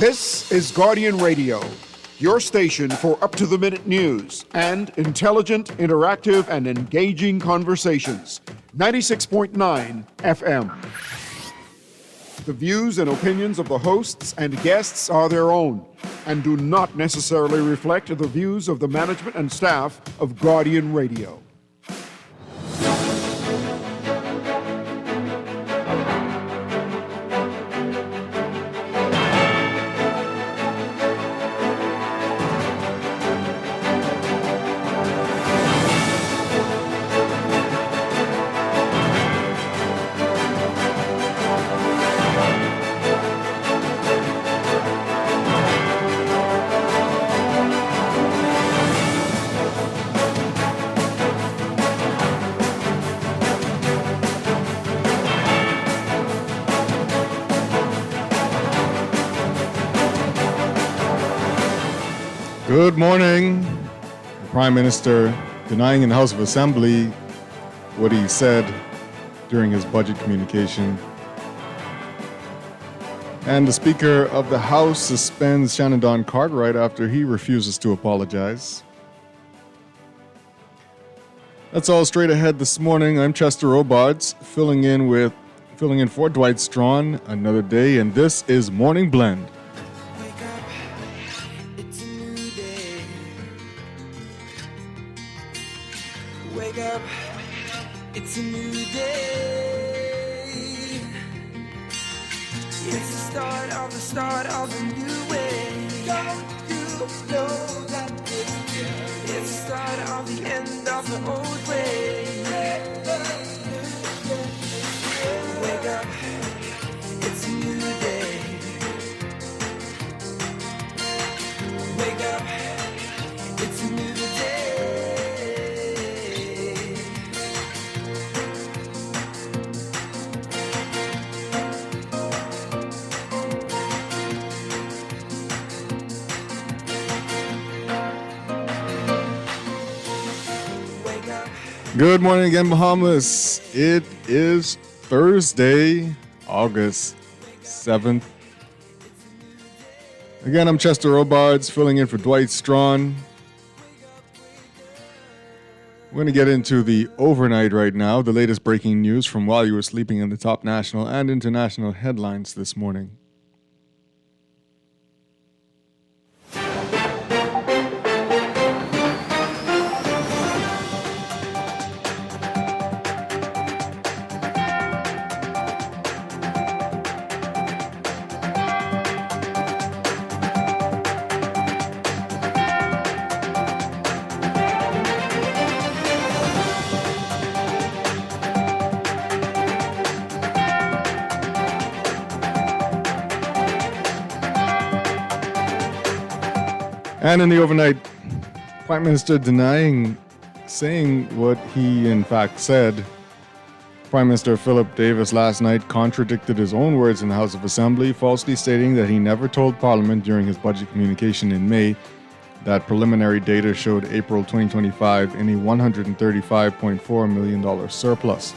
This is Guardian Radio, your station for up-to-the-minute news and intelligent, interactive, and engaging conversations. 96.9 FM. The views and opinions of the hosts and guests are their own and do not necessarily reflect the views of the management and staff of Guardian Radio. Good morning. The Prime Minister denying in the House of Assembly what he said during his budget communication. And the Speaker of the House suspends Shannon Don Cartwright after he refuses to apologize. That's all straight ahead this morning. I'm Chester Robards, filling in for Dwight Strachan another day, and this is Morning Blend. It's a new day. It's the start of a new way. Don't you know that it's the start of the end of the old way. Wake up, it's a new day. Wake up, it's a new day. Good morning again, Bahamas. It is Thursday, August 7th. Again, I'm Chester Robards, filling in for Dwight Strachan. We're going to get into the overnight right now, the latest breaking news from while you were sleeping in the top national and international headlines this morning. And in the overnight, Prime Minister saying what he in fact said. Prime Minister Philip Davis last night contradicted his own words in the House of Assembly, falsely stating that he never told Parliament during his budget communication in May that preliminary data showed April 2025 in a $135.4 million surplus.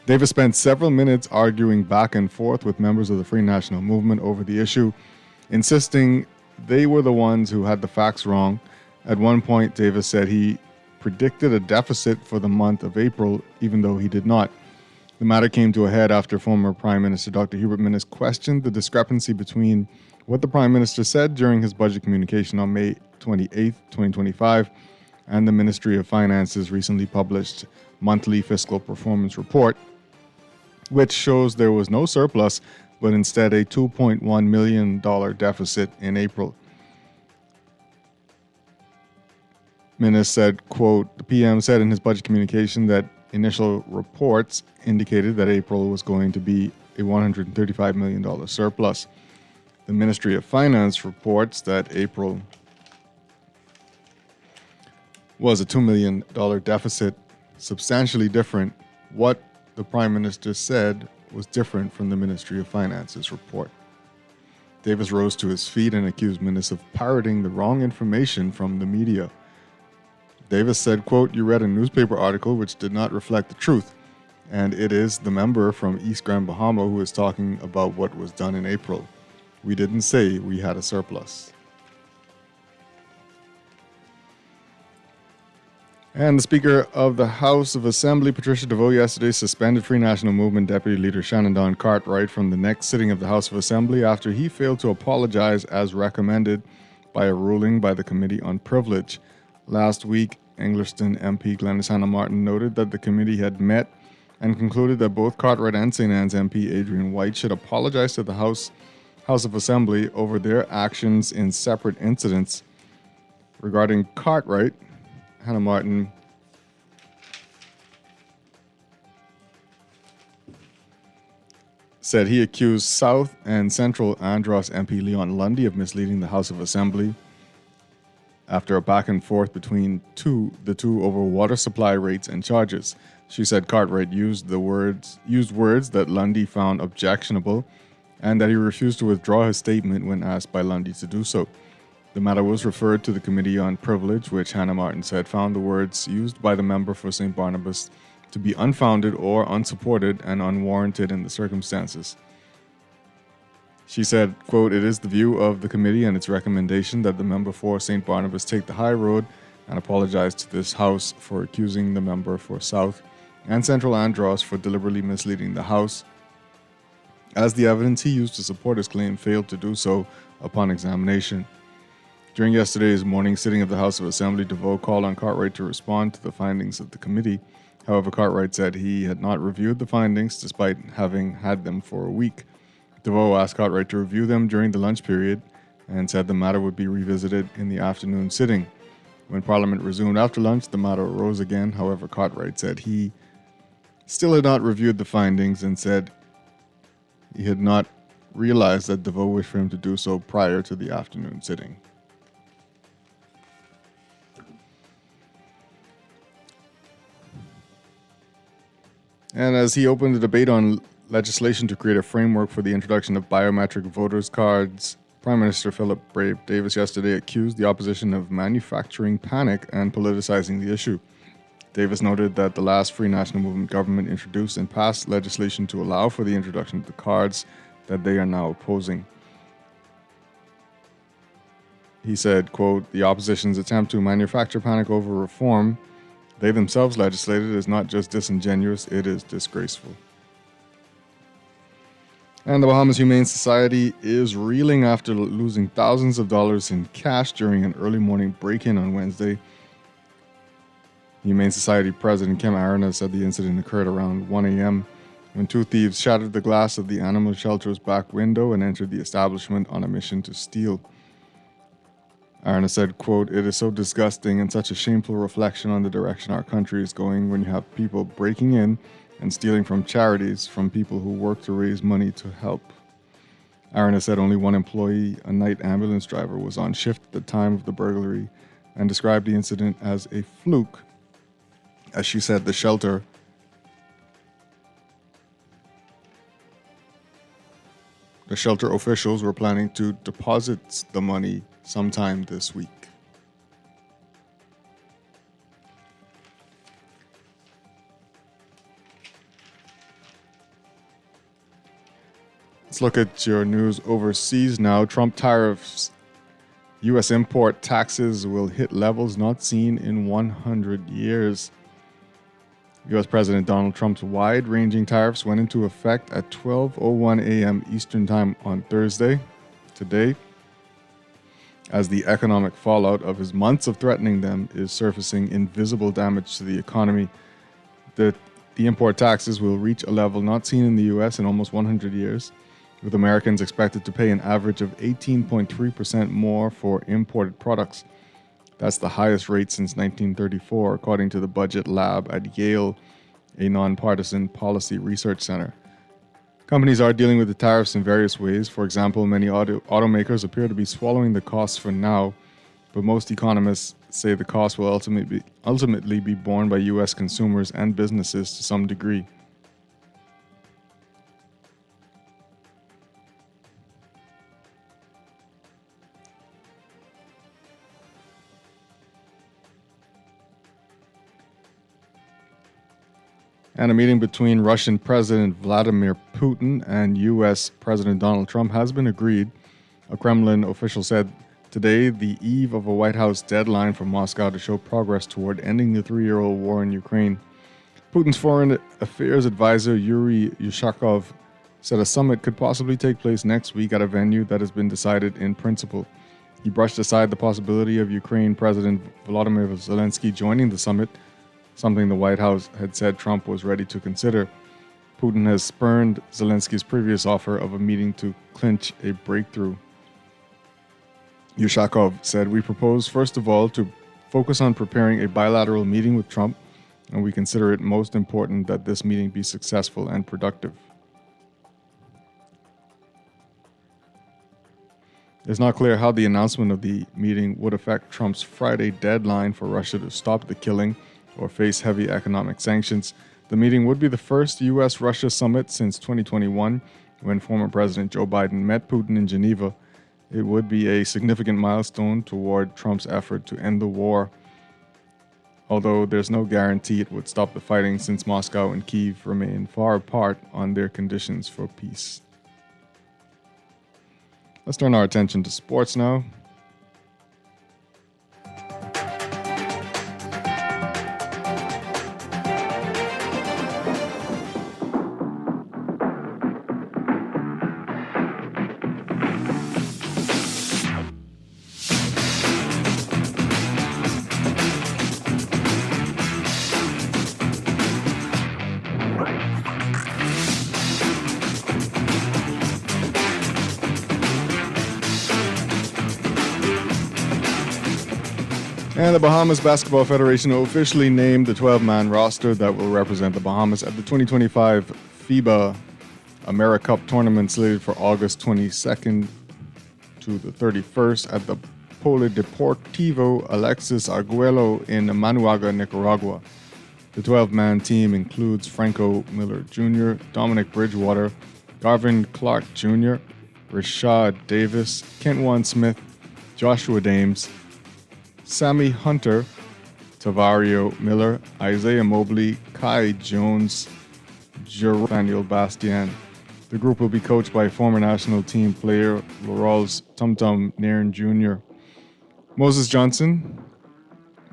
Davis spent several minutes arguing back and forth with members of the Free National Movement over the issue, insisting they were the ones who had the facts wrong. At one point, Davis said he predicted a deficit for the month of April, even though he did not. The matter came to a head after former Prime Minister Dr. Hubert Minnis questioned the discrepancy between what the Prime Minister said during his budget communication on May 28, 2025, and the Ministry of Finance's recently published monthly fiscal performance report, which shows there was no surplus, but instead a $2.1 million deficit in April. Minnis said, quote, the PM said in his budget communication that initial reports indicated that April was going to be a $135 million surplus. The Ministry of Finance reports that April was a $2 million deficit, substantially different. What the Prime Minister said was different from the Ministry of Finance's report. Davis rose to his feet and accused Minnis of parroting the wrong information from the media. Davis said, quote, you read a newspaper article which did not reflect the truth, and it is the member from East Grand Bahama who is talking about what was done in April. We didn't say we had a surplus. And the Speaker of the House of Assembly, Patricia DeVoe, yesterday suspended Free National Movement Deputy Leader Shannon Don Cartwright from the next sitting of the House of Assembly after he failed to apologize as recommended by a ruling by the Committee on Privilege. Last week, Engliston MP Glenys Hannah Martin noted that the committee had met and concluded that both Cartwright and St. Anne's MP Adrian White should apologize to the House of Assembly over their actions in separate incidents. Regarding Cartwright, Hannah Martin said he accused South and Central Andros MP Leon Lundy of misleading the House of Assembly after a back and forth between the two over water supply rates and charges. She said Cartwright used words that Lundy found objectionable and that he refused to withdraw his statement when asked by Lundy to do so. The matter was referred to the Committee on Privilege, which Hannah Martin said found the words used by the member for St. Barnabas to be unfounded or unsupported and unwarranted in the circumstances. She said, quote, "It is the view of the committee and its recommendation that the member for St. Barnabas take the high road and apologize to this House for accusing the member for South and Central Andros for deliberately misleading the House, as the evidence he used to support his claim failed to do so upon examination." During yesterday's morning sitting of the House of Assembly, DeVoe called on Cartwright to respond to the findings of the committee. However, Cartwright said he had not reviewed the findings despite having had them for a week. DeVoe asked Cartwright to review them during the lunch period and said the matter would be revisited in the afternoon sitting. When Parliament resumed after lunch, the matter arose again. However, Cartwright said he still had not reviewed the findings and said he had not realized that DeVoe wished for him to do so prior to the afternoon sitting. And as he opened the debate on legislation to create a framework for the introduction of biometric voters' cards, Prime Minister Philip Davis yesterday accused the opposition of manufacturing panic and politicizing the issue. Davis noted that the last Free National Movement government introduced and passed legislation to allow for the introduction of the cards that they are now opposing. He said, quote, "The opposition's attempt to manufacture panic over reform they themselves legislated is not just disingenuous, it is disgraceful." And the Bahamas Humane Society is reeling after losing thousands of dollars in cash during an early morning break-in on Wednesday. Humane Society President Kim Arana said the incident occurred around 1 a.m. when two thieves shattered the glass of the animal shelter's back window and entered the establishment on a mission to steal. Arana said, quote, "It is so disgusting and such a shameful reflection on the direction our country is going when you have people breaking in and stealing from charities from people who work to raise money to help." Arana said only one employee, a night ambulance driver, was on shift at the time of the burglary and described the incident as a fluke. As she said, the shelter officials were planning to deposit the money sometime this week. Let's look at your news overseas now. Trump tariffs. U.S. import taxes will hit levels not seen in 100 years. U.S. President Donald Trump's wide-ranging tariffs went into effect at 12:01 a.m. Eastern Time on Thursday, today, as the economic fallout of his months of threatening them is surfacing invisible damage to the economy. The import taxes will reach a level not seen in the U.S. in almost 100 years, with Americans expected to pay an average of 18.3% more for imported products. That's the highest rate since 1934, according to the Budget Lab at Yale, a nonpartisan policy research center. Companies are dealing with the tariffs in various ways. For example, many automakers appear to be swallowing the costs for now, but most economists say the cost will ultimately be borne by U.S. consumers and businesses to some degree. And a meeting between Russian President Vladimir Putin and U.S. President Donald Trump has been agreed A Kremlin official said today, the eve of a White House deadline for Moscow to show progress toward ending the 3-year-old war in Ukraine. Putin's foreign affairs advisor Yuri Ushakov said a summit could possibly take place next week at a venue that has been decided in principle. He brushed aside the possibility of Ukraine President Volodymyr Zelensky joining the summit, something the White House had said Trump was ready to consider. Putin has spurned Zelensky's previous offer of a meeting to clinch a breakthrough. Ushakov said, "We propose, first of all, to focus on preparing a bilateral meeting with Trump, and we consider it most important that this meeting be successful and productive." It's not clear how the announcement of the meeting would affect Trump's Friday deadline for Russia to stop the killing or face heavy economic sanctions. The meeting would be the first U.S.-Russia summit since 2021, when former President Joe Biden met Putin in Geneva. It would be a significant milestone toward Trump's effort to end the war, although there's no guarantee it would stop the fighting since Moscow and Kyiv remain far apart on their conditions for peace. Let's turn our attention to sports now. And the Bahamas Basketball Federation officially named the 12-man roster that will represent the Bahamas at the 2025 FIBA AmeriCup tournament slated for August 22nd to the 31st at the Polideportivo Alexis Arguello in Manuaga, Nicaragua. The 12-man team includes Franco Miller Jr., Dominic Bridgewater, Garvin Clark Jr., Rashad Davis, Kentwan Smith, Joshua Dames, Sammy Hunter, Tavario Miller, Isaiah Mobley, Kai Jones, Nathaniel Bastian. The group will be coached by former national team player Laurels Tum Nairn Jr. Moses Johnson,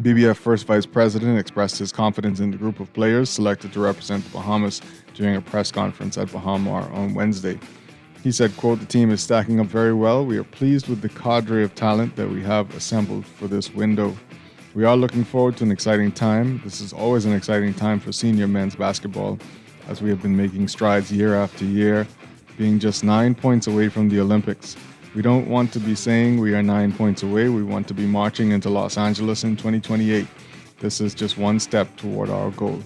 BBF First Vice President, expressed his confidence in the group of players selected to represent the Bahamas during a press conference at Bahamar on Wednesday. He said, quote, "The team is stacking up very well. We are pleased with the cadre of talent that we have assembled for this window. We are looking forward to an exciting time. This is always an exciting time for senior men's basketball, as we have been making strides year after year, being just 9 points away from the Olympics. We don't want to be saying we are 9 points away. We want to be marching into Los Angeles in 2028. This is just one step toward our goal."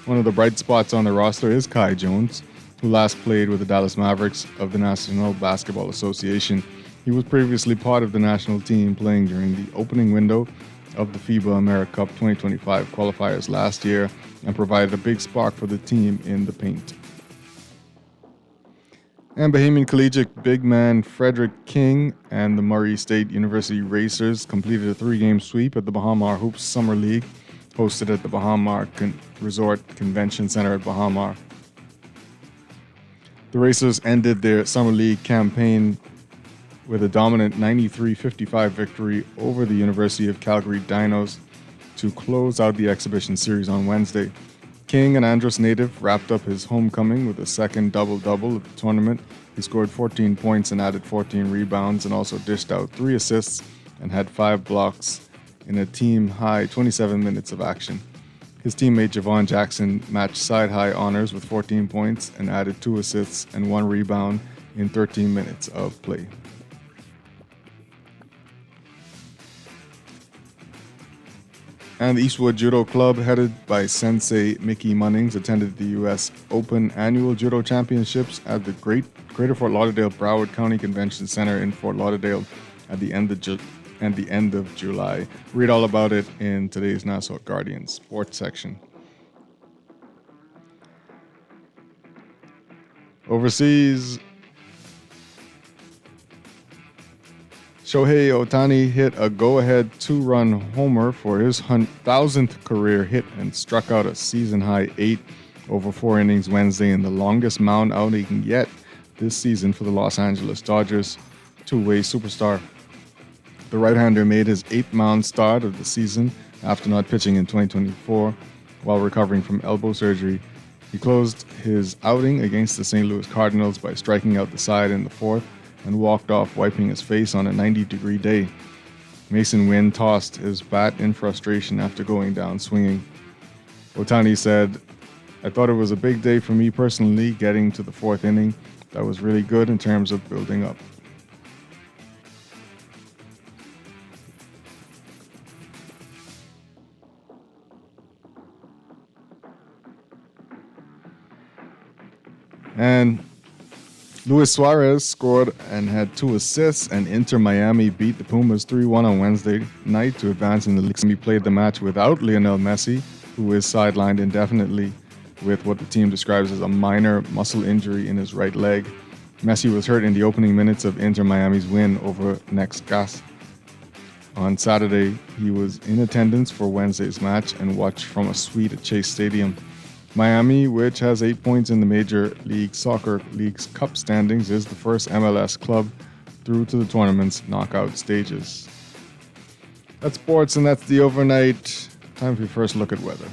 One of the bright spots on the roster is Kai Jones, who last played with the Dallas Mavericks of the National Basketball Association. He was previously part of the national team playing during the opening window of the FIBA AmeriCup 2025 qualifiers last year and provided a big spark for the team in the paint. And Bahamian Collegiate big man Frederick King and the Murray State University Racers completed a 3-game sweep at the Bahamar Hoops Summer League, hosted at the Bahamar Resort Convention Center at Bahamar. The Racers ended their Summer League campaign with a dominant 93-55 victory over the University of Calgary Dinos to close out the exhibition series on Wednesday. King, an Andros native, wrapped up his homecoming with a second double-double at the tournament. He scored 14 points and added 14 rebounds and also dished out 3 assists and had 5 blocks in a team-high 27 minutes of action. His teammate Javon Jackson matched side-high honors with 14 points and added 2 assists and 1 rebound in 13 minutes of play. And the Eastwood Judo Club, headed by Sensei Mickey Munnings, attended the U.S. Open Annual Judo Championships at the Greater Fort Lauderdale Broward County Convention Center in Fort Lauderdale at the end of July. Read all about it in today's Nassau Guardian sports section. Overseas, Shohei Ohtani hit a go-ahead 2-run homer for his 1,000th career hit and struck out a season-high 8 over 4 innings Wednesday in the longest mound outing yet this season for the Los Angeles Dodgers two-way superstar. The right-hander made his 8th mound start of the season after not pitching in 2024 while recovering from elbow surgery. He closed his outing against the St. Louis Cardinals by striking out the side in the 4th and walked off wiping his face on a 90-degree day. Mason Wynn tossed his bat in frustration after going down swinging. Ohtani said, "I thought it was a big day for me personally getting to the 4th inning. That was really good in terms of building up." And Luis Suarez scored and had 2 assists, and Inter Miami beat the Pumas 3-1 on Wednesday night to advance in the league. He played the match without Lionel Messi, who is sidelined indefinitely with what the team describes as a minor muscle injury in his right leg. Messi was hurt in the opening minutes of Inter Miami's win over Necaxa. On Saturday, he was in attendance for Wednesday's match and watched from a suite at Chase Stadium. Miami, which has 8 points in the Major League Soccer League's Cup standings, is the first MLS club through to the tournament's knockout stages. That's sports, and that's the overnight. Time for your first look at weather.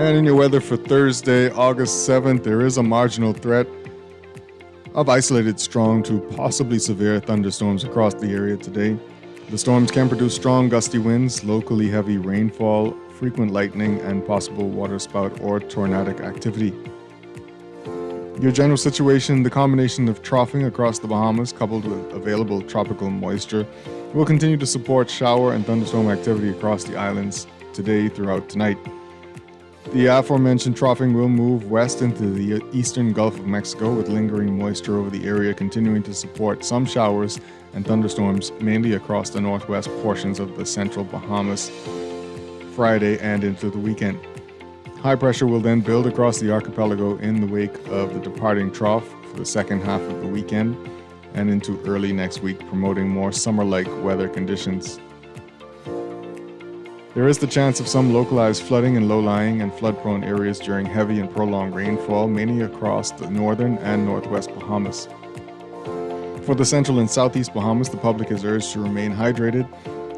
And in your weather for Thursday, August 7th, there is a marginal threat of isolated strong to possibly severe thunderstorms across the area today. The storms can produce strong gusty winds, locally heavy rainfall, frequent lightning, and possible waterspout or tornadic activity. Your general situation, the combination of troughing across the Bahamas coupled with available tropical moisture, will continue to support shower and thunderstorm activity across the islands today throughout tonight. The aforementioned troughing will move west into the eastern Gulf of Mexico with lingering moisture over the area, continuing to support some showers and thunderstorms mainly across the northwest portions of the central Bahamas Friday and into the weekend. High pressure will then build across the archipelago in the wake of the departing trough for the second half of the weekend and into early next week, promoting more summer-like weather conditions. There is the chance of some localized flooding in low-lying and flood-prone areas during heavy and prolonged rainfall, mainly across the northern and northwest Bahamas. For the central and southeast Bahamas, the public is urged to remain hydrated,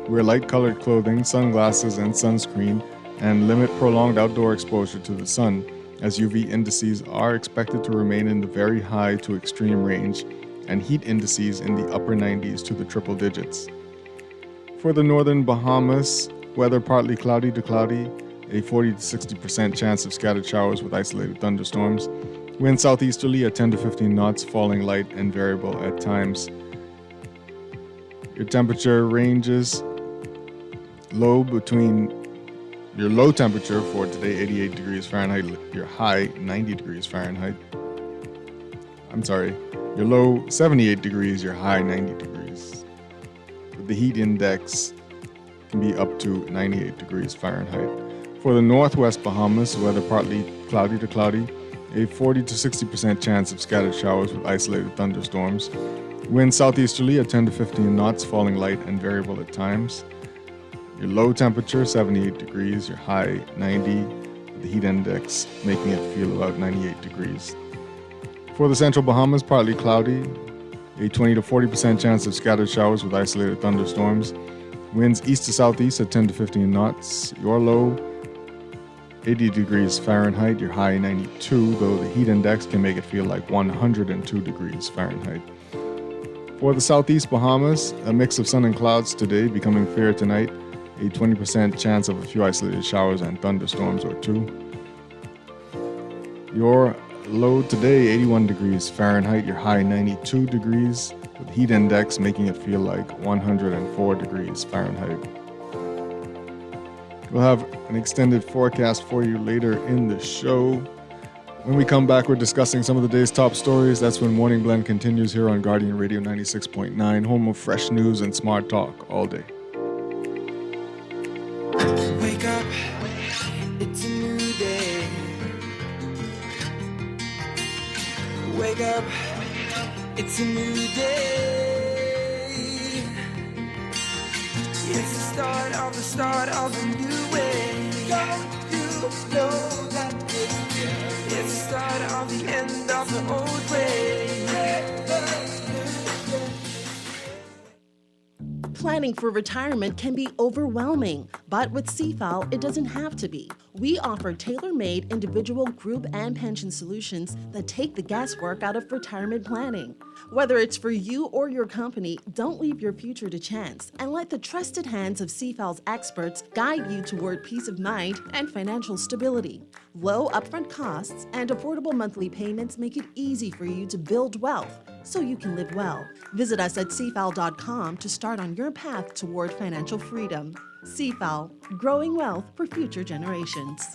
wear light-colored clothing, sunglasses, and sunscreen, and limit prolonged outdoor exposure to the sun, as UV indices are expected to remain in the very high to extreme range, and heat indices in the upper 90s to the triple digits. For the northern Bahamas, weather partly cloudy to cloudy, a 40 to 60% chance of scattered showers with isolated thunderstorms. Wind southeasterly at 10 to 15 knots, falling light and variable at times. Your temperature ranges your low temperature for today 88 degrees Fahrenheit, your high 90 degrees Fahrenheit. Your low 78 degrees, your high 90 degrees. With the heat index can be up to 98 degrees Fahrenheit. For the northwest Bahamas, weather partly cloudy to cloudy, a 40 to 60% chance of scattered showers with isolated thunderstorms. Wind southeasterly at 10 to 15 knots, falling light and variable at times. Your low temperature 78 degrees, your high 90, with the heat index making it feel about 98 degrees. For the central Bahamas, partly cloudy, a 20 to 40% chance of scattered showers with isolated thunderstorms. Winds east to southeast at 10 to 15 knots. Your low 80 degrees Fahrenheit, your high 92, though the heat index can make it feel like 102 degrees Fahrenheit. For the southeast Bahamas, a mix of sun and clouds today, becoming fair tonight. A 20% chance of a few isolated showers and thunderstorms or two. Your low today, 81 degrees Fahrenheit, your high 92 degrees, with heat index making it feel like 104 degrees Fahrenheit. We'll have an extended forecast for you later in the show. When we come back, we're discussing some of the day's top stories. That's when Morning Blend continues here on Guardian Radio 96.9, home of fresh news and smart talk all day. Wake up, it's a new day. Wake up, it's a new day. It's the start of a new way. Don't you know that it's the start of the end of the old way. Planning for retirement can be overwhelming, but with CFAL, it doesn't have to be. We offer tailor-made individual, group, and pension solutions that take the guesswork out of retirement planning. Whether it's for you or your company, don't leave your future to chance and let the trusted hands of CFAL's experts guide you toward peace of mind and financial stability. Low upfront costs and affordable monthly payments make it easy for you to build wealth so you can live well. Visit us at cfal.com to start on your path toward financial freedom. CFAL, growing wealth for future generations.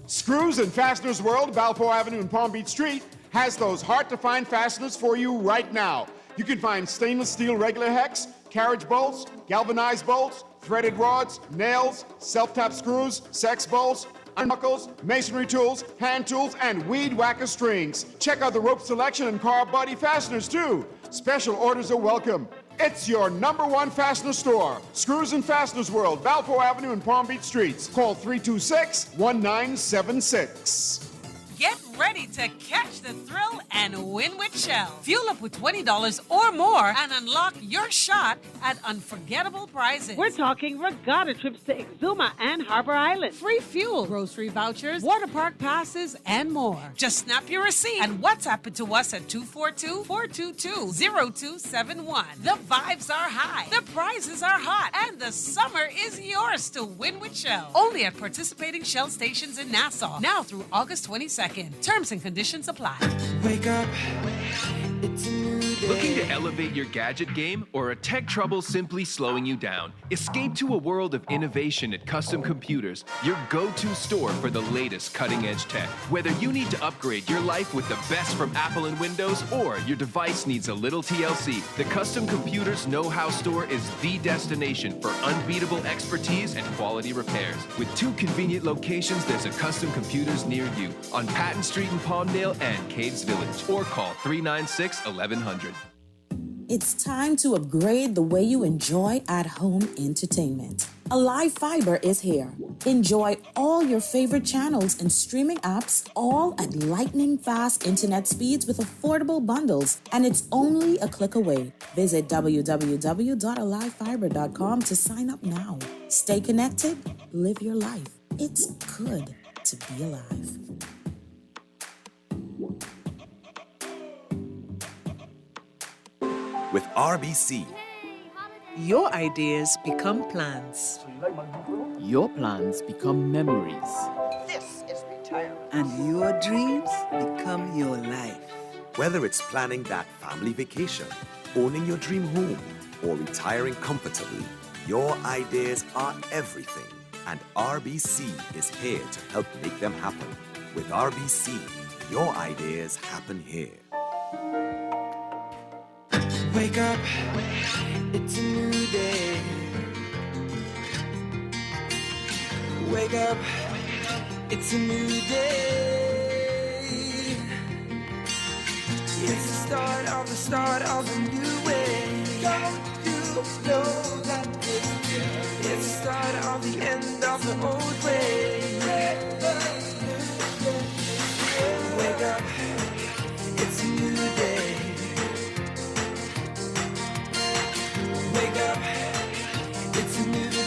Screws and Fasteners World, Balfour Avenue and Palm Beach Street, has those hard-to-find fasteners for you right now. You can find stainless steel regular hex, carriage bolts, galvanized bolts, threaded rods, nails, self-tap screws, sex bolts, knuckles, masonry tools, hand tools, and weed whacker strings. Check out the rope selection and car body fasteners too. Special orders are welcome. It's your #1 fastener store. Screws and Fasteners World, Balfour Avenue and Palm Beach Streets. Call 326-1976. Get ready to catch the thrill and win with Shell. Fuel up with $20 or more and unlock your shot at unforgettable prizes. We're talking regatta trips to Exuma and Harbor Island. Free fuel, grocery vouchers, water park passes, and more. Just snap your receipt and WhatsApp it to us at 242-422-0271. The vibes are high, the prizes are hot, and the summer is yours to win with Shell. Only at participating Shell stations in Nassau. Now through August 22nd. Terms and conditions apply. Wake up, it's a new day. Looking to elevate your gadget game or a tech trouble simply slowing you down? Escape to a world of innovation at Custom Computers, your go-to store for the latest cutting-edge tech. Whether you need to upgrade your life with the best from Apple and Windows or your device needs a little TLC, the Custom Computers Know-How Store is the destination for unbeatable expertise and quality repairs. With 2 convenient locations, there's a Custom Computers near you on Patton Street in Palmdale and Caves Village, or call 396-1100. It's time to upgrade the way you enjoy at-home entertainment. Alive Fiber is here. Enjoy all your favorite channels and streaming apps, all at lightning-fast internet speeds with affordable bundles, and it's only a click away. Visit www.alivefiber.com to sign up now. Stay connected, live your life. It's good to be alive. With RBC, your ideas become plans. Your plans become memories. This is retirement. And your dreams become your life. Whether it's planning that family vacation, owning your dream home, or retiring comfortably, your ideas are everything. And RBC is here to help make them happen. With RBC, your ideas happen here. Wake up, it's a new day. Wake up, it's a new day. It's the start of a new way. Don't you know that it's the start of the end of the old way. Wake up, it's a new day. Wake up, it's a new day.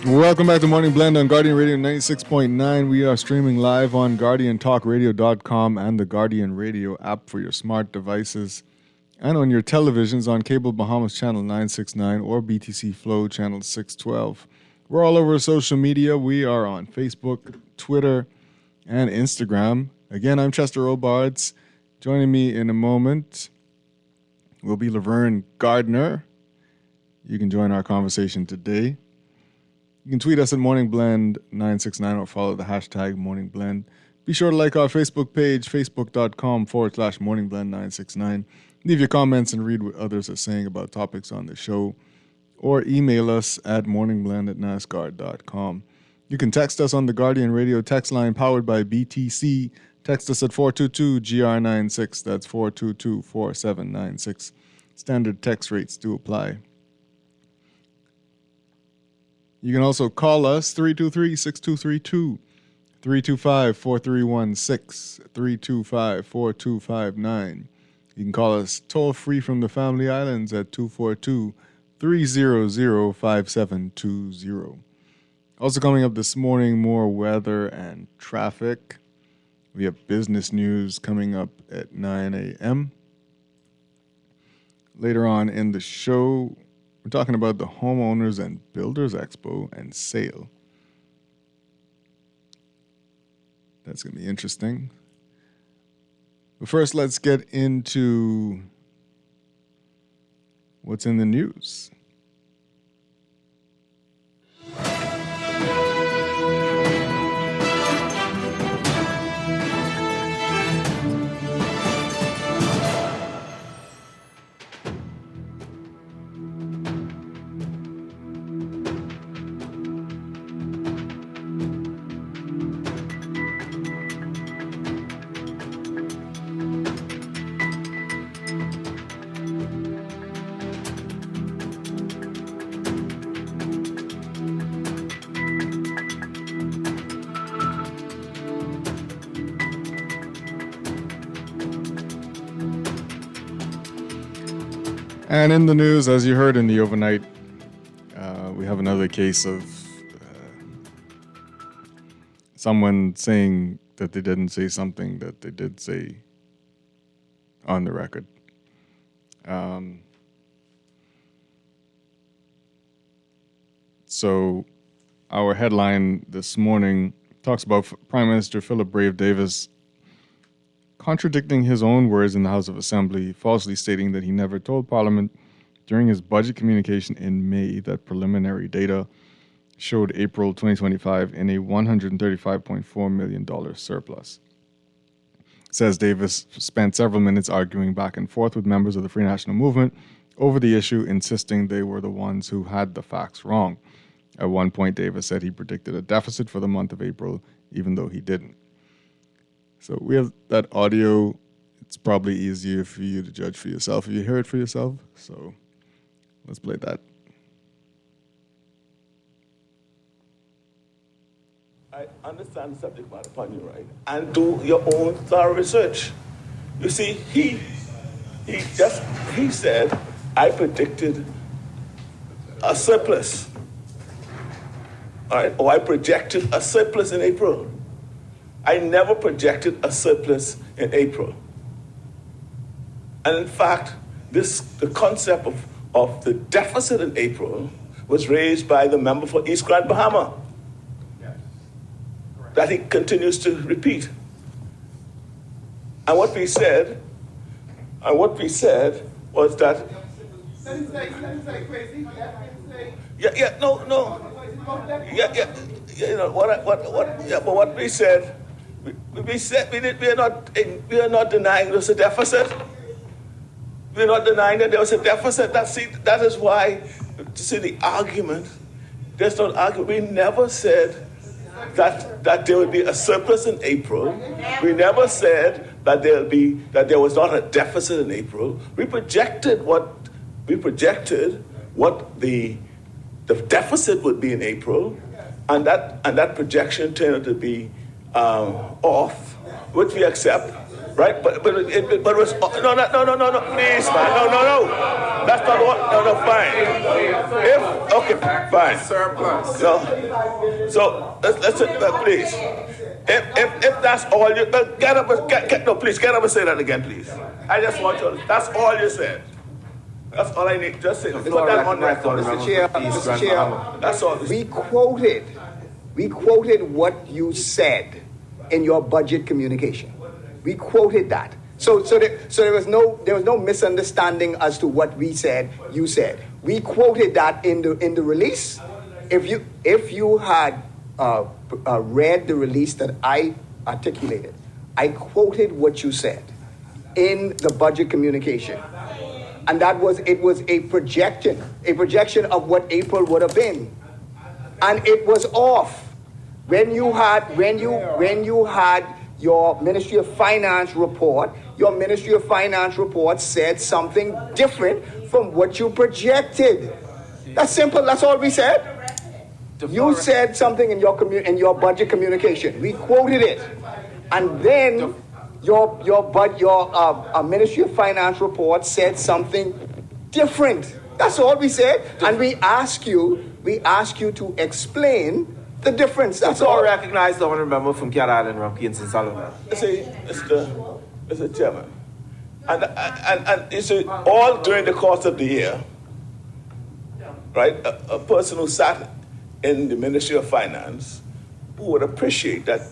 Welcome back to Morning Blend on Guardian Radio 96.9. We are streaming live on GuardianTalkRadio.com and the Guardian Radio app for your smart devices and on your televisions on Cable Bahamas Channel 969 or BTC Flow Channel 612. We're all over social media. We are on Facebook, Twitter, and Instagram. Again, I'm Chester Robards. Joining me in a moment will be Laverne Gardner. You can join our conversation today. You can tweet us at Morning Blend 969 or follow the hashtag Morning Blend. Be sure to like our Facebook page, facebook.com/Morning Blend 969. Leave your comments and read what others are saying about topics on the show. Or email us at morningblend@nascar.com. You can text us on the Guardian Radio text line powered by BTC. Text us at 422-GR96. That's 422-4796. Standard text rates do apply. You can also call us 323-6232, 325-4316, 325-4259. You can call us toll-free from the Family Islands at 242-300-5720. Also coming up this morning, more weather and traffic. We have business news coming up at 9 a.m. Later on in the show, we're talking about the Homeowners and Builders Expo and sale. That's going to be interesting. But first, let's get into what's in the news. And in the news, as you heard in the overnight, we have another case of someone saying that they didn't say something that they did say on the record. So our headline this morning talks about Prime Minister Philip Brave Davis contradicting his own words in the House of Assembly, falsely stating that he never told Parliament during his budget communication in May that preliminary data showed April 2025 in a $135.4 million surplus. Says Davis spent several minutes arguing back and forth with members of the Free National Movement over the issue, insisting they were the ones who had the facts wrong. At one point, Davis said he predicted a deficit for the month of April, even though he didn't. So we have that audio. It's probably easier for you to judge for yourself if you hear it for yourself. So let's play that. I understand the subject matter upon you, right? And do your own thorough research. You see, he said, I predicted a surplus. All right? Or I projected a surplus in April. I never projected a surplus in April. And in fact, the concept of the deficit in April was raised by the member for East Grand Bahama. Yes. That he continues to repeat. And what we said was that but what we said, we are not denying there's a deficit. We're not denying that there was a deficit. That is why, to see the argument, there's no argument. We never said that there would be a surplus in April. We never said that there was not a deficit in April. We projected what the deficit would be in April, and that projection turned out to be off, which we accept, right? But it was no, please, man, no. That's not what. No, fine. Surplus. No. So let's please. If that's all you get up and say that again, please. I just want you. That's all you said. That's all I need. Just say. Put that on record, Mr. Chair. That's all. We quoted what you said in your budget communication. We quoted that. So there was no misunderstanding as to what we said. You said we quoted that in the release. If you had read the release that I articulated, I quoted what you said in the budget communication, and it was a projection of what April would have been, and it was off. When you had your Ministry of Finance report, your Ministry of Finance report said something different from what you projected. That's simple. That's all we said. You said something in your budget communication. We quoted it, and then your Ministry of Finance report said something different. That's all we said, and we ask you to explain the difference. That's all. Recognize the honorable member from Cat Island, Rampians and Solomon. See, Mr. Chairman, and you see, all during the course of the year, right? A person who sat in the Ministry of Finance who would appreciate that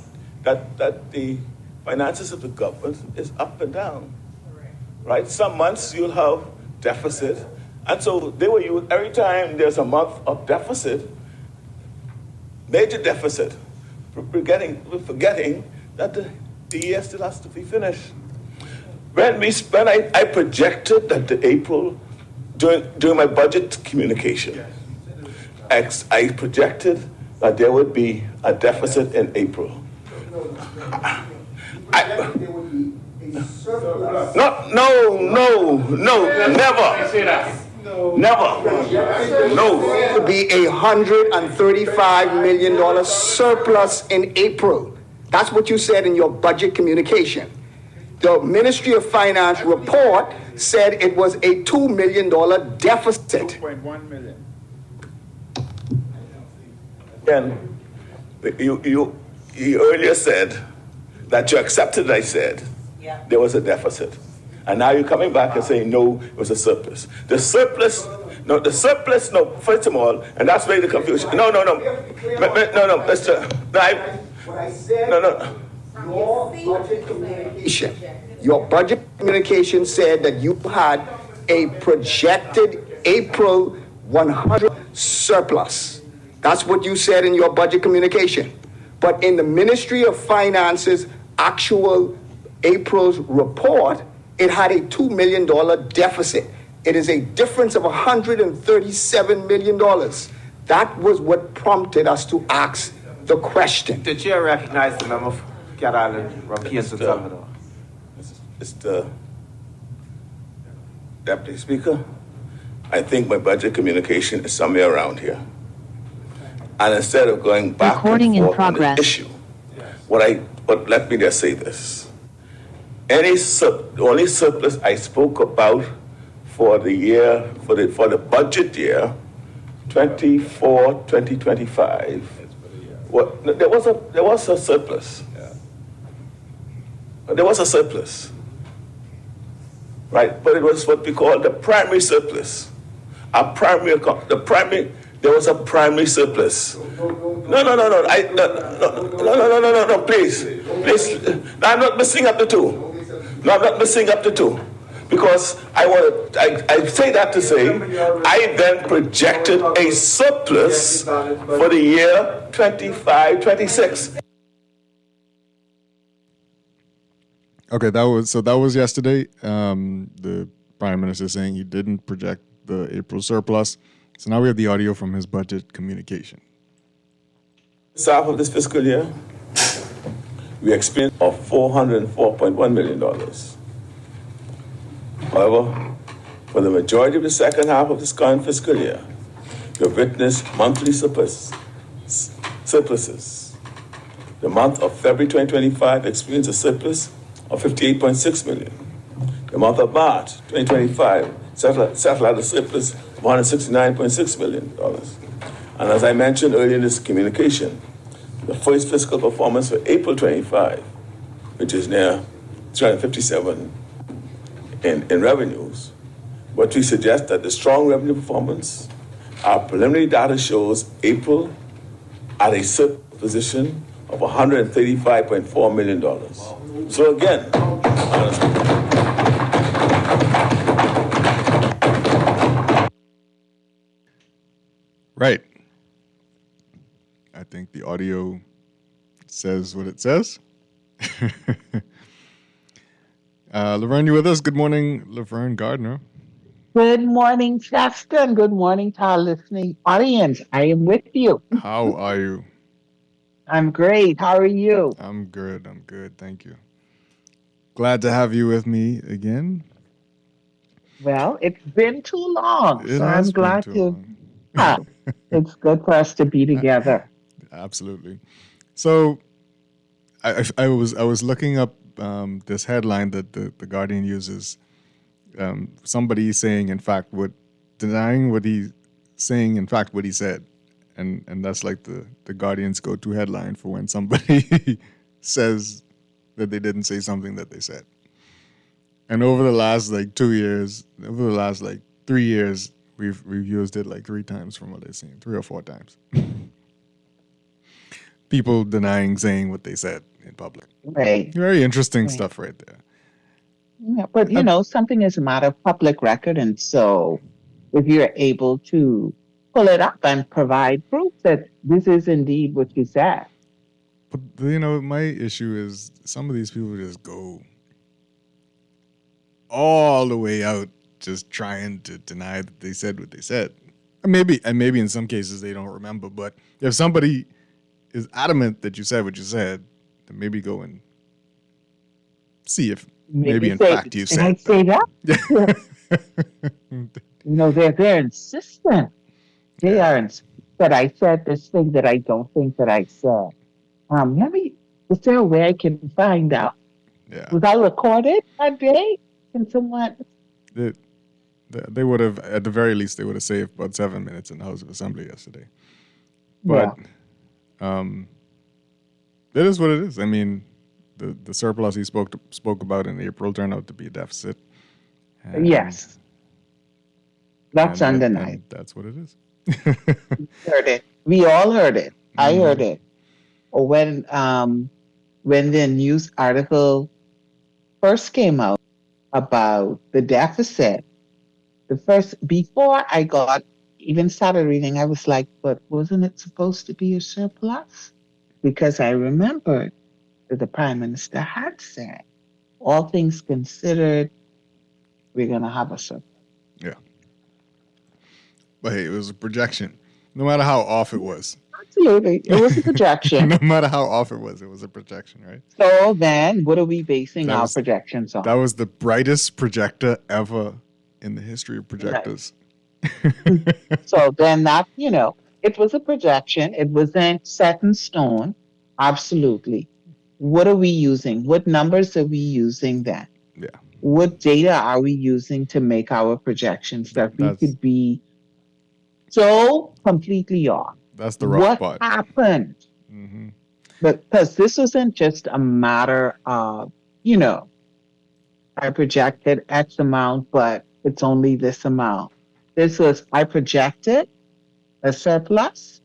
the finances of the government is up and down, right? Some months you'll have deficit, and so they will use every time there's a month of deficit, major deficit, forgetting that the year still has to be finished. When I projected that the April during my budget communication, I projected that there would be a deficit in April. Never. No. It would be $135 million surplus in April. That's what you said in your budget communication. The Ministry of Finance report said it was a $2 million deficit. 2.1 million. Again, you earlier said that you accepted. I said there was a deficit, and now you're coming back and saying no, it was a surplus. The surplus. No, first of all, and that's where the confusion. No, Mr. Your budget communication said that you had a projected April 100 surplus. That's what you said in your budget communication. But in the Ministry of Finance's actual April's report, it had a $2 million deficit. It is a difference of $137 million. That was what prompted us to ask the question. The chair recognized the member of Cat Island, Rampians and Salvador. Mr. Deputy Speaker, I think my budget communication is somewhere around here. And instead of going back and forth on the issue, let me just say this. The only surplus I spoke about for the year, for the budget year, 2024-2025, there was a surplus. There was a surplus, right? But it was what we call the primary surplus. There was a primary surplus. No, please. I'm not mixing up the two. Because I say that to say, I then projected a surplus for the year 25-26. Okay, that was yesterday. The Prime Minister saying he didn't project the April surplus. So now we have the audio from his budget communication. This half of this fiscal year, we experienced of $404.1 million. However, for the majority of the second half of this current fiscal year, we have witnessed monthly surpluses. The month of February 2025 experienced a surplus of $58.6 million. The month of March 2025 settled at a surplus of $169.6 million. And as I mentioned earlier in this communication, the first fiscal performance for April 25, which is near 357 in revenues, but we suggest that the strong revenue performance, our preliminary data shows April at a surplus position of $135.4 million. So again, honestly, Right. I think the audio says what it says. Laverne, you with us? Good morning, Laverne Gardner. Good morning, Shasta, and good morning to our listening audience. I am with you. How are you? I'm great. How are you? I'm good. I'm good. Thank you. Glad to have you with me again. Well, it's been too long, It so has I'm been glad too to. long. It's good for us to be together. Absolutely. So, I was looking up this headline that the Guardian uses. Somebody saying, in fact, denying what he saying, in fact, what he said, and that's like the Guardian's go-to headline for when somebody says that they didn't say something that they said. And over the last 2 years, over the last 3 years, we've used it 3 times from what they're saying, 3 or 4 times. People denying saying what they said in public. Right. Very interesting stuff right there. Yeah, but something is a matter of public record, and so if you're able to pull it up and provide proof that this is indeed what you said. But my issue is some of these people just go all the way out, just trying to deny that they said what they said. And maybe in some cases they don't remember. But if somebody is adamant that you said what you said, then maybe go and see if maybe in fact you said. I say that? They're insistent. They are. That I said this thing that I don't think that I said. Is there a way I can find out? Yeah. Was I recorded that day? Can someone? They would have, at the very least, they would have saved about 7 minutes in the House of Assembly yesterday. But it is what it is. I mean, the surplus he spoke about in April turned out to be a deficit. Yes. That's undeniable. And that's what it is. Heard it. We all heard it. I heard it. Or when the news article first came out about the deficit, before I even started reading, I was like, but wasn't it supposed to be a surplus? Because I remembered that the Prime Minister had said, all things considered, we're going to have a surplus. Yeah. But hey, it was a projection. No matter how off it was. Absolutely. It was a projection. No matter how off it was a projection, right? So then, what are we basing our projections on? That was the brightest projector ever in the history of projectors. Right. So then that, it was a projection. It wasn't set in stone. Absolutely. What are we using? What numbers are we using then? Yeah. What data are we using to make our projections that we could be so completely off? That's the rough part. What happened? Mm-hmm. Because this wasn't just a matter of, I projected X amount, but it's only this amount. This was, I projected a surplus,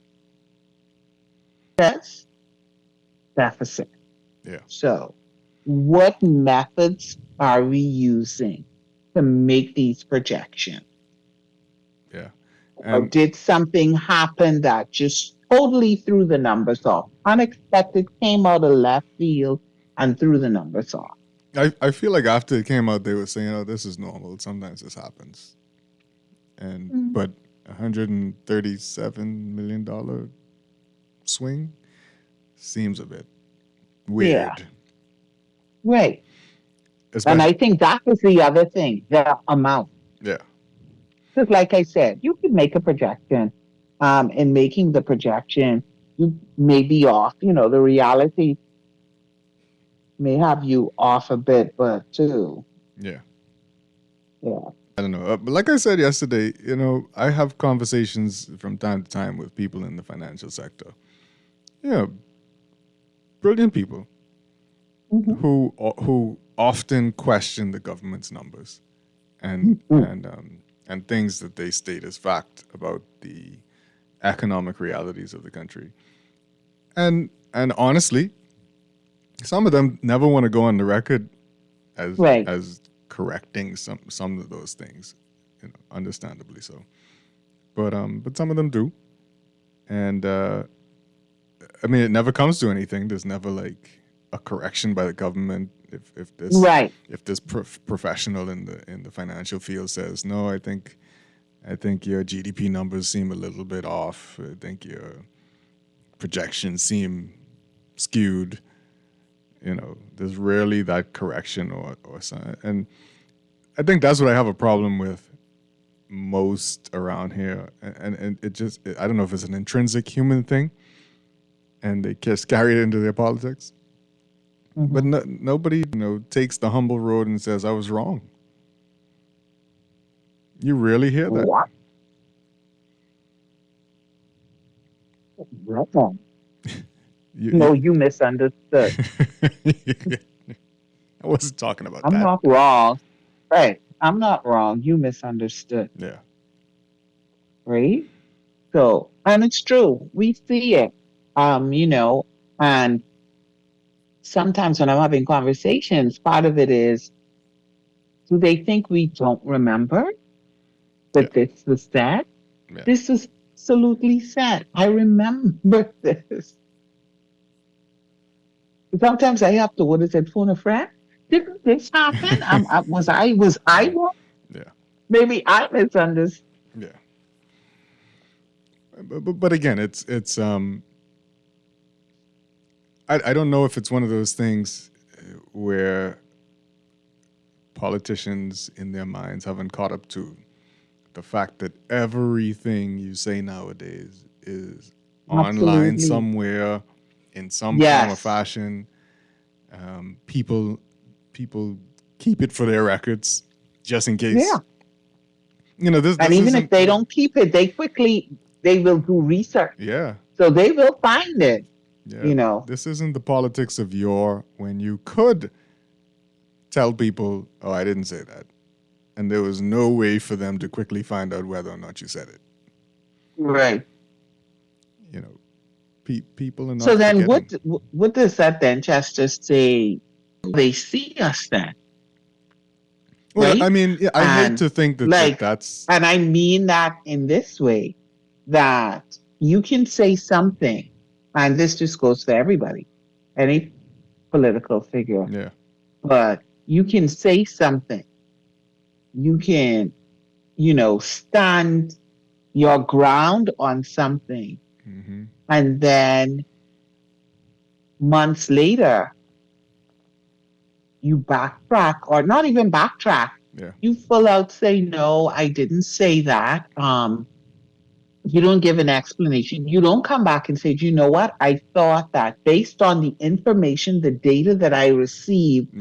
that's deficit. Yeah. So what methods are we using to make these projections? Yeah. Or did something happen that just totally threw the numbers off? Unexpected, came out of left field and threw the numbers off. I feel like after it came out, they were saying, "Oh, this is normal. Sometimes this happens." But $137 million swing seems a bit weird. Yeah. Right. And I think that was the other thing, the amount. Yeah. Because like I said, you could make a projection. In making the projection, you may be off. The reality may have you off a bit, but too. Yeah. Yeah. I don't know. But like I said yesterday, I have conversations from time to time with people in the financial sector. Yeah. Brilliant people who often question the government's numbers and things that they state as fact about the economic realities of the country. And honestly, some of them never want to go on the record as correcting some of those things, understandably so. But some of them do. And I mean, it never comes to anything. There's never like a correction by the government if this Right. if this professional in the financial field says no. I think your GDP numbers seem a little bit off. I think your projections seem skewed. You know, there's rarely that correction or something. And I think that's what I have a problem with most around here. And it just, I don't know if it's an intrinsic human thing and they just carry it into their politics. Mm-hmm. But nobody, takes the humble road and says, I was wrong. You really hear that? What? Wrong. You misunderstood. I wasn't talking about I'm that. not wrong. Right. I'm not wrong. You misunderstood. Yeah. Right? So, and it's true. We see it. And sometimes when I'm having conversations, part of it is, do they think we don't remember that this was said? Yeah. This was absolutely said. I remember this. Sometimes I have to, what is it, phone a friend? Didn't this happen? Was I wrong? Yeah. Maybe I misunderstood. Yeah. But again, it's I don't know if it's one of those things where politicians in their minds haven't caught up to the fact that everything you say nowadays is online somewhere in some form or fashion. People keep it for their records just in case. Yeah. This and even if they don't keep it, they will do research. Yeah. So they will find it. Yeah. This isn't the politics of yore when you could tell people, oh, I didn't say that. And there was no way for them to quickly find out whether or not you said it. Right. People are not. So then what does that then, Chester, say they see us then? Well, right? I mean, I hate to think that that's... And I mean that in this way, that you can say something, and this just goes for everybody, any political figure. Yeah. But you can say something. You can, stand your ground on something. Mm-hmm. And then months later, you backtrack, or not even backtrack. Yeah. You full out say, no, I didn't say that. You don't give an explanation. You don't come back and say, do you know what? I thought that based on the information, the data that I received,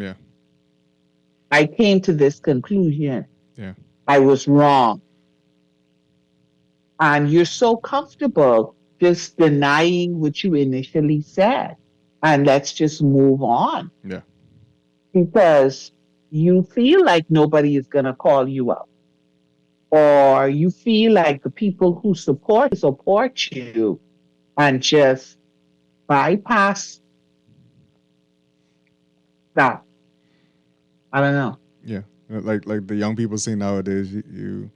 I came to this conclusion. Yeah. I was wrong. And you're so comfortable just denying what you initially said. And let's just move on. Yeah. Because you feel like nobody is going to call you out. Or you feel like the people who support you and just bypass that. I don't know. Yeah. Like the young people say nowadays, you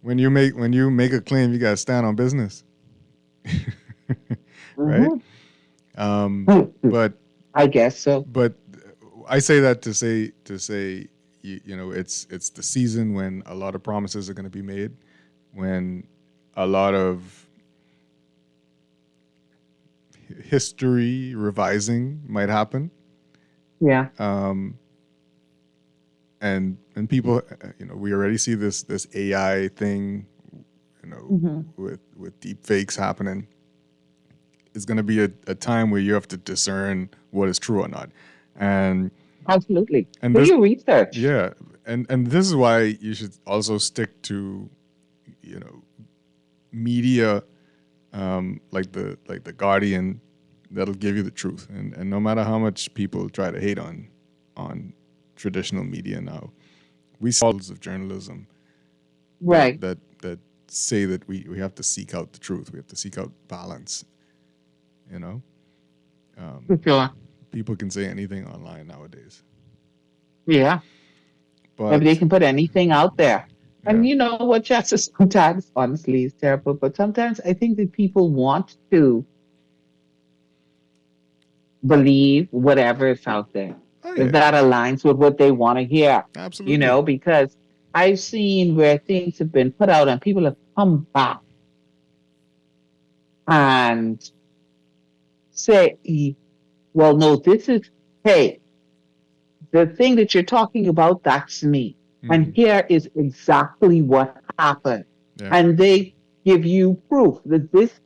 when you make a claim, you gotta stand on business. Right? But I guess so. But I say that to say it's the season when a lot of promises are going to be made, when a lot of history revising might happen. Yeah. And people, we already see this AI thing, with deep fakes happening. It's going to be a time where you have to discern what is true or not. And absolutely. And do your research. Yeah. And this is why you should also stick to, media, like the Guardian, that'll give you the truth. And no matter how much people try to hate on traditional media now, we see models of journalism, right? That say that we have to seek out the truth. We have to seek out balance. For sure. People can say anything online nowadays. Yeah. But maybe they can put anything out there. And you know what, Justice, sometimes, honestly, it's terrible, but sometimes I think that people want to believe whatever is out there. If that aligns with what they want to hear. Absolutely. You know, because I've seen where things have been put out and people have come back and say, well, no, this is, hey, the thing that you're talking about, that's me. And here is exactly what happened. Yeah. And they give you proof that this,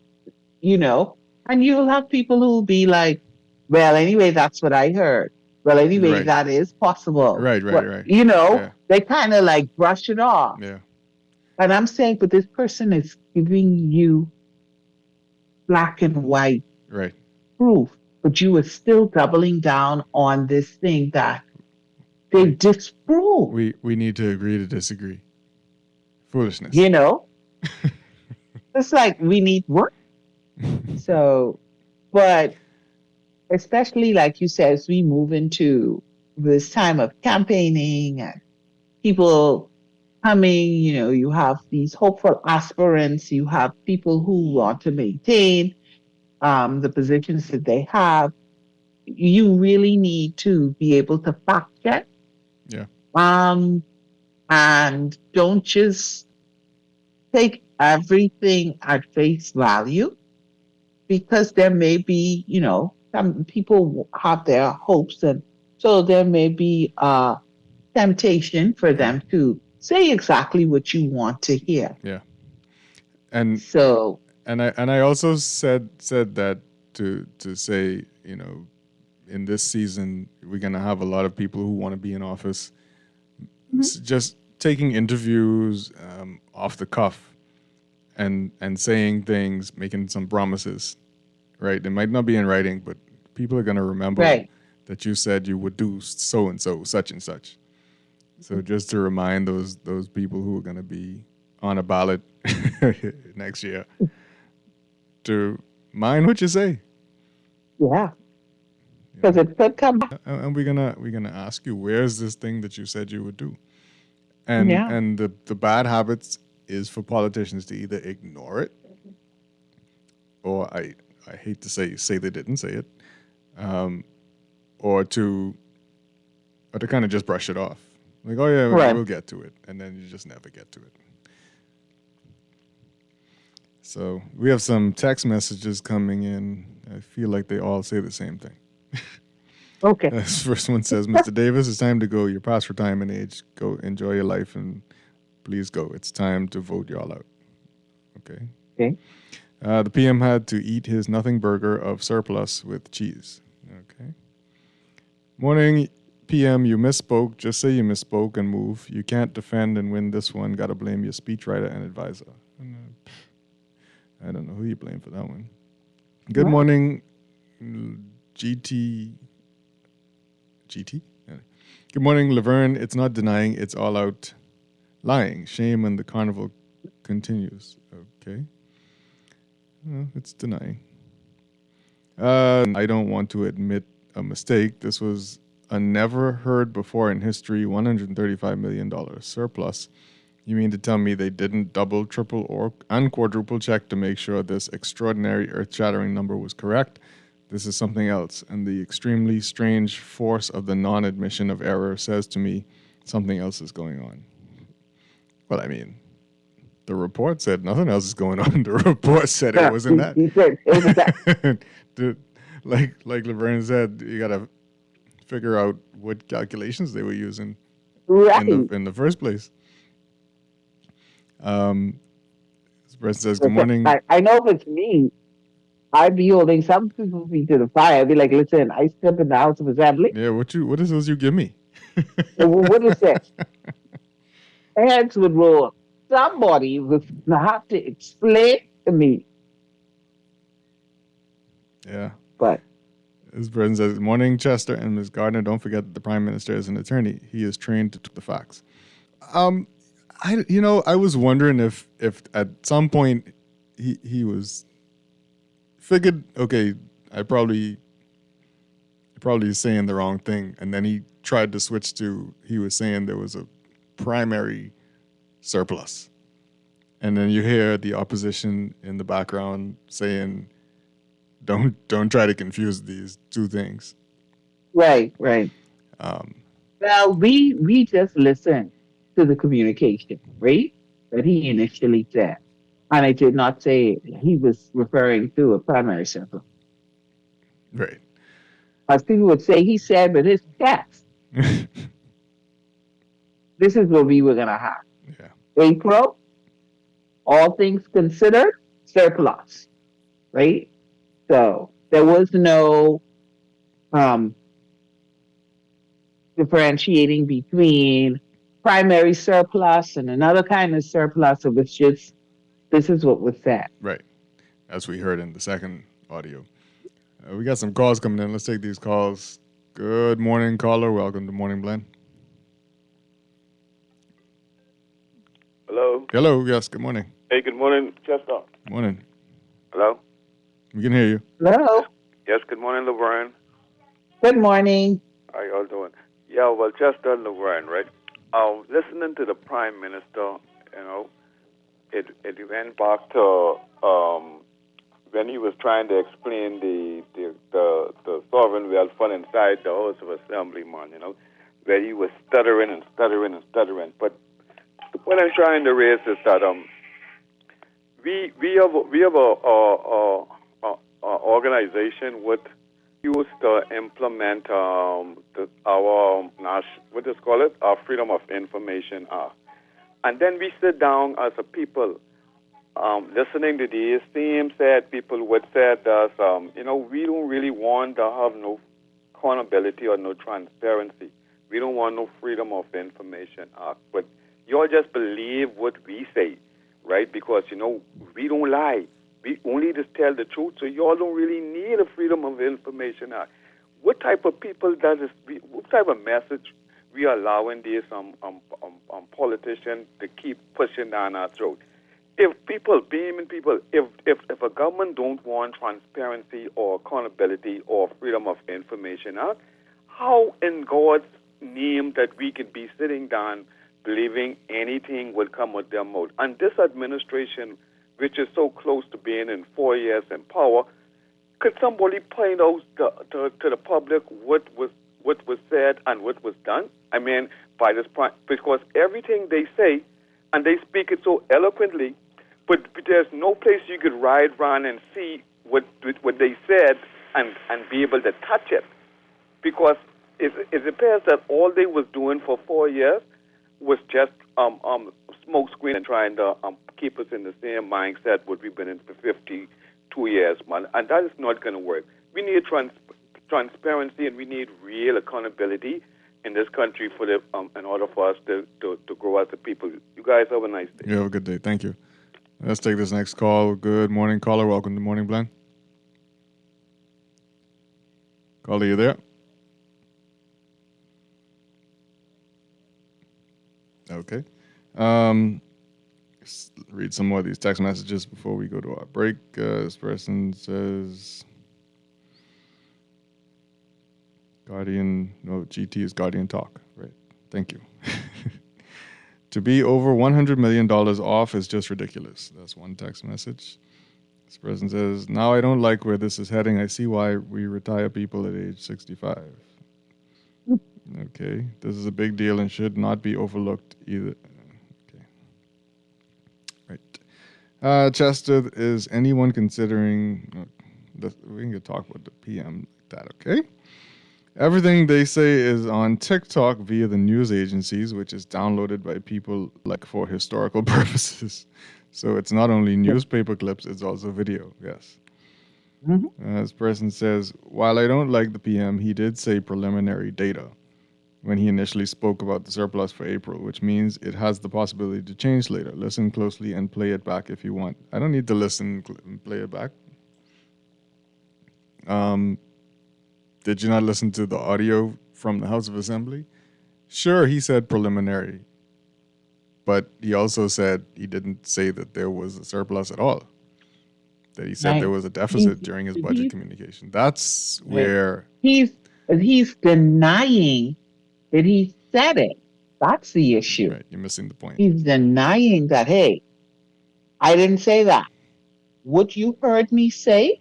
you know, and you'll have people who will be like, well, anyway, that's what I heard. Well, anyway, Right. that is possible. Right. You know, Yeah. they kind of like brush it off. Yeah. And I'm saying, but this person is giving you black and white Right. proof, but you are still doubling down on this thing that they disprove. We need to agree to disagree. Foolishness. You know? It's like we need work. So, but especially like you said, as we move into this time of campaigning and people coming, you know, you have these hopeful aspirants, you have people who want to maintain the positions that they have. You really need to be able to fact check. Yeah. And don't just take everything at face value, because there may be, you know, some people have their hopes, and so there may be a temptation for them to say exactly what you want to hear. Yeah. And so and I also said that to say, you know, in this season we're gonna have a lot of people who want to be in office. Just taking interviews off the cuff and saying things, making some promises, right? It might not be in writing, but people are going to remember that you said you would do so and so, such and such. So just to remind those people who are going to be on a ballot next year to mind what you say. Yeah. Because it could come back. And we're gonna ask you, where's this thing that you said you would do? And the bad habits is for politicians to either ignore it, or I hate to say they didn't say it, or to kind of just brush it off. Like, oh yeah, we'll get to it, and then you just never get to it. So we have some text messages coming in. I feel like they all say the same thing. Okay. This first one says, Mr. Davis, it's time to go. You're past retirement age. Go enjoy your life and please go. It's time to vote y'all out. Okay. Okay. The PM had to eat his nothing burger of surplus with cheese. Okay. Morning, PM, you misspoke. Just say you misspoke and move. You can't defend and win this one. Got to blame your speechwriter and advisor. I don't know who you blame for that one. Good morning, GT. Good morning, Laverne. It's not denying, it's all out lying. Shame and the carnival continues. Okay. Well, it's denying. I don't want to admit a mistake. This was a never heard before in history $135 million surplus. You mean to tell me they didn't double, triple, and quadruple check to make sure this extraordinary earth-shattering number was correct? This is something else, and the extremely strange force of the non-admission of error says to me something else is going on. Well, I mean, the report said nothing else is going on. The report said it wasn't that. He said it was that. like Laverne said, you got to figure out what calculations they were using in the first place. This person says, good morning. I know if it's me, I'd be holding some people's feet to the fire. I'd be like, listen, I step in the House of Assembly. Yeah, what is this you give me? What is that? Heads would roll. Somebody would have to explain to me. Yeah. But this person says, morning, Chester and Ms. Gardner. Don't forget that the Prime Minister is an attorney. He is trained to the facts. I was wondering if at some point he was figured, okay, I probably saying the wrong thing, and then he tried to switch to, he was saying there was a primary surplus. And then you hear the opposition in the background saying, don't try to confuse these two things. Right. Well, we just listened to the communication, right? That he initially said. And I did not say he was referring to a primary surplus. Right. As people would say, he said with his chest, this is what we were going to have. Yeah. April, all things considered, surplus, right? So there was no differentiating between primary surplus and another kind of surplus. It was just, this is what was said. Right. As we heard in the second audio. We got some calls coming in. Let's take these calls. Good morning, caller. Welcome to Morning Blend. Hello. Hello. Yes, good morning. Hey, good morning, Chester. Morning. Hello. We can hear you. Hello. Yes, good morning, Laverne. Good morning. How y'all doing? Yeah, well, Chester and Laverne, right? Listening to the Prime Minister, it went back to when he was trying to explain the sovereign wealth fund inside the House of Assembly, where he was stuttering and stuttering and stuttering. But what I'm trying to raise is that we have a organization with used to implement our Freedom of Information Act, and then we sit down as a people. Listening to these same sad people would say to us, we don't really want to have no accountability or no transparency. We don't want no Freedom of Information Act. But y'all just believe what we say, right? Because, we don't lie. We only just tell the truth. So y'all don't really need a Freedom of Information Act. What type of people what type of message we are allowing these politicians to keep pushing down our throat? If a government don't want transparency or accountability or Freedom of Information Act, how in God's name that we could be sitting down believing anything will come with their mouth? And this administration, which is so close to being in 4 years in power, could somebody point out to the public what was said and what was done? I mean, by this point, because everything they say, and they speak it so eloquently, but there's no place you could ride around and see what they said and be able to touch it. Because it appears that all they was doing for 4 years was just smoke screen and trying to keep us in the same mindset what we've been in for 52 years, man. And that is not going to work. We need transparency and we need real accountability in this country in order for us to grow as a people. You guys have a nice day. You have a good day. Thank you. Let's take this next call. Good morning, caller. Welcome to Morning Blend. Caller, you there? Okay. Read some more of these text messages before we go to our break. This person says, GT is Guardian Talk. Right. Thank you. To be over $100 million off is just ridiculous. That's one text message. This person says, now I don't like where this is heading. I see why we retire people at age 65. Okay. This is a big deal and should not be overlooked either. Okay. Right. Chester, is anyone considering... we can talk about the PM like that, okay? Everything they say is on TikTok via the news agencies, which is downloaded by people for historical purposes. So it's not only newspaper clips, it's also video, yes. Mm-hmm. This person says, while I don't like the PM, he did say preliminary data when he initially spoke about the surplus for April, which means it has the possibility to change later. Listen closely and play it back if you want. I don't need to listen and play it back. Did you not listen to the audio from the House of Assembly? Sure, he said preliminary, but he also said he didn't say that there was a surplus at all, that he said there was a deficit during his budget communication. That's where... He's denying that he said it. That's the issue. Right, you're missing the point. He's denying that, hey, I didn't say that. What you heard me say,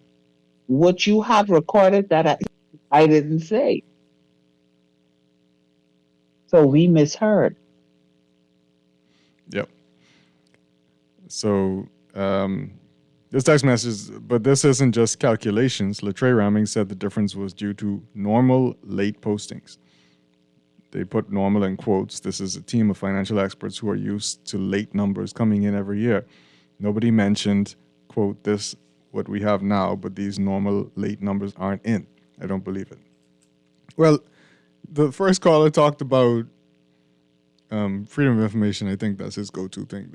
what you have recorded that I didn't say. So we misheard. Yep. So this text message, but this isn't just calculations. Latre Ramming said the difference was due to normal late postings. They put normal in quotes. This is a team of financial experts who are used to late numbers coming in every year. Nobody mentioned, quote, this, what we have now, but these normal late numbers aren't in. I don't believe it. Well, the first caller talked about freedom of information. I think that's his go-to thing.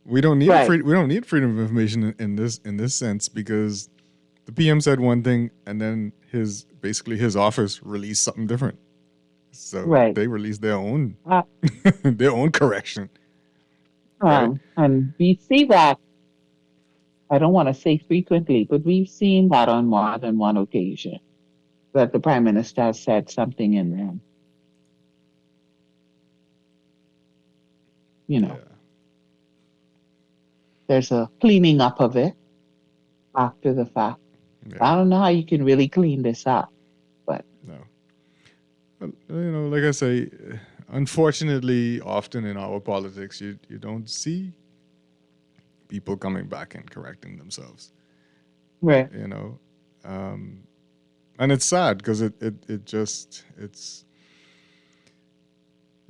We don't need we don't need freedom of information in this sense, because the PM said one thing and then his office released something different. So they released their own their own correction. Right? And we see that, I don't want to say frequently, but we've seen that on more than one occasion, that the Prime Minister said something in them. You know, there's a cleaning up of it after the fact. Yeah. I don't know how you can really clean this up, but no. You know, like I say, unfortunately, often in our politics, you don't see people coming back and correcting themselves. Right. You know, and it's sad because it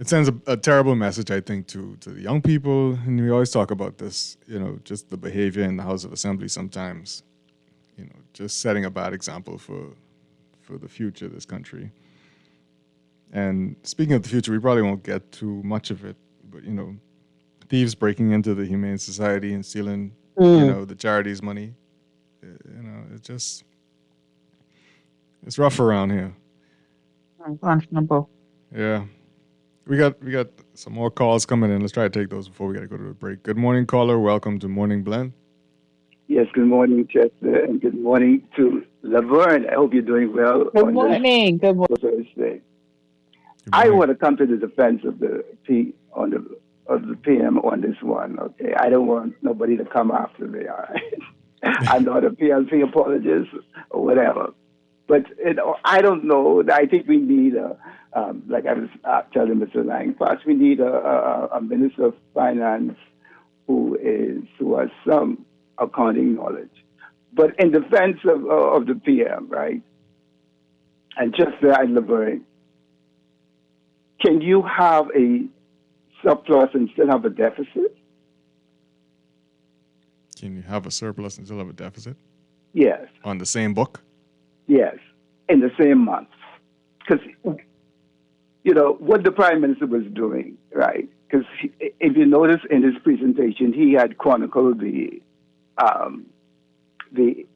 sends a terrible message, I think, to the young people. And we always talk about this, you know, just the behavior in the House of Assembly sometimes, you know, just setting a bad example for the future of this country. And speaking of the future, we probably won't get to much of it, but, you know, thieves breaking into the Humane Society and stealing, you know, the charities' money. You know, it's rough around here. Unconscionable. Yeah. We got some more calls coming in. Let's try to take those before we got to go to the break. Good morning, caller. Welcome to Morning Blend. Yes, good morning, Chester, and good morning to Laverne. I hope you're doing well. Good morning. Good morning. Thursday. I want to come to the defense of the PM on this one. Okay, I don't want nobody to come after me. All right, I'm not a PLP apologist or whatever, but I don't know. I think we need like I was telling Mr. Langfast, we need a minister of finance who has some accounting knowledge. But in defense of the PM, right, and Chester and Laverne, can you have a surplus and still have a deficit? Can you have a surplus and still have a deficit? Yes. On the same book? Yes, in the same month. Because, you know, what the Prime Minister was doing, right? Because if you notice in his presentation, he had chronicled the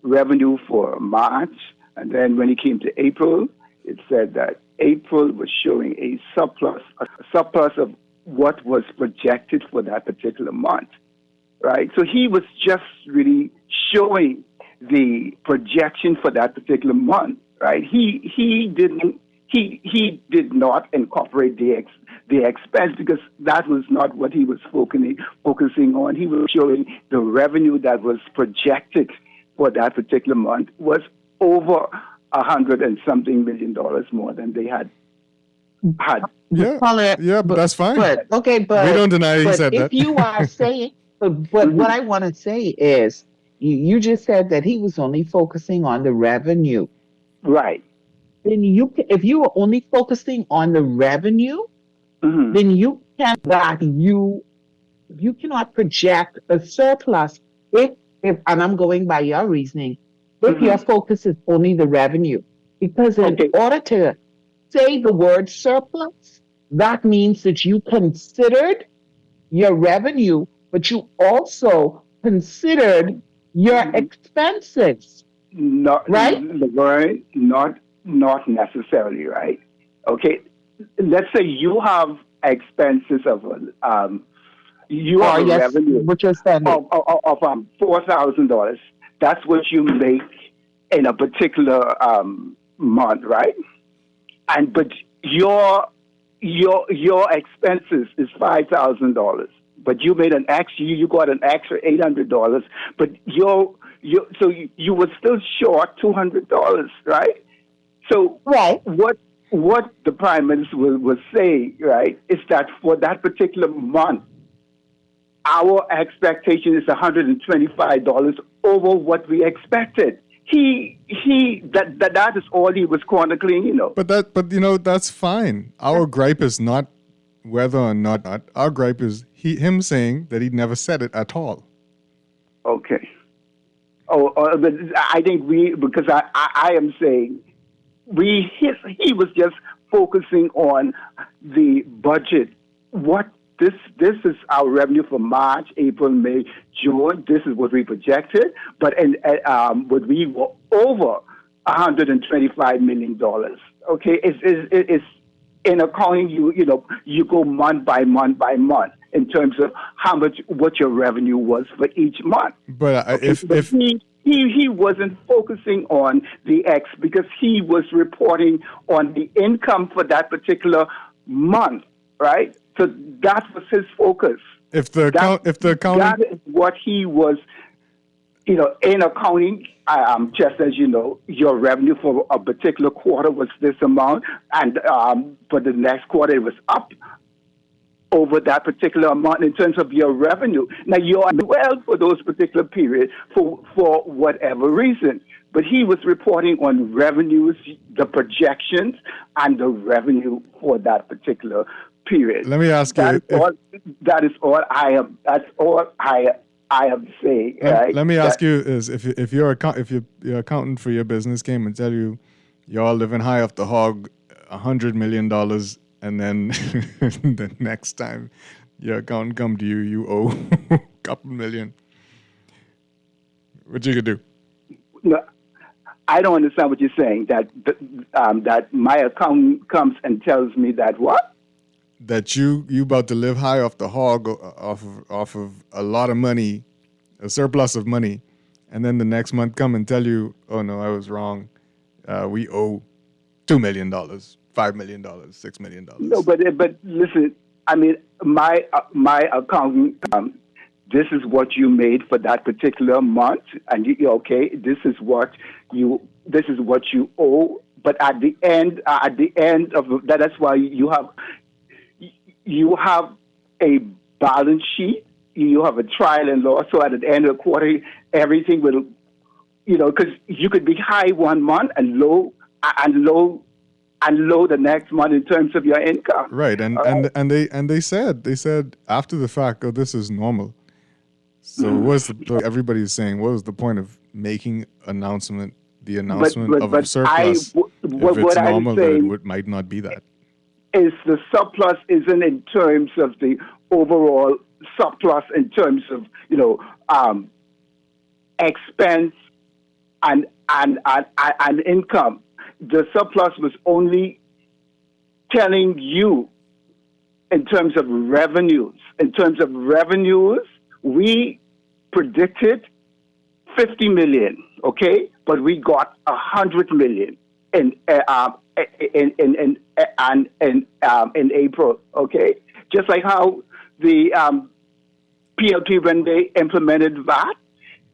revenue for March, and then when he came to April, it said that April was showing a surplus of what was projected for that particular month, right? So he was just really showing the projection for that particular month, right? He did not incorporate the expense because that was not what he was focusing on. He was showing the revenue that was projected for that particular month was over $100 and something million more than they had. Yeah, but that's fine. But we don't deny he said that. If you are saying, but what I want to say is, you just said that he was only focusing on the revenue, right? Then if you were only focusing on the revenue, then you cannot project a surplus if and I'm going by your reasoning. If your focus is only the revenue, because in order to say the word surplus, that means that you considered your revenue, but you also considered your expenses. Not necessarily, right? Okay, let's say you have expenses of you have a revenue which is of $4,000. That's what you make in a particular month, right? But your your expenses is $5,000, but you made an extra, you got an extra $800, but so you were still short $200, right? So what the Prime Minister was saying, right, is that for that particular month, our expectation is $125 over what we expected. That is all he was chronicling, you know. But that's fine. Our gripe is not whether or not. Our gripe is him saying that he never said it at all. Okay. But I think because I am saying he was just focusing on the budget. This is our revenue for March, April, May, June. This is what we projected, but we were over $125 million. Okay, it's in accounting. You go month by month by month in terms of what your revenue was for each month. But he wasn't focusing on the X because he was reporting on the income for that particular month, right? So that was his focus. If the accounting, that is what he was, in accounting. Just as you know, your revenue for a particular quarter was this amount, and for the next quarter it was up over that particular amount in terms of your revenue. Now you're well for those particular periods for whatever reason, but he was reporting on revenues, the projections, and the revenue for that particular period. Let me ask you. That is all I am. That's all I am saying. Right? Let me ask you: is if your accountant for your business came and tell you you're all living high off the hog, $100 million, and then the next time your accountant come to you, you owe a couple million. What you could do? No, I don't understand what you're saying. That my accountant comes and tells me that what? That you about to live high off the hog, off of a lot of money, a surplus of money, and then the next month come and tell you, oh no, I was wrong. We owe $2 million, $5 million, $6 million. No, but listen, I mean, my accountant, this is what you made for that particular month, and okay, this is what you owe. But at the end of that, that's why you have a balance sheet, you have a trial and loss. So at the end of the quarter, everything will, because you could be high one month and low the next month in terms of your income. Right, and they said after the fact, oh, this is normal. So everybody's saying, what was the point of making the announcement of a surplus if it's normal that it might not be that? Is the surplus isn't in terms of the overall surplus in terms of expense and income. The surplus was only telling you in terms of revenues. In terms of revenues, we predicted 50 million, okay, but we got 100 million in April, okay? Just like how the PLT, when they implemented VAT,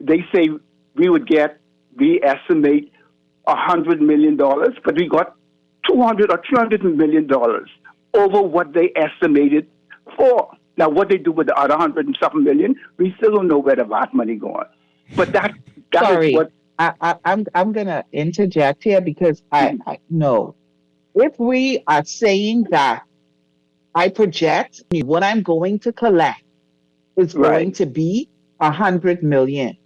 they say we estimate $100 million, but we got $200 or $300 million over what they estimated for. Now, what they do with the other 100 and something million, we still don't know where the VAT money going. But that Sorry. is what... I'm going to interject here because I know if we are saying that I project what I'm going to collect is going to be 100 million,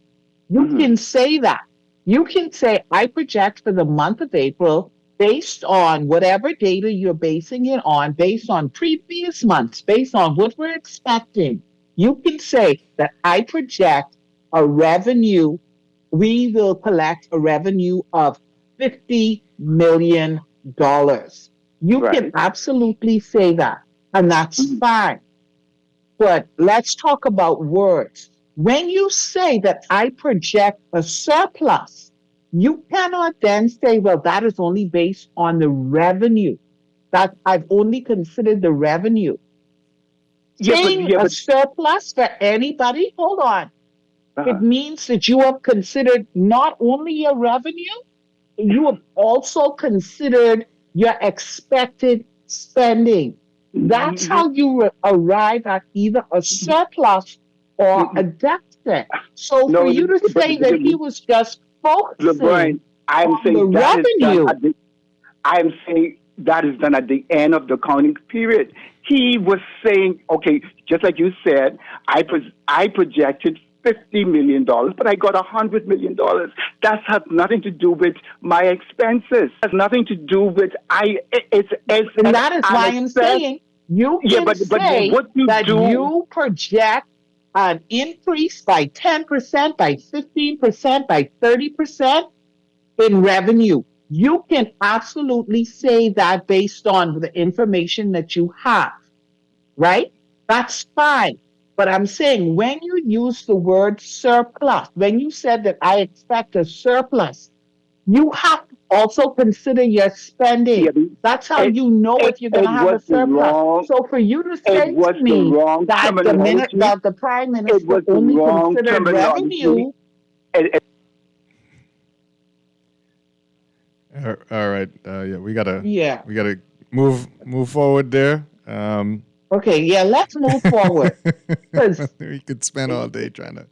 you can say that. You can say I project for the month of April based on whatever data you're basing it on, based on previous months, based on what we're expecting. You can say that I project a revenue. We will collect a revenue of $50 million. You can absolutely say that, and that's fine. But let's talk about words. When you say that I project a surplus, you cannot then say, well, that is only based on the revenue. that I've only considered the revenue. Saying a surplus for anybody, hold on. It means that you have considered not only your revenue, you have also considered your expected spending. That's how you arrive at either a surplus or a deficit. So for you to say that he was just focusing on the revenue. I'm saying that is done at the end of the counting period. He was saying, okay, just like you said, I projected $50 million, but I got $100 million. That has nothing to do with my expenses. It has nothing to do with and that is why I'm saying you can say that you project an increase by 10%, by 15%, by 30% in revenue. You can absolutely say that based on the information that you have, right? That's fine. But I'm saying when you use the word surplus, when you said that I expect a surplus, you have to also consider your spending. That's how you know if you're going to have a surplus. So for you to say to me that the minute that the Prime Minister only considered revenue. All right. Yeah, we gotta move forward there. Okay, yeah, let's move forward. We could spend all day trying to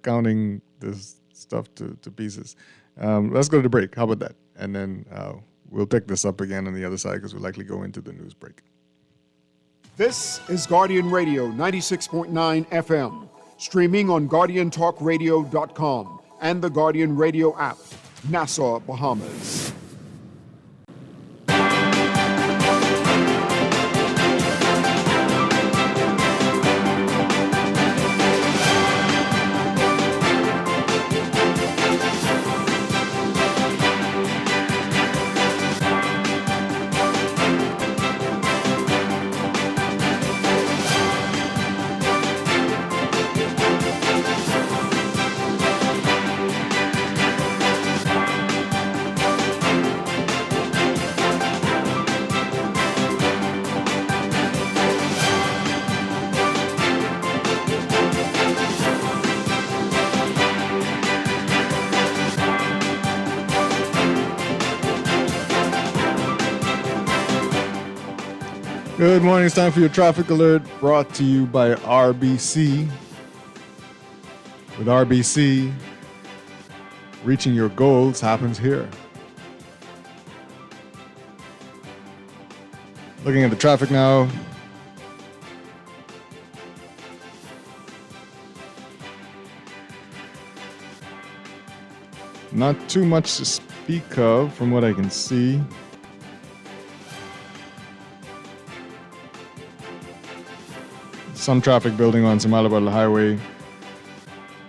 counting this stuff to pieces. Let's go to the break. How about that? And then we'll pick this up again on the other side because we'll likely go into the news break. This is Guardian Radio 96.9 FM, streaming on GuardianTalkRadio.com and the Guardian Radio app. Nassau, Bahamas. Good morning. It's time for your traffic alert brought to you by RBC. With RBC, reaching your goals happens here. Looking at the traffic now. Not too much to speak of from what I can see. Some traffic building on Samalabad Highway.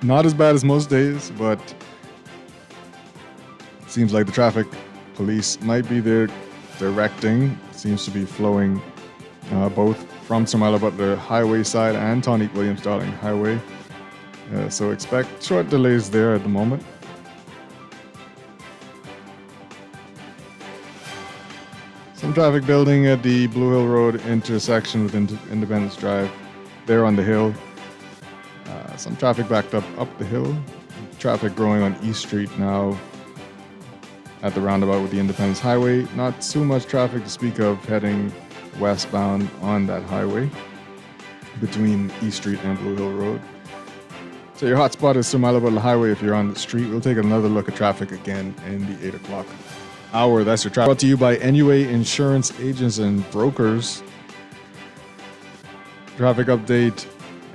Not as bad as most days, but it seems like the traffic police might be there directing. It seems to be flowing both from Samalabad the highway side and Tonic Williams Darling Highway. So expect short delays there at the moment. Some traffic building at the Blue Hill Road intersection with Independence Drive. There on the hill. Some traffic backed up the hill. Traffic growing on East Street now at the roundabout with the Independence Highway. Not too much traffic to speak of heading westbound on that highway between East Street and Blue Hill Road. So your hotspot is Samalabad Highway if you're on the street. We'll take another look at traffic again in the 8 o'clock hour. That's your traffic. Brought to you by NUA Insurance Agents and Brokers. Traffic update.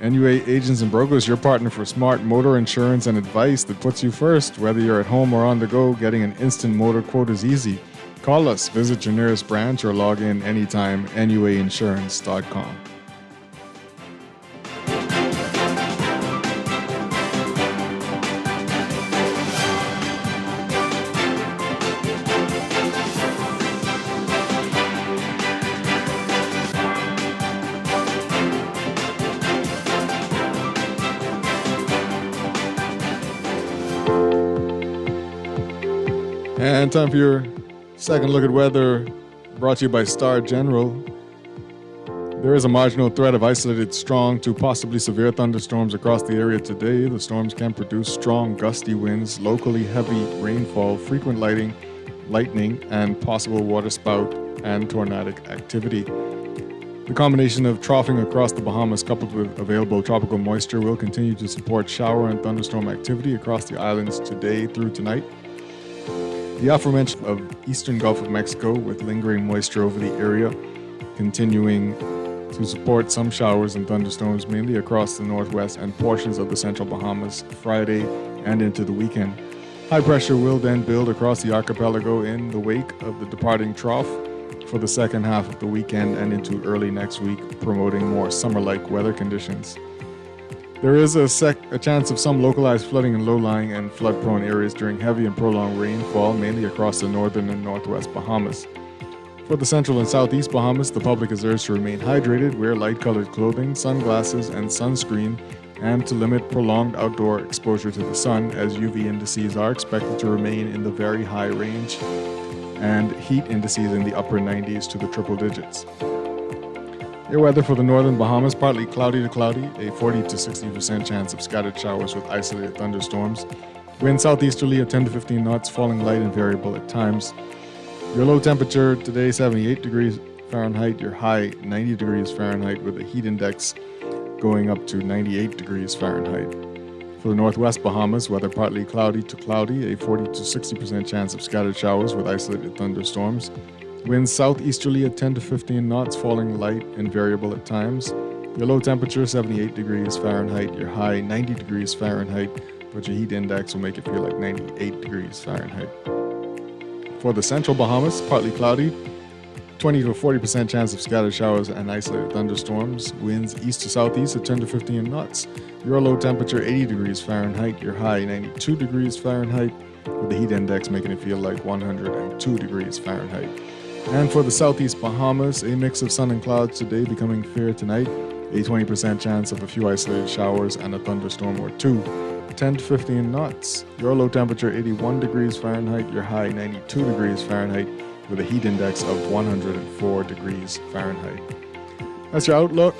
NUA Agents and Brokers, your partner for smart motor insurance and advice that puts you first. Whether you're at home or on the go, getting an instant motor quote is easy. Call us, visit your nearest branch, or log in anytime, nuainsurance.com. And time for your second look at weather brought to you by Star General. There is a marginal threat of isolated strong to possibly severe thunderstorms across the area today. The storms can produce strong gusty winds, locally heavy rainfall, frequent lightning, and possible waterspout and tornadic activity. The combination of troughing across the Bahamas coupled with available tropical moisture will continue to support shower and thunderstorm activity across the islands today through tonight. The aforementioned of eastern Gulf of Mexico with lingering moisture over the area, continuing to support some showers and thunderstorms mainly across the northwest and portions of the central Bahamas Friday and into the weekend. High pressure will then build across the archipelago in the wake of the departing trough for the second half of the weekend and into early next week, promoting more summer-like weather conditions. There is a chance of some localized flooding in low-lying and flood-prone areas during heavy and prolonged rainfall, mainly across the northern and northwest Bahamas. For the central and southeast Bahamas, the public is urged to remain hydrated, wear light-colored clothing, sunglasses, and sunscreen, and to limit prolonged outdoor exposure to the sun, as UV indices are expected to remain in the very high range and heat indices in the upper 90s to the triple digits. Air weather for the northern Bahamas, partly cloudy to cloudy, a 40 to 60% chance of scattered showers with isolated thunderstorms. Wind southeasterly at 10 to 15 knots, falling light and variable at times. Your low temperature today, 78 degrees Fahrenheit. Your high, 90 degrees Fahrenheit, with a heat index going up to 98 degrees Fahrenheit. For the northwest Bahamas, weather partly cloudy to cloudy, a 40 to 60% chance of scattered showers with isolated thunderstorms. Winds southeasterly at 10 to 15 knots, falling light and variable at times. Your low temperature, 78 degrees Fahrenheit. Your high, 90 degrees Fahrenheit, but your heat index will make it feel like 98 degrees Fahrenheit. For the central Bahamas, partly cloudy, 20 to 40% chance of scattered showers and isolated thunderstorms. Winds east to southeast at 10 to 15 knots. Your low temperature, 80 degrees Fahrenheit. Your high, 92 degrees Fahrenheit, with the heat index making it feel like 102 degrees Fahrenheit. And for the southeast Bahamas, a mix of sun and clouds today, becoming fair tonight. A 20% chance of a few isolated showers and a thunderstorm or two. 10 to 15 knots. Your low temperature, 81 degrees Fahrenheit. Your high, 92 degrees Fahrenheit, with a heat index of 104 degrees Fahrenheit. That's your outlook.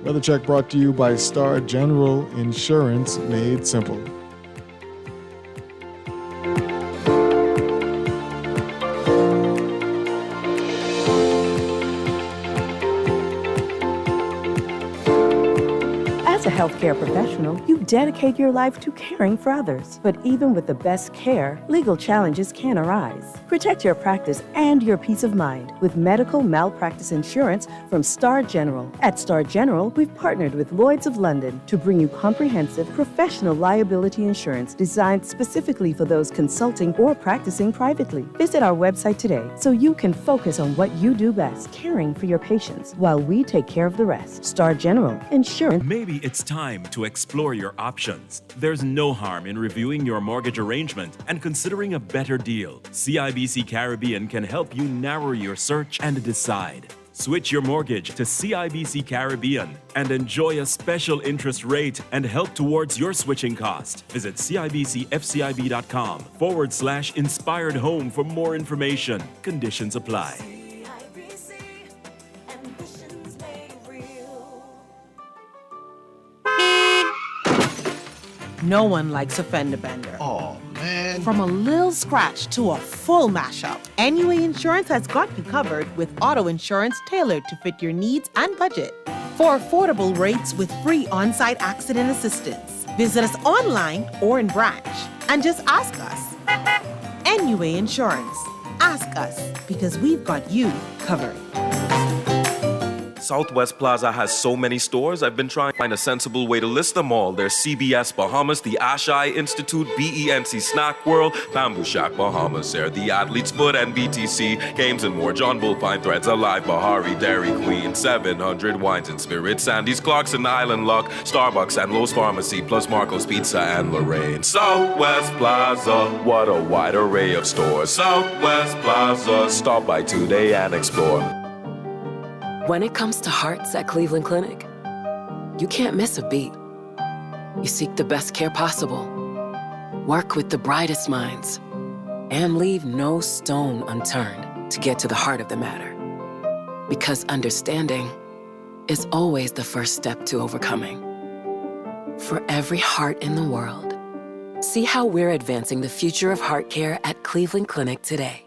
Weather check brought to you by Star General Insurance, made simple. As a healthcare professional, you dedicate your life to caring for others. But even with the best care, legal challenges can arise. Protect your practice and your peace of mind with medical malpractice insurance from Star General. At Star General, we've partnered with Lloyd's of London to bring you comprehensive professional liability insurance designed specifically for those consulting or practicing privately. Visit our website today so you can focus on what you do best, caring for your patients, while we take care of the rest. Star General Insurance. Maybe it's time to explore your options. There's no harm in reviewing your mortgage arrangement and considering a better deal. CIBC Caribbean can help you narrow your search and decide. Switch your mortgage to CIBC Caribbean and enjoy a special interest rate and help towards your switching cost. Visit CIBCFCIB.com/inspired home for more information. Conditions apply. No one likes a fender bender. Oh, man. From a little scratch to a full mashup, NUA Insurance has got you covered with auto insurance tailored to fit your needs and budget. For affordable rates with free on-site accident assistance, visit us online or in branch and just ask us. NUA Insurance. Ask us because we've got you covered. Southwest Plaza has so many stores, I've been trying to find a sensible way to list them all. There's CBS Bahamas, the Ashai Institute, BENC Snack World, Bamboo Shack Bahamas, Air, the Athlete's Foot, and BTC, Games and More, John Bull, Fine Threads, Alive, Bahari, Dairy Queen, 700 Wines and Spirits, Sandy's, Clarkson, Island Luck, Starbucks, and Lowe's Pharmacy, plus Marco's Pizza and Lorraine. Southwest Plaza, what a wide array of stores. Southwest Plaza, stop by today and explore. When it comes to hearts at Cleveland Clinic, you can't miss a beat. You seek the best care possible, work with the brightest minds, and leave no stone unturned. to get to the heart of the matter. Because understanding is always the first step to overcoming. For every heart in the world, see how we're advancing the future of heart care at Cleveland Clinic today.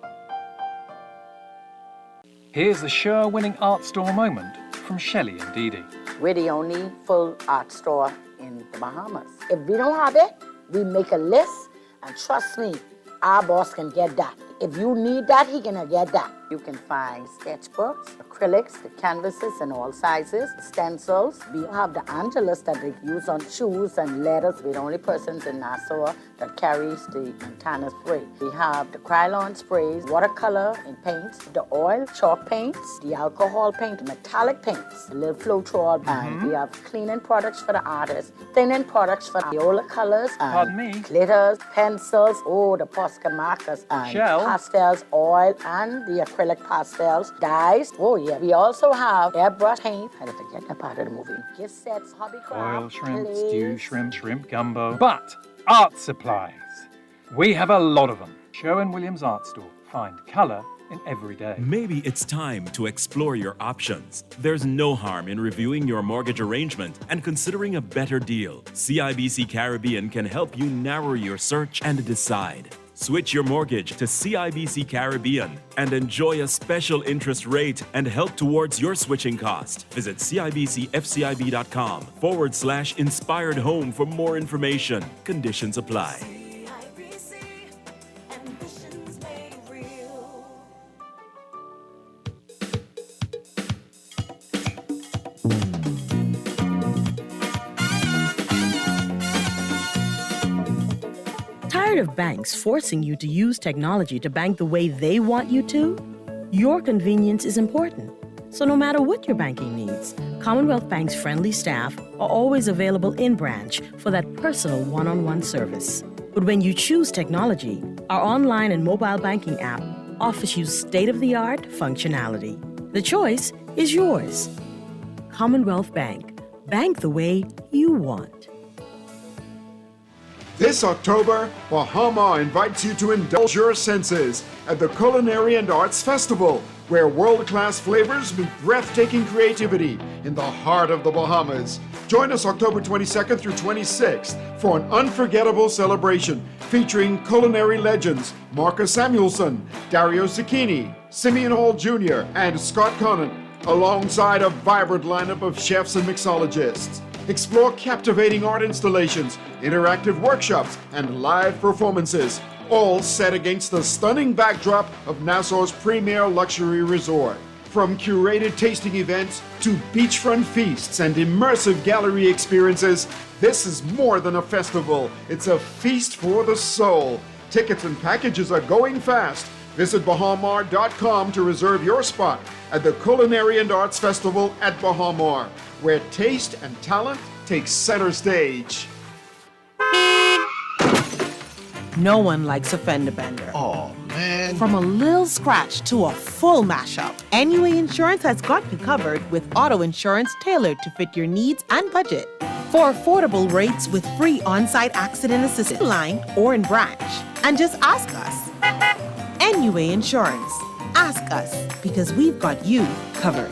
Here's the Sure-winning art store moment from Shelley and Dee Dee. We're the only full art store in the Bahamas. If we don't have it, we make a list, and trust me, our boss can get that. If you need that, he can get that. You can find sketchbooks, acrylics, the canvases in all sizes, stencils. We have the Angelus that they use on shoes and letters. We're the only persons in Nassau that carries the Montana spray. We have the Krylon sprays, watercolor and paints, the oil, chalk paints, the alcohol paint, metallic paints, the little Floetrol, and we have cleaning products for the artists, thinning products for Viola colors, and glitters, pencils, the Posca markers, and pastels, oil, and the acrylic pastels, dyes. Oh yeah, we also have airbrush paint. I had to forget that part of the movie. Gift sets, hobbycraft, Oil shrimp, clays. stew shrimp, shrimp gumbo. But art supplies. We have a lot of them. Sherwin-Williams Art Store. Find colour in every day. Maybe it's time to explore your options. There's no harm in reviewing your mortgage arrangement and considering a better deal. CIBC Caribbean can help you narrow your search and decide. Switch your mortgage to CIBC Caribbean and enjoy a special interest rate and help towards your switching cost. Visit CIBCFCIB.com/inspired home for more information. Conditions apply. Tired of banks forcing you to use technology to bank the way they want you to? Your convenience is important. So no matter what your banking needs, Commonwealth Bank's friendly staff are always available in branch for that personal one-on-one service. But when you choose technology, our online and mobile banking app offers you state-of-the-art functionality. The choice is yours. Commonwealth Bank. Bank the way you want. This October, Bahama invites you to indulge your senses at the Culinary and Arts Festival, where world-class flavors meet breathtaking creativity in the heart of the Bahamas. Join us October 22nd through 26th for an unforgettable celebration featuring culinary legends Marcus Samuelson, Dario Zucchini, Simeon Hall Jr., and Scott Conant, alongside a vibrant lineup of chefs and mixologists. Explore captivating art installations, interactive workshops, and live performances, all set against the stunning backdrop of Nassau's premier luxury resort. From curated tasting events to beachfront feasts and immersive gallery experiences, this is more than a festival. It's a feast for the soul. Tickets and packages are going fast. Visit Bahamar.com to reserve your spot at the Culinary and Arts Festival at Bahamar, where taste and talent take center stage. No one likes a fender bender. Oh, man. From a little scratch to a full mashup, NUA Insurance has got you covered with auto insurance tailored to fit your needs and budget. For affordable rates with free on-site accident assistance line or in branch. And just ask us. NUA Insurance. Ask us, because we've got you covered.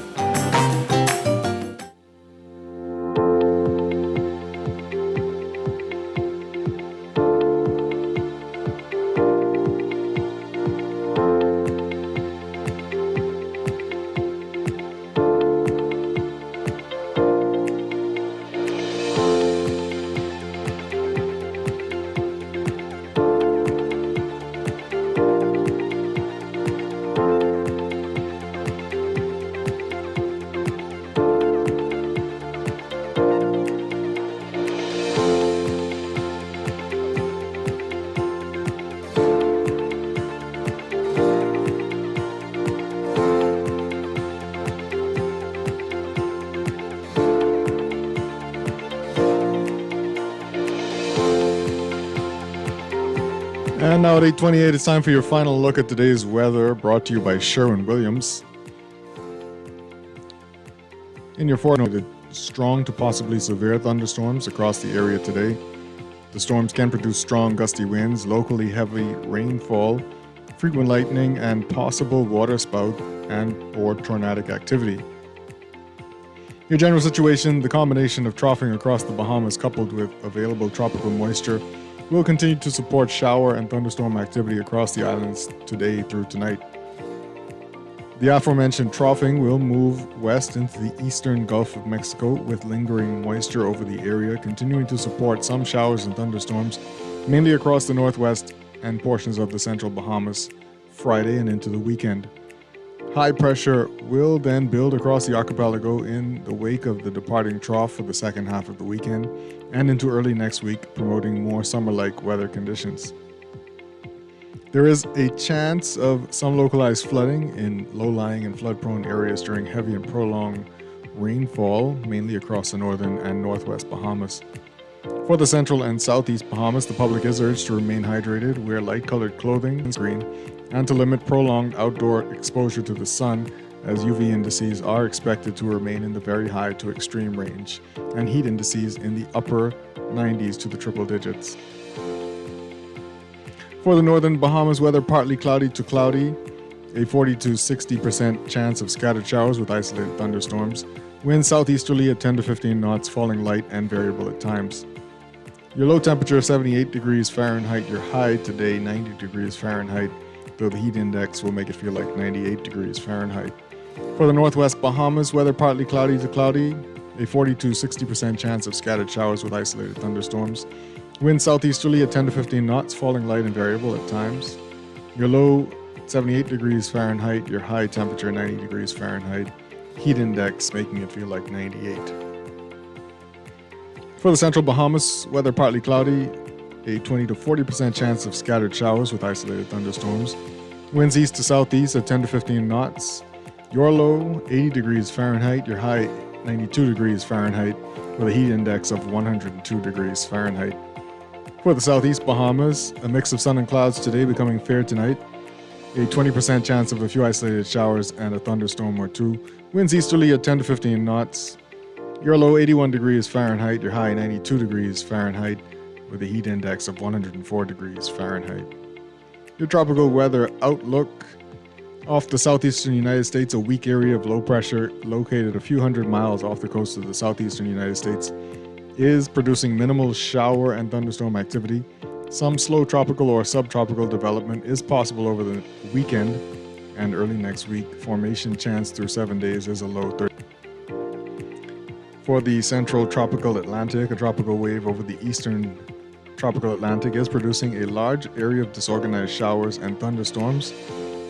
And now at 8:28, it's time for your final look at today's weather, brought to you by Sherwin-Williams. In your forecast, strong to possibly severe thunderstorms across the area today. The storms can produce strong gusty winds, locally heavy rainfall, frequent lightning, and possible waterspout and or tornadic activity. Your general situation, the combination of troughing across the Bahamas coupled with available tropical moisture will continue to support shower and thunderstorm activity across the islands today through tonight. The aforementioned troughing will move west into the eastern Gulf of Mexico with lingering moisture over the area, continuing to support some showers and thunderstorms, mainly across the northwest and portions of the central Bahamas, Friday and into the weekend. High pressure will then build across the archipelago in the wake of the departing trough for the second half of the weekend and into early next week, promoting more summer-like weather conditions. There is a chance of some localized flooding in low-lying and flood-prone areas during heavy and prolonged rainfall, mainly across the northern and northwest Bahamas. For the central and southeast Bahamas, the public is urged to remain hydrated, wear light-colored clothing and sunscreen, and to limit prolonged outdoor exposure to the sun, as UV indices are expected to remain in the very high to extreme range, and heat indices in the upper 90s to the triple digits. For the northern Bahamas, weather partly cloudy to cloudy, a 40 to 60% chance of scattered showers with isolated thunderstorms, winds southeasterly at 10 to 15 knots, falling light and variable at times. Your low temperature 78 degrees Fahrenheit, your high today 90 degrees Fahrenheit, though the heat index will make it feel like 98 degrees Fahrenheit. For the northwest Bahamas, weather partly cloudy to cloudy, a 40 to 60% chance of scattered showers with isolated thunderstorms. Wind southeasterly at 10 to 15 knots, falling light and variable at times. Your low 78 degrees Fahrenheit, your high temperature 90 degrees Fahrenheit. Heat index making it feel like 98. For the central Bahamas, weather partly cloudy, a 20 to 40% chance of scattered showers with isolated thunderstorms. Winds east to southeast at 10 to 15 knots. Your low 80 degrees Fahrenheit, your high 92 degrees Fahrenheit, with a heat index of 102 degrees Fahrenheit. For the southeast Bahamas, a mix of sun and clouds today, becoming fair tonight. A 20% chance of a few isolated showers and a thunderstorm or two. Winds easterly at 10 to 15 knots. Your low 81 degrees Fahrenheit, your high 92 degrees Fahrenheit, with a heat index of 104 degrees Fahrenheit. Your tropical weather outlook. Off the southeastern United States, a weak area of low pressure located a few hundred miles off the coast of the southeastern United States is producing minimal shower and thunderstorm activity. Some slow tropical or subtropical development is possible over the weekend and early next week. Formation chance through 7 days is a low 30. For the central tropical Atlantic, a tropical wave over the eastern tropical Atlantic is producing a large area of disorganized showers and thunderstorms.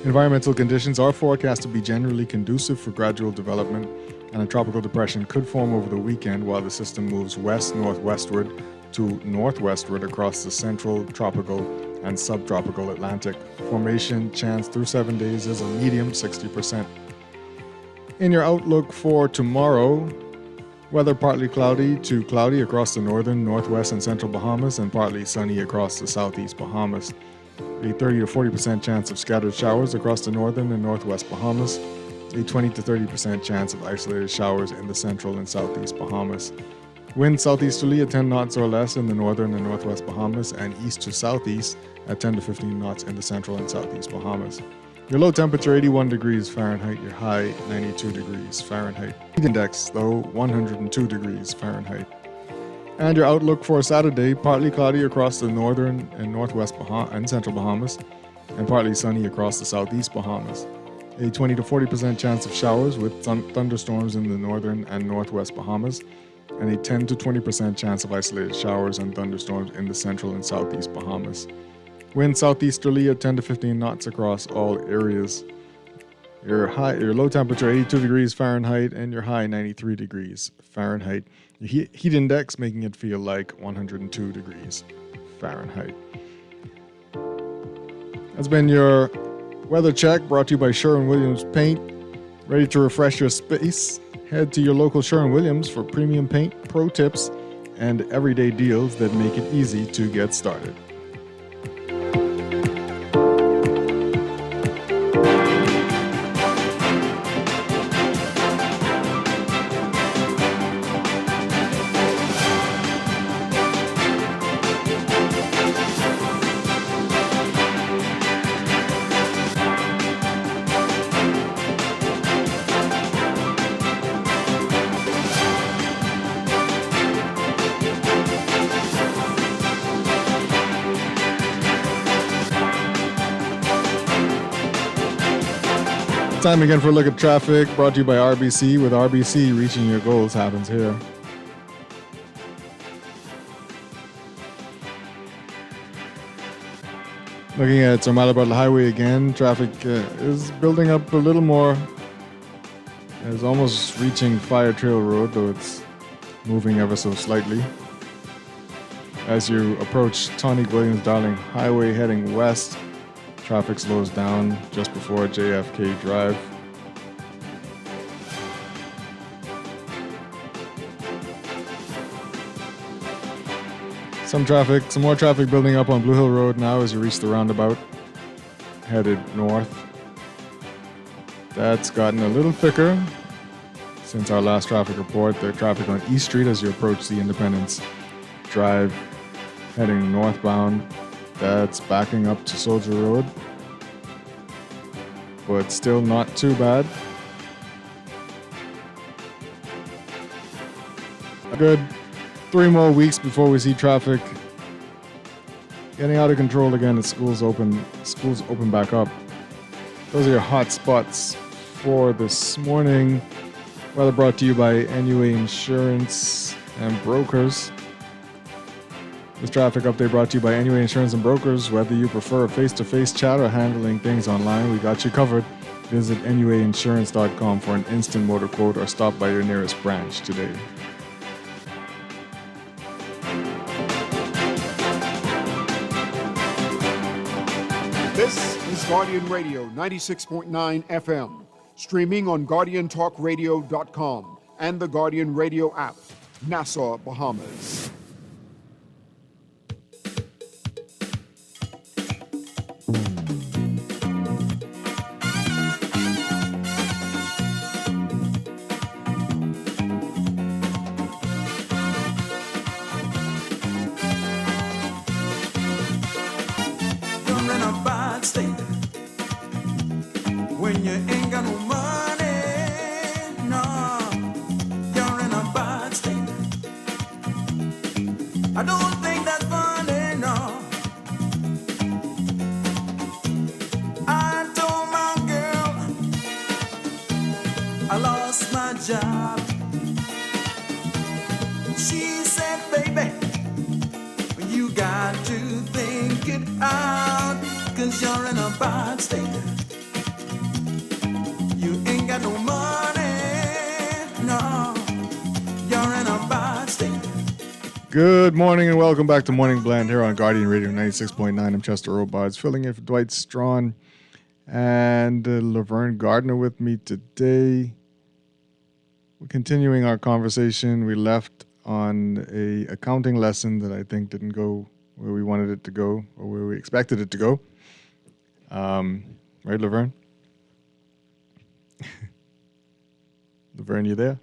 Environmental conditions are forecast to be generally conducive for gradual development, and a tropical depression could form over the weekend while the system moves west-northwestward to northwestward across the central tropical and subtropical Atlantic. Formation chance through 7 days is a medium 60%. In your outlook for tomorrow, weather partly cloudy to cloudy across the northern, northwest, and central Bahamas, and partly sunny across the southeast Bahamas. A 30 to 40% chance of scattered showers across the northern and northwest Bahamas. A 20 to 30% chance of isolated showers in the central and southeast Bahamas. Wind southeasterly at 10 knots or less in the northern and northwest Bahamas, and east to southeast at 10 to 15 knots in the central and southeast Bahamas. Your low temperature 81 degrees Fahrenheit, your high 92 degrees Fahrenheit. Heat index though 102 degrees Fahrenheit. And your outlook for Saturday, partly cloudy across the northern and northwest and central Bahamas, and partly sunny across the southeast Bahamas. A 20 to 40% chance of showers with thunderstorms in the northern and northwest Bahamas, and a 10 to 20% chance of isolated showers and thunderstorms in the central and southeast Bahamas. Wind southeasterly at 10 to 15 knots across all areas. Your low temperature 82 degrees Fahrenheit, and your high 93 degrees Fahrenheit. Your heat index making it feel like 102 degrees Fahrenheit. That's been your weather check, brought to you by Sherwin-Williams Paint. Ready to refresh your space? Head to your local Sherwin-Williams for premium paint, pro tips, and everyday deals that make it easy to get started. Time again for a look at traffic, brought to you by RBC. With RBC, reaching your goals happens here. Looking at Sir Malabar Highway again, traffic is building up a little more. It's almost reaching Fire Trail Road, though it's moving ever so slightly. As you approach Tawny Williams Darling Highway heading west, traffic slows down just before JFK Drive. Some more traffic building up on Blue Hill Road now as you reach the roundabout, headed north. That's gotten a little thicker since our last traffic report. The traffic on East Street as you approach the Independence Drive, heading northbound. That's backing up to Soldier Road, but still not too bad. A good 3 more weeks before we see traffic getting out of control again as schools open back up. Those are your hot spots for this morning. Weather brought to you by NUA Insurance and Brokers. This traffic update brought to you by NUA Insurance and Brokers. Whether you prefer a face-to-face chat or handling things online, we got you covered. Visit nuainsurance.com for an instant motor quote or stop by your nearest branch today. This is Guardian Radio 96.9 FM, streaming on GuardianTalkRadio.com and the Guardian Radio app, Nassau, Bahamas. When you ain't got no money, no, you're in a bad state. I don't think that's funny, no. I told my girl I lost my job. She said, baby, you got to think it out, 'cause you're in a bad state. You ain't got no money, no, you're in a bad state. Good morning and welcome back to Morning Blend here on Guardian Radio 96.9. I'm Chester Robards, filling in for Dwight Strachan and Laverne Gardner with me today. We're continuing our conversation. We left on a accounting lesson that I think didn't go where we wanted it to go or where we expected it to go. Right, Laverne? Laverne, you there?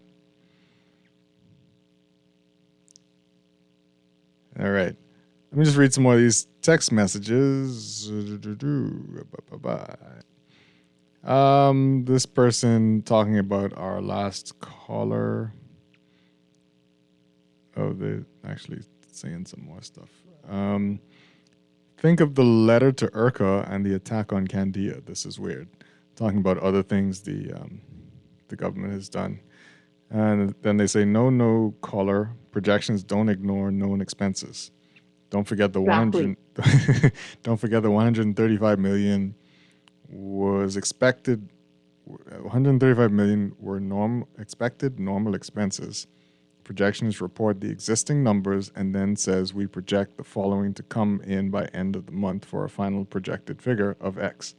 All right. Let me just read some more of these text messages. This person talking about our last caller. Oh, they're actually saying some more stuff. Think of the letter to Urqa and the attack on Candia. This is weird. Talking about other things the government has done. And then they say, no caller. Projections don't ignore known expenses. Don't forget the 135 million was expected. 135 million were expected normal expenses. Projections report the existing numbers and then says we project the following to come in by end of the month for a final projected figure of X.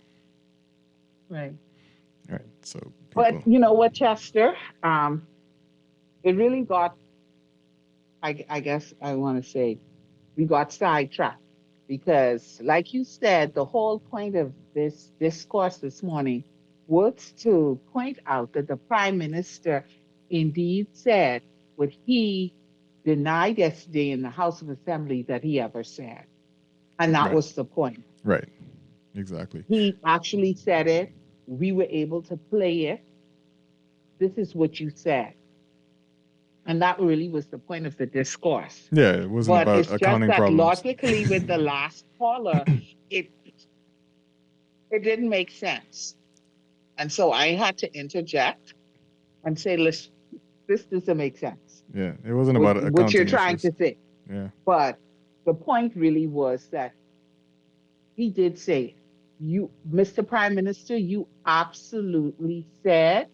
Right. All right. So, but you know what, Chester? It really got. I guess I want to say, we got sidetracked because, like you said, the whole point of this discourse this morning was to point out that the Prime Minister indeed said what he denied yesterday in the House of Assembly that he ever said. And that was the point. Right. Exactly. He actually said it. We were able to play it. This is what you said. And that really was the point of the discourse. Yeah, it wasn't about accounting problems. But it's just that logically with the last caller, it didn't make sense. And so I had to interject and say, listen, this doesn't make sense. Yeah, it wasn't What, about what you're accounting trying issues. to say. Yeah. But the point really was that he did say, you, Mr. Prime Minister, you absolutely said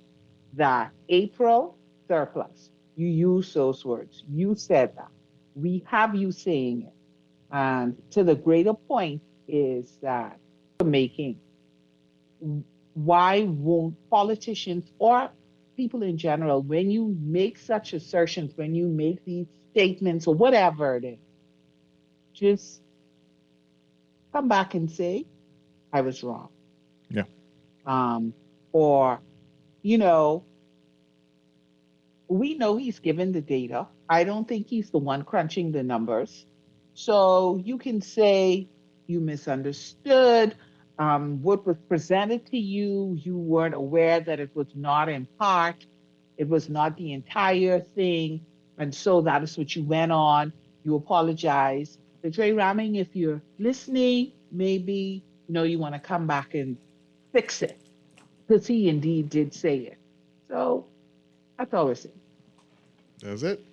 that April surplus. You used those words. You said that. We have you saying it. And to the greater point is that making, why won't politicians or people in general, when you make such assertions, when you make these statements or whatever it is, just come back and say, I was wrong. Yeah. Or, you know, we know he's given the data. I don't think he's the one crunching the numbers. So you can say you misunderstood. What was presented to you, you weren't aware that it was not in part, it was not the entire thing. And so that is what you went on. You apologize. But Ray Ramming, if you're listening, maybe you want to come back and fix it. Because he indeed did say it. So that's all we're saying. That's it.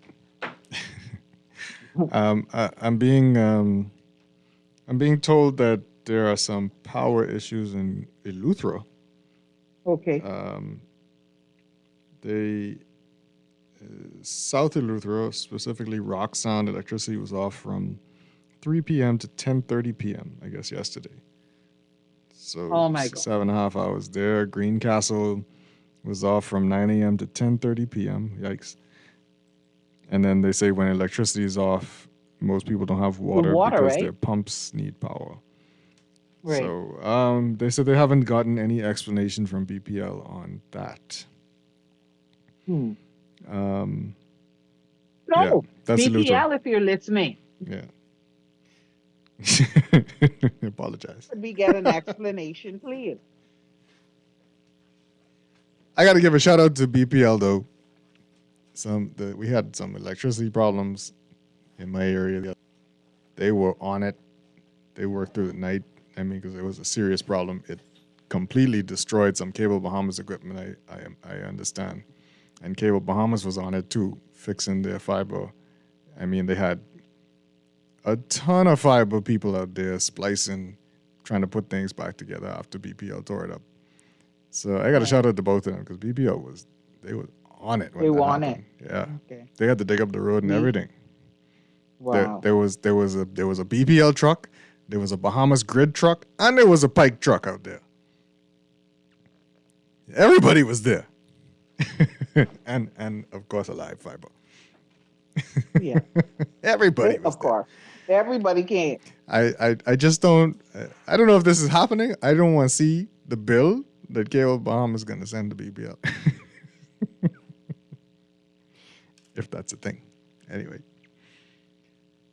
I'm being told that there are some power issues in Eleuthera. Okay. South Eleuthera, specifically Rock Sound, electricity was off from 3 p.m. to 10:30 p.m. I guess yesterday. So oh my God. 7.5 hours there. Greencastle was off from 9 a.m. to 10:30 p.m. Yikes. And then they say when electricity is off, most people don't have water because right? their pumps need power. Right. So they said they haven't gotten any explanation from BPL on that. So, Yeah, that's BPL, if you're listening, Yeah. Apologize. could we get an explanation, please? I got to give a shout out to BPL though. We had some electricity problems in my area. They were on it. They worked through the night. I mean, because it was a serious problem. It completely destroyed some Cable Bahamas equipment. I understand, and Cable Bahamas was on it too, fixing their fiber. I mean, they had a ton of fiber people out there splicing, trying to put things back together after BPL tore it up. So I got to shout out to both of them because BPL was on it when They that were on happened. it. Yeah, Okay. they had to dig up the road and everything. Wow. There was a BPL truck, there was a Bahamas grid truck, and there was a Pike truck out there. Everybody was there, and of course a live fiber. Yeah. Everybody was of course. Everybody can. I just don't. I don't know if this is happening. I don't want to see the bill that Cable Bahamas is going to send to BPL. If that's a thing. Anyway.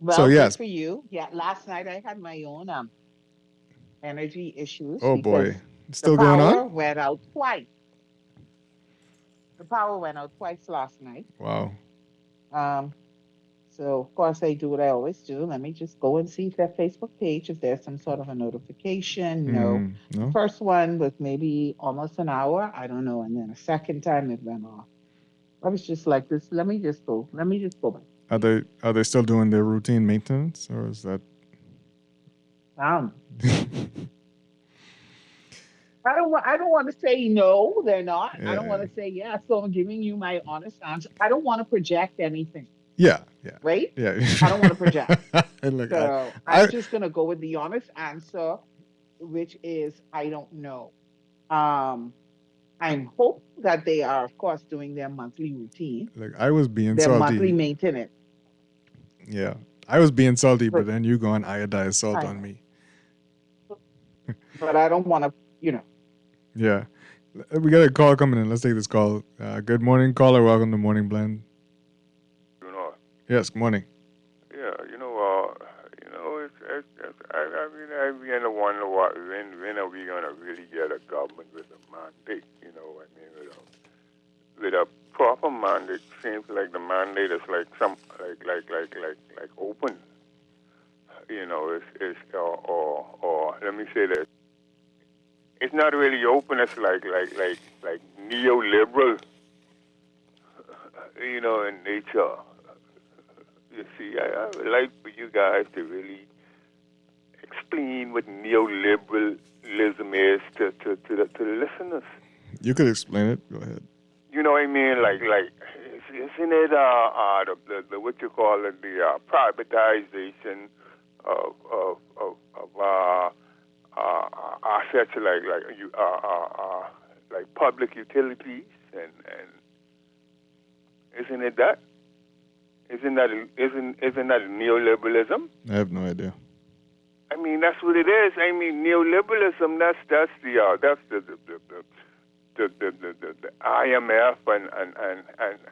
Well, So yes. good for you. Yeah, last night I had my own energy issues. Oh because boy, it's still going on? The power went out twice. The power went out twice last night. Wow. So of course I do what I always do. Let me just go and see their Facebook page if there's some sort of a notification. No. No. The first one was maybe almost an hour. I don't know. And then a second time it went off. I was just like this. Let me just go back. Are they still doing their routine maintenance, or is that? I don't want to say no, they're not. Yeah. I don't want to say yes. So I'm giving you my honest answer. I don't want to project anything. Yeah. Right? Yeah. I don't want to project. Look, so I'm just gonna go with the honest answer, which is I don't know. I'm hoping that they are, of course, doing their monthly routine. Look, I was being their salty. Monthly maintenance. Yeah, I was being salty, but then you go on iodized salt on me. But I don't want to, Yeah. We got a call coming in. Let's take this call. Good morning, caller. Welcome to Morning Blend. Yes, good morning. Yeah, I begin to wonder when are we going to really get a government with a mandate? With a proper mandate. Seems like the mandate is like open. It's or let me say this. it's not really openness like neoliberal, in nature. You see, I would like for you guys to really explain what neoliberalism is to the listeners. You could explain it. Go ahead. You know what I mean? Isn't it the what you call it, the privatization of assets like public utilities and isn't it that? Isn't that neoliberalism? I have no idea. I mean, that's what it is. I mean, neoliberalism. That's the IMF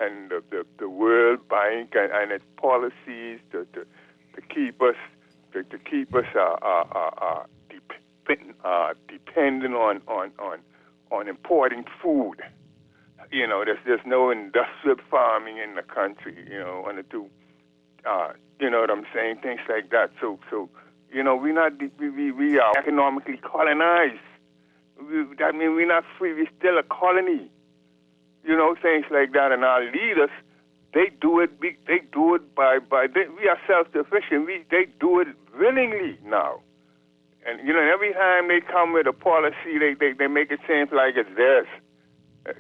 and the World Bank and its policies to keep us dependent on importing food. There's no industrial farming in the country. You know what I'm saying? Things like that. So we are economically colonized. That means we're not free. We're still a colony. Things like that. And our leaders, they do it. They do it we are self-sufficient. They do it willingly now. And every time they come with a policy, they make it seem like it's theirs.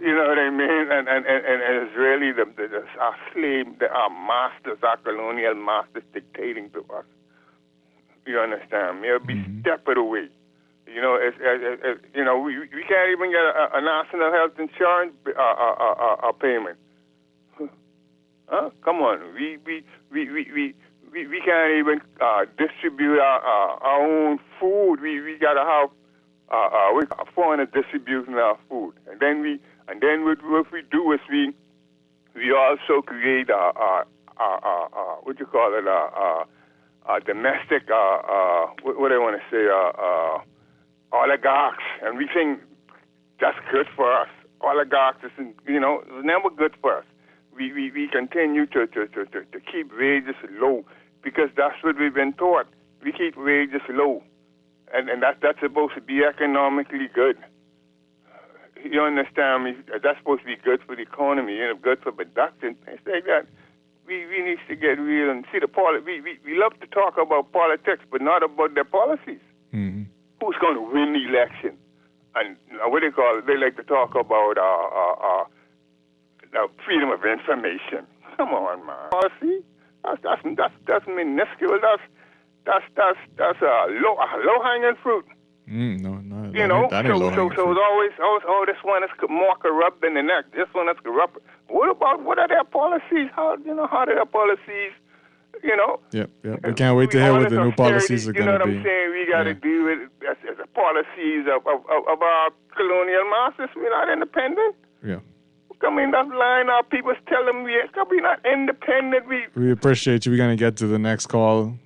You know what I mean? And it's really our slave, our masters, our colonial masters dictating to us. You understand? We'll be stepping away. We can't even get a national health insurance payment. Huh? Come on, we can't even distribute our own food. We gotta have foreigners distributing our food, and then what we do is we also create what you call it domestic what do I want to say oligarchs, and we think that's good for us. Oligarchs is never good for us. We continue to keep wages low because that's what we've been taught. We keep wages low, and that's supposed to be economically good. You understand me? That's supposed to be good for the economy, good for production. Things like that. We need to get real and see the we love to talk about politics, but not about their policies. Mm-hmm. Who's going to win the election? And what they call it? They like to talk about freedom of information. Come on, man. Policy? That's minuscule. That's a low hanging fruit. No. That ain't so it's always this one is more corrupt than the next. This one is corrupt. What are their policies? How are their policies? Yep. We can't wait to hear what the new policies are going to be. You know what I'm saying? We got to deal with as the policies of our colonial masters. We're not independent. Yeah. Coming that line, our people tell them we're not independent. We appreciate you. We're going to get to the next call.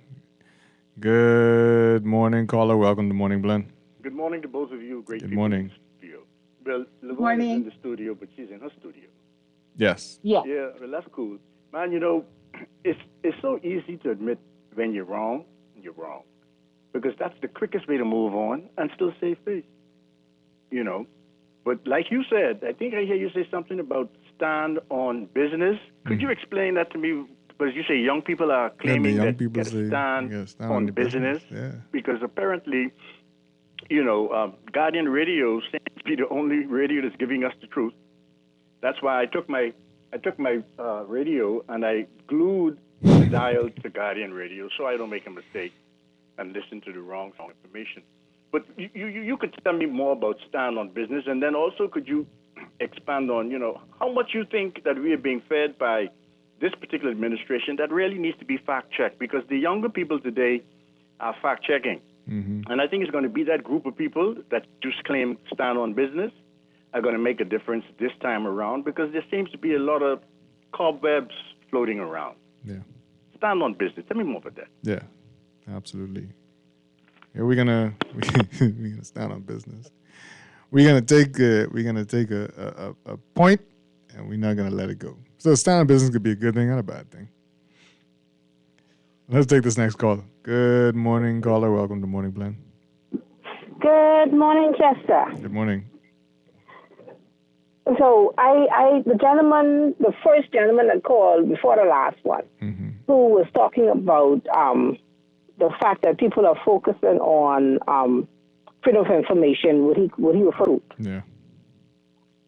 Good morning, caller. Welcome to Morning Blend. Good morning to both of you. Great Good people morning. in the studio. Well, Laverne is in the studio, but she's in her studio. Yes. Yeah, well, that's cool. Man, it's so easy to admit when you're wrong, because that's the quickest way to move on and still save face. But like you said, I think I hear you say something about stand on business. Could you explain that to me? Because you say young people are claiming that they got to stand on business. Yeah. Because apparently, Guardian Radio seems to be the only radio that's giving us the truth. That's why I took my radio and I glued the dial to Guardian Radio so I don't make a mistake and listen to the wrong information. But you could tell me more about stand on business, and then also could you expand on, how much you think that we are being fed by this particular administration that really needs to be fact-checked, because the younger people today are fact-checking. Mm-hmm. And I think it's going to be that group of people that just claim stand on business are going to make a difference this time around, because there seems to be a lot of cobwebs floating around. Yeah. Stand on business. Tell me more about that. Yeah, absolutely. Yeah, we're gonna stand on business. We're gonna take a point, and we're not gonna let it go. So stand on business could be a good thing and a bad thing. Let's take this next call. Good morning, caller. Welcome to Morning Blend. Good morning, Chester. Good morning. So the first gentleman that called before the last one, who was talking about the fact that people are focusing on freedom of information, what he referred to. Yeah.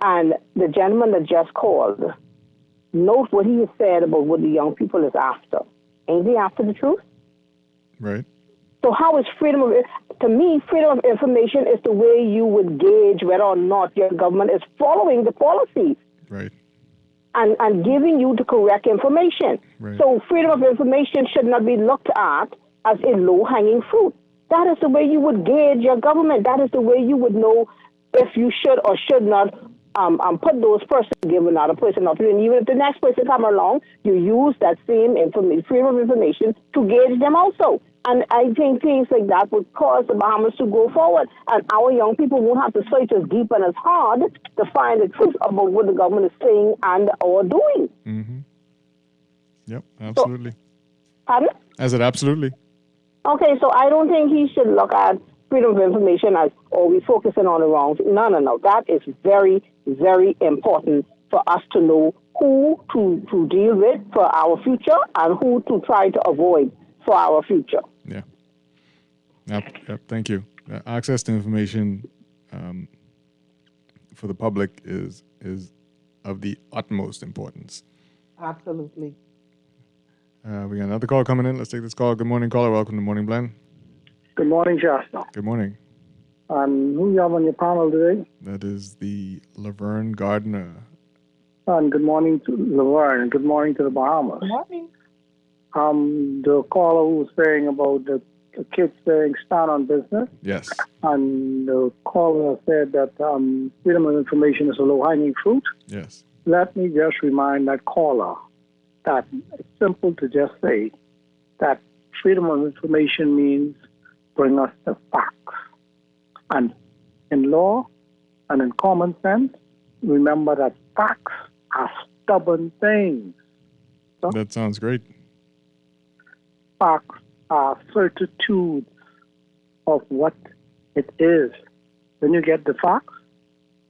And the gentleman that just called, note what he said about what the young people is after. Ain't they after the truth? Right. So how is to me, freedom of information is the way you would gauge whether or not your government is following the policies. Right. And giving you the correct information. Right. So freedom of information should not be looked at as a low-hanging fruit. That is the way you would gauge your government. That is the way you would know if you should or should not put those persons, give another person opportunity. Even if the next person come along, you use that same freedom of information to gauge them also. And I think things like that would cause the Bahamas to go forward. And our young people won't have to search as deep and as hard to find the truth about what the government is saying and or doing. Mm-hmm. Yep, absolutely. Pardon? I said absolutely. Okay, so I don't think he should look at freedom of information as, we focusing on the wrong thing. No. That is very, very important for us to know who to deal with for our future and who to try to avoid for our future. Yeah. Yep, thank you. Access to information for the public is of the utmost importance. Absolutely. We got another call coming in. Let's take this call. Good morning, caller. Welcome to Morning Blend. Good morning, Shasta. Good morning. Who you have on your panel today? That is the Laverne Gardner. And good morning to Laverne. Good morning to the Bahamas. Good morning. The caller who was saying about the kids saying stand on business. Yes. And the caller said that freedom of information is a low-hanging fruit. Yes. Let me just remind that caller that it's simple to just say that freedom of information means bring us the facts. And in law and in common sense, remember that facts are stubborn things. So that sounds great. Facts are certitudes of what it is. When you get the facts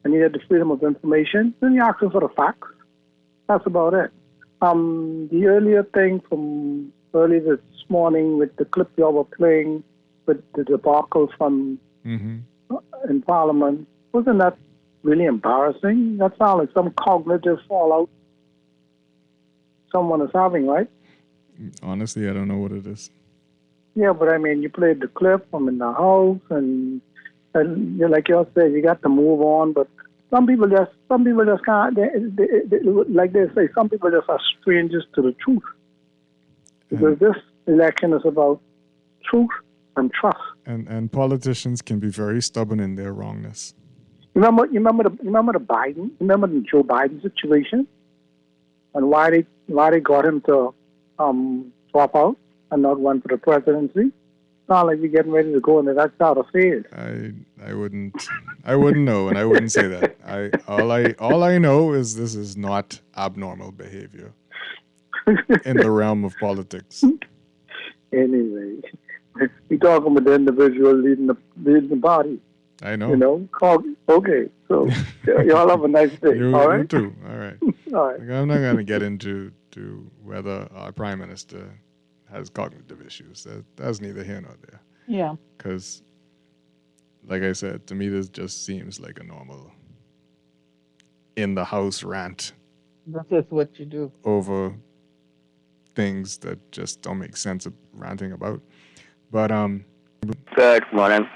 and you get the freedom of information, then you're asking for the facts. That's about it. The earlier thing from early this morning with the clip you were playing with the debacle from in Parliament, wasn't that really embarrassing? That sounds like some cognitive fallout someone is having, right? Honestly, I don't know what it is. Yeah, but I mean, you played the clip. I'm in the house, and like you said, you got to move on. But some people just can't. Like they say, some people just are strangers to the truth. Because this election is about truth and trust. And politicians can be very stubborn in their wrongness. Remember the Joe Biden situation, and why they got him to drop out and not run for the presidency. It's not like you're getting ready to go into that sort of field. I wouldn't know, and I wouldn't say that. All I know is this is not abnormal behavior in the realm of politics. Anyway, we're talking about the individual leading the body. I know. You know. Okay, so y'all have a nice day. All right. You too. All right. All right. I'm not going to get into whether our prime minister has cognitive issues. That's neither here nor there. Yeah. Because, like I said, to me, this just seems like a normal in-the-house rant. That's just what you do. Over things that just don't make sense of ranting about. But, Good morning.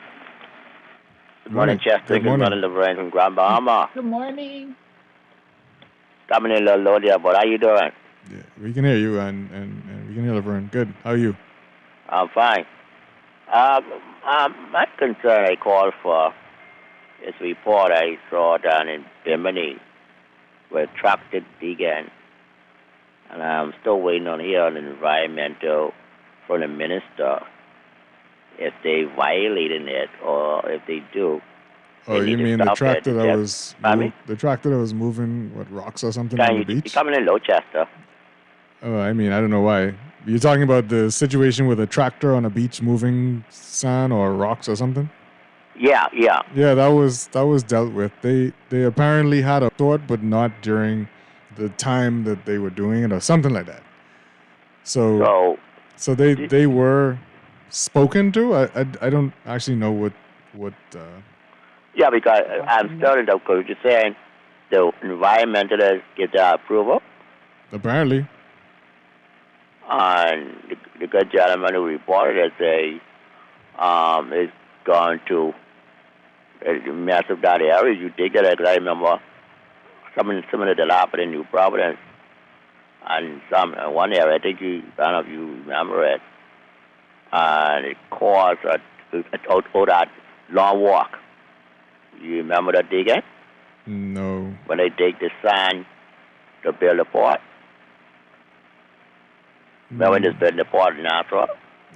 Good morning, Chester. Good morning, Laverne from Grand Bahama. Good morning. Coming in a little low there, but how you doing? Yeah, we can hear you, and we can hear Laverne. Good. How are you? I'm fine. My concern I called for is a report I saw down in Bimini where tractor began. And I'm still waiting on here on environmental from the minister if they violating it or if they do. Oh, you mean the tractor that was the tractor that was moving rocks or something on the beach? You're coming in Lochester. Oh, I mean, I don't know why. You're talking about the situation with a tractor on a beach moving sand or rocks or something? Yeah. Yeah, that was dealt with. They apparently had a thought, but not during the time that they were doing it, or something like that. So they were spoken to. I don't actually know what. Yeah, because I'm starting to because you're saying the environmentalists get their approval, Apparently, and the good gentleman who reported it say is going to mess up that area. You dig that? Because I remember some of the development in New Providence, and one area. I don't know if you remember it, and it caused out that long walk. You remember that digging? No. When they dig the sand to build a port. Remember when they built the port in Nassau?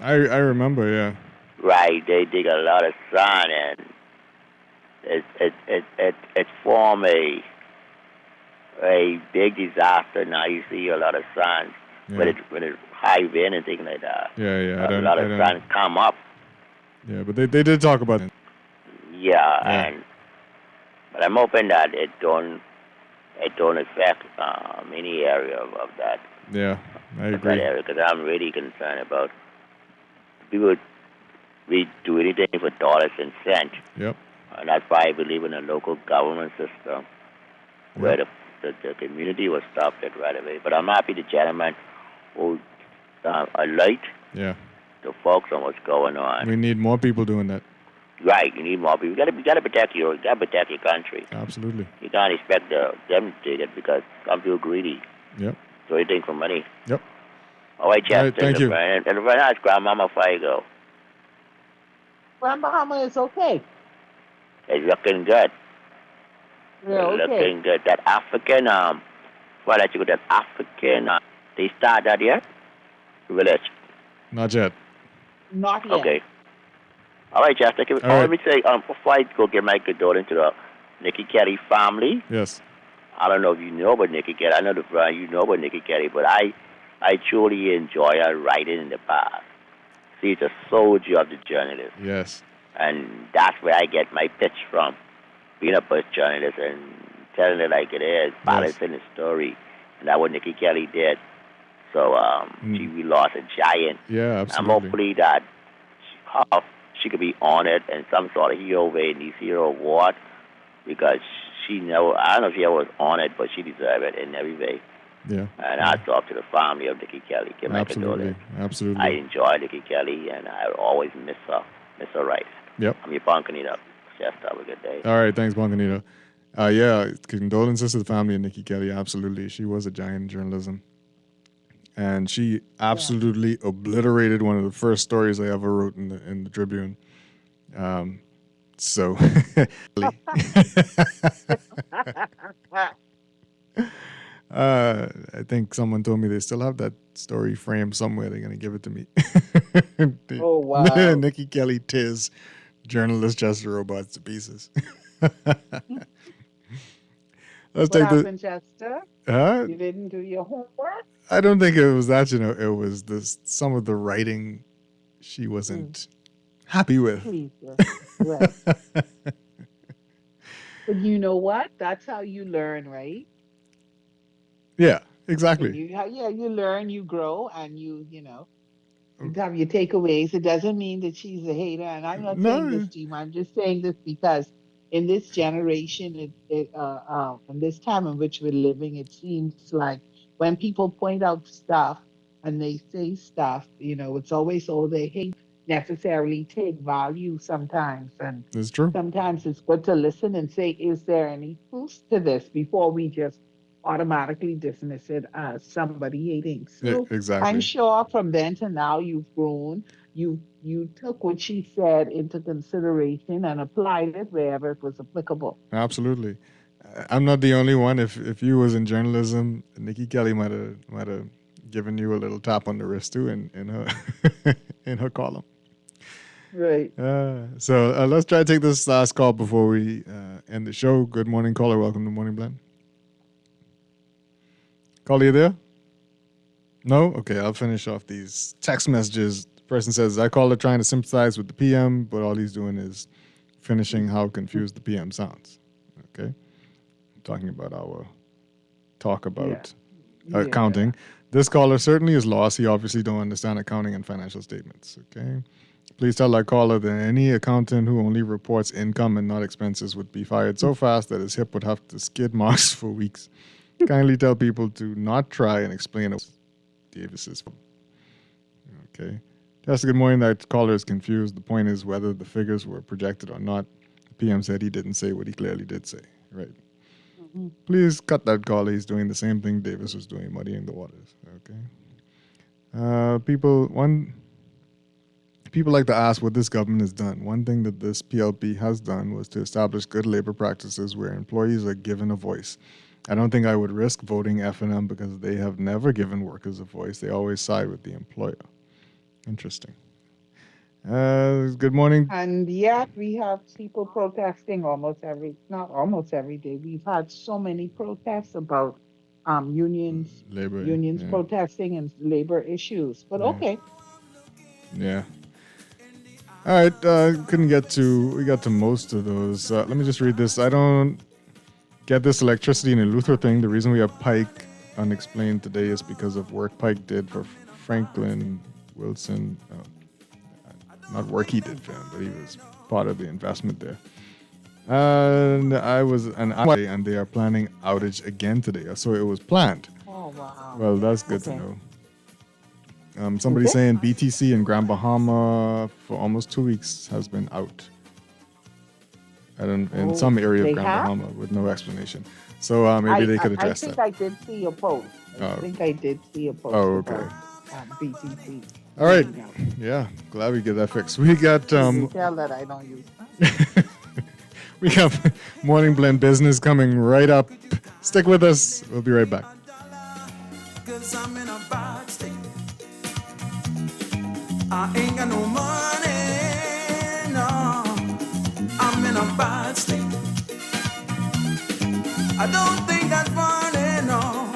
I remember, yeah. Right, they dig a lot of sand, and it formed a big disaster. Now you see a lot of sand when it high wind and things like that. Yeah. A lot of sand come up. Yeah, but they did talk about it. Yeah. But I'm hoping that it don't affect any area of that. Yeah, I agree. That area, because I'm really concerned about people. We do anything for dollars and cents. Yep. And that's why I believe in a local government system where the community will stop it right away. But I'm happy the gentleman who alert the folks on what's going on. We need more people doing that. Right, you need more people. You gotta protect your country. Absolutely. You can't expect them to take it because some people greedy. Yep. So anything for money. Yep. All right, Chester. All right, thank you. And right now it's Grandmama Figo. Grand Bahama is okay. It's looking good. Yeah, okay. Looking good. That African, that African, they start that yet? Village. Not yet. Not yet. Okay. All right, Chester. Let me say, before I go give my condolence to the Nikki Kelly family. Yes. I don't know if you know about Nikki Kelly. I know you know about Nikki Kelly, but I truly enjoy her writing in the past. She's a soldier of the journalist. Yes. And that's where I get my pitch from, being a post journalist and telling it like it is, balancing the story. And that's what Nikki Kelly did. So we lost a giant. Yeah, absolutely. I'm hopefully that she could be honored in some sort of hero way in these hero award, because I don't know if she ever was honored, but she deserved it in every way. Yeah. And I talk to the family of Nikki Kelly. Give my Absolutely. condolence. Absolutely. I enjoy Nikki Kelly, and I always miss her right. Yep. I'm your Bonkanita. Just have a good day. All right, thanks, Bonkanita. Yeah, condolences to the family of Nikki Kelly. Absolutely. She was a giant in journalism. And she absolutely obliterated one of the first stories I ever wrote in the Tribune. I think someone told me they still have that story framed somewhere. They're going to give it to me. Oh, wow. Nikki Kelly Tiz, journalist Chester Robots to pieces. What happened, Chester? Huh? You didn't do your homework? I don't think it was that, it was some of the writing she wasn't happy with. Right. But you know what? That's how you learn, right? Yeah, exactly. You learn, you grow, and you have your takeaways. It doesn't mean that she's a hater, and I'm not saying this to you. I'm just saying this because in this generation, in this time in which we're living, it seems like when people point out stuff and they say stuff, it's always they hate necessarily take value sometimes. And it's true. Sometimes it's good to listen and say, is there any truth to this before we just automatically dismiss it as somebody hating. So exactly. I'm sure from then to now you've grown. You took what she said into consideration and applied it wherever it was applicable. Absolutely. I'm not the only one. If you was in journalism, Nikki Kelly might have given you a little tap on the wrist too in her in her column. Right. So let's try to take this last call before we end the show. Good morning, caller. Welcome to Morning Blend. Caller, you there? No? Okay, I'll finish off these text messages. The person says, I called her trying to sympathize with the PM, but all he's doing is finishing how confused the PM sounds. Okay? Talking about our talk about accounting. This caller certainly is lost. He obviously don't understand accounting and financial statements. Okay? Please tell that caller that any accountant who only reports income and not expenses would be fired so fast that his hip would have to skid marks for weeks. Kindly tell people to not try and explain what Davis is. Okay. Just good morning. That caller is confused. The point is whether the figures were projected or not. The PM said he didn't say what he clearly did say. Right. Mm-hmm. Please cut that caller. He's doing the same thing Davis was doing, muddying the waters. Okay. People like to ask what this government has done. One thing that this PLP has done was to establish good labor practices where employees are given a voice. I don't think I would risk voting F&M because they have never given workers a voice. They always side with the employer. Interesting. Good morning. And yet we have people protesting not almost every day. We've had so many protests about unions protesting and labor issues. But okay. Yeah. All right. We got to most of those. Let me just read this. I don't get this electricity in a Luther thing. The reason we have Pike unexplained today is because of work Pike did for Franklin Wilson. Not work he did for him, but he was part of the investment there. And and they are planning outage again today. So it was planned. Oh, wow. Well, that's good to know. Somebody saying BTC in Grand Bahama for almost 2 weeks has been out. In some area of Grand Bahama with no explanation. So maybe they could address that. I did see a post. I did see a post. Oh, okay. About BTC. All right. Yeah, glad we get that fixed. We got tell that I don't use that. We got Morning Blend Business coming right up. Stick with us. We'll be right back. 'Cause I'm in a bad state. I ain't got no money, no. I'm in a bad state. I don't think that's funny, no.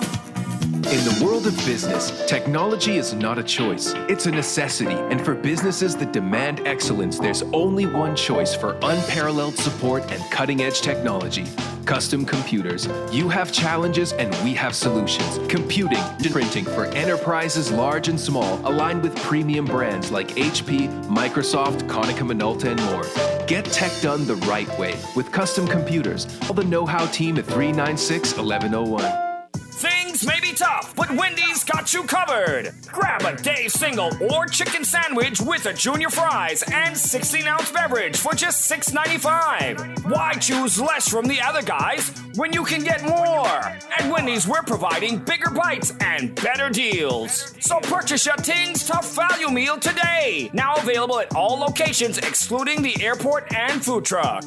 In the world of business, technology is not a choice, it's a necessity. And for businesses that demand excellence, there's only one choice for unparalleled support and cutting-edge technology. Custom Computers. You have challenges and we have solutions. Computing and printing for enterprises large and small, aligned with premium brands like HP, Microsoft, Konica Minolta, and more. Get tech done the right way with Custom Computers. Call the know-how team at 396-1101. Things may be tough, but Wendy's got you covered. Grab a day single or chicken sandwich with a junior fries and 16-ounce beverage for just $6.95. Why choose less from the other guys when you can get more? At Wendy's, we're providing bigger bites and better deals. So purchase your Tings Tough Value Meal today. Now available at all locations excluding the airport and food truck.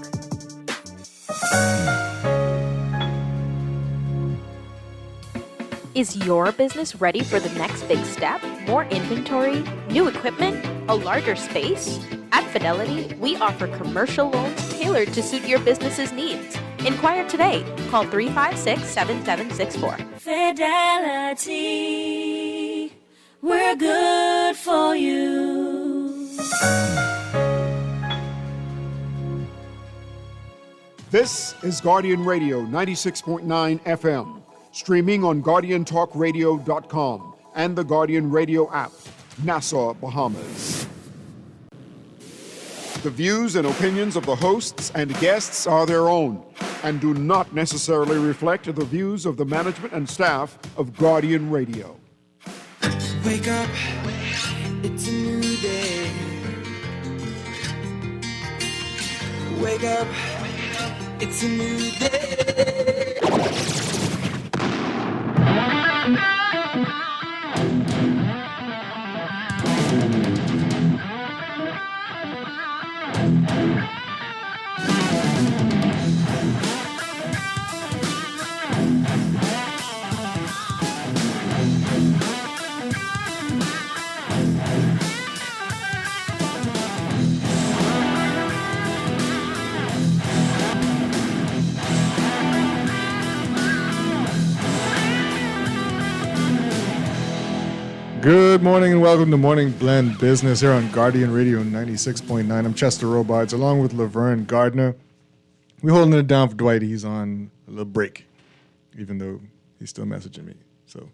Is your business ready for the next big step? More inventory, new equipment, a larger space? At Fidelity, we offer commercial loans tailored to suit your business's needs. Inquire today. Call 356-7764. Fidelity, we're good for you. This is Guardian Radio 96.9 FM. Streaming on GuardianTalkRadio.com and the Guardian Radio app, Nassau, Bahamas. The views and opinions of the hosts and guests are their own and do not necessarily reflect the views of the management and staff of Guardian Radio. Wake up, it's a new day. Wake up, it's a new day. Good morning and welcome to Morning Blend Business here on Guardian Radio 96.9. I'm Chester Robards along with Laverne Gardner. We're holding it down for Dwight. He's on a little break, even though he's still messaging me. So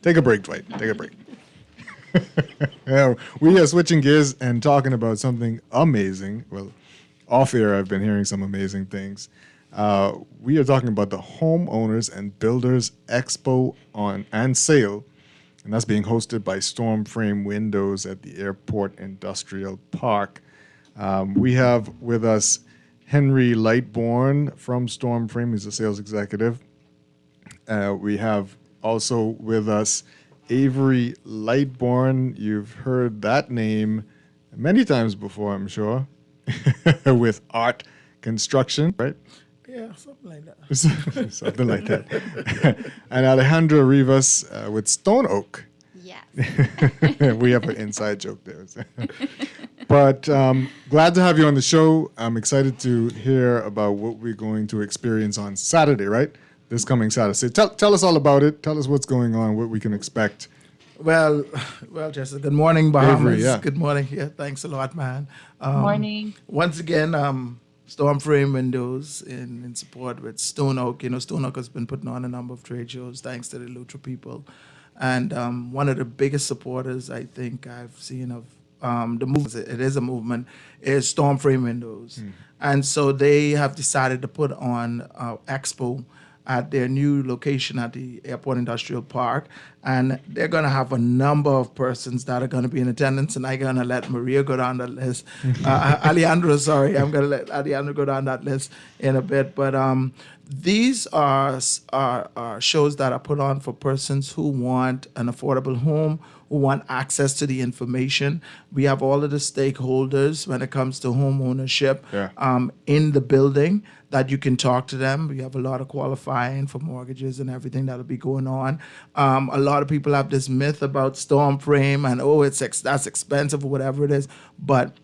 take a break, Dwight. Take a break. Yeah, we are switching gears and talking about something amazing. Well, off air, I've been hearing some amazing things. We are talking about the Homeowners and Builders Expo and Sale, and that's being hosted by Storm Frame Windows at the Airport Industrial Park. We have with us Henry Lightbourne from Storm Frame. He's a sales executive. We have also with us Avery Lightbourne. You've heard that name many times before, I'm sure, with Art Construction, right? Yeah, something like that. Something like that. And Alejandro Rivas with Stone Oak. Yes. We have an inside joke there. But glad to have you on the show. I'm excited to hear about what we're going to experience on Saturday, right? This coming Saturday. Tell us all about it. Tell us what's going on, what we can expect. Well, Jessica, good morning, Bahamas. Avery, yeah. Good morning. Yeah, thanks a lot, man. Morning. Once again, Storm Frame Windows in support with Stone Oak. You know, Stone Oak has been putting on a number of trade shows thanks to the Lutra people. And one of the biggest supporters I think I've seen of the movement, it is a movement, is Storm Frame Windows. And so they have decided to put on Expo at their new location at the Airport Industrial Park. And they're going to have a number of persons that are going to be in attendance. And I'm going to let Maria go down that list. Alejandro, sorry. I'm going to let Alejandro go down that list in a bit. But these are shows that are put on for persons who want an affordable home, who want access to the information. We have all of the stakeholders when it comes to home ownership in the building that you can talk to them. We have a lot of qualifying for mortgages and everything that'll be going on. A lot of people have this myth about Storm Frame and, that's expensive or whatever it is. But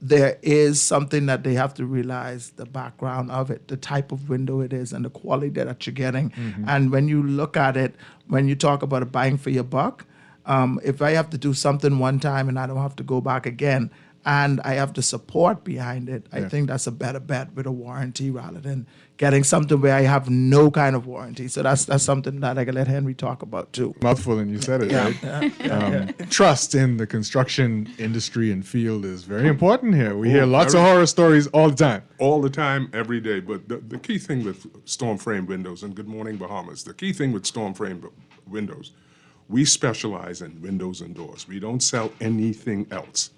there is something that they have to realize, the background of it, the type of window it is and the quality that you're getting. Mm-hmm. And when you look at it, when you talk about a bang for your buck, if I have to do something one time and I don't have to go back again, and I have the support behind it, I think that's a better bet with a warranty rather than getting something where I have no kind of warranty. So that's something that I can let Henry talk about too. Mouthful, and you said it, right? Trust in the construction industry and field is very important here. We hear lots of horror stories all the time. All the time, every day. But the key thing with Storm Frame Windows, and good morning, Bahamas, the key thing with Storm Frame Windows, we specialize in windows and doors. We don't sell anything else.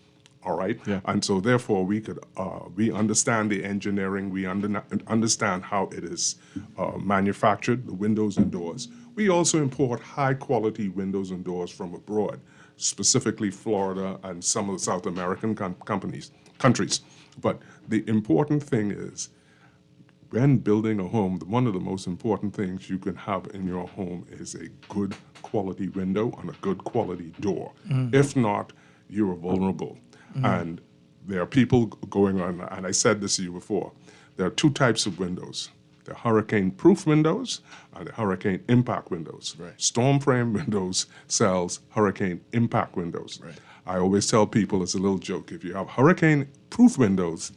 All right, and so therefore we understand the engineering, we understand how it is manufactured, the windows and doors. We also import high quality windows and doors from abroad, specifically Florida and some of the South American countries. But the important thing is, when building a home, one of the most important things you can have in your home is a good quality window and a good quality door. If not, you are vulnerable. And there are people going on, and I said this to you before, there are two types of windows. The hurricane-proof windows and the hurricane impact windows. Right. Storm Frame Windows sells hurricane impact windows. Right. I always tell people, as a little joke, if you have hurricane-proof windows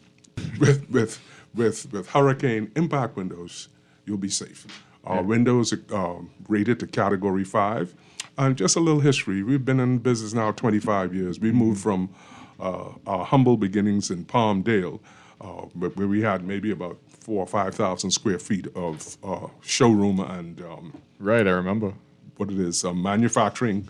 with hurricane impact windows, you'll be safe. Our windows are rated to Category 5. And just a little history. We've been in business now 25 years. We moved from our humble beginnings in Palmdale, where we had maybe about 4,000 or 5,000 square feet of showroom and right, I remember what it is, manufacturing.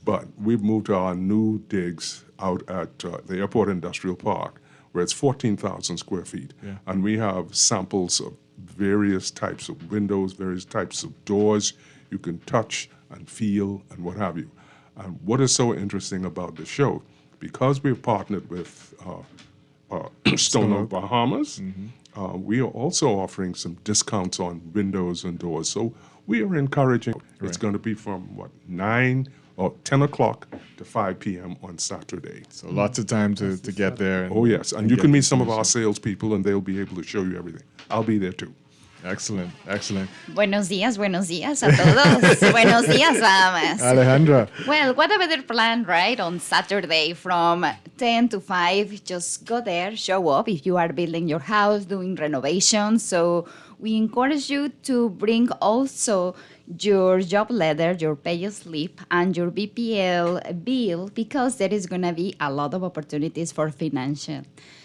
But we've moved to our new digs out at the Airport Industrial Park, where it's 14,000 square feet, and we have samples of various types of windows, various types of doors you can touch and feel and what have you. And what is so interesting about the show, because we've partnered with Stone Oak Bahamas, we are also offering some discounts on windows and doors. So we are encouraging, it's going to be from 10 o'clock to 5 p.m. on Saturday. So lots of time to get there. And, yes, and you can meet some of our salespeople and they'll be able to show you everything. I'll be there too. Excellent, excellent. Buenos días a todos. Buenos días, damas. Alejandra. Well, what a better plan, right? On Saturday from 10 to 5, just go there, show up if you are building your house, doing renovations. So we encourage you to bring also your job letter, your pay slip, and your BPL bill, because there is going to be a lot of opportunities for financial.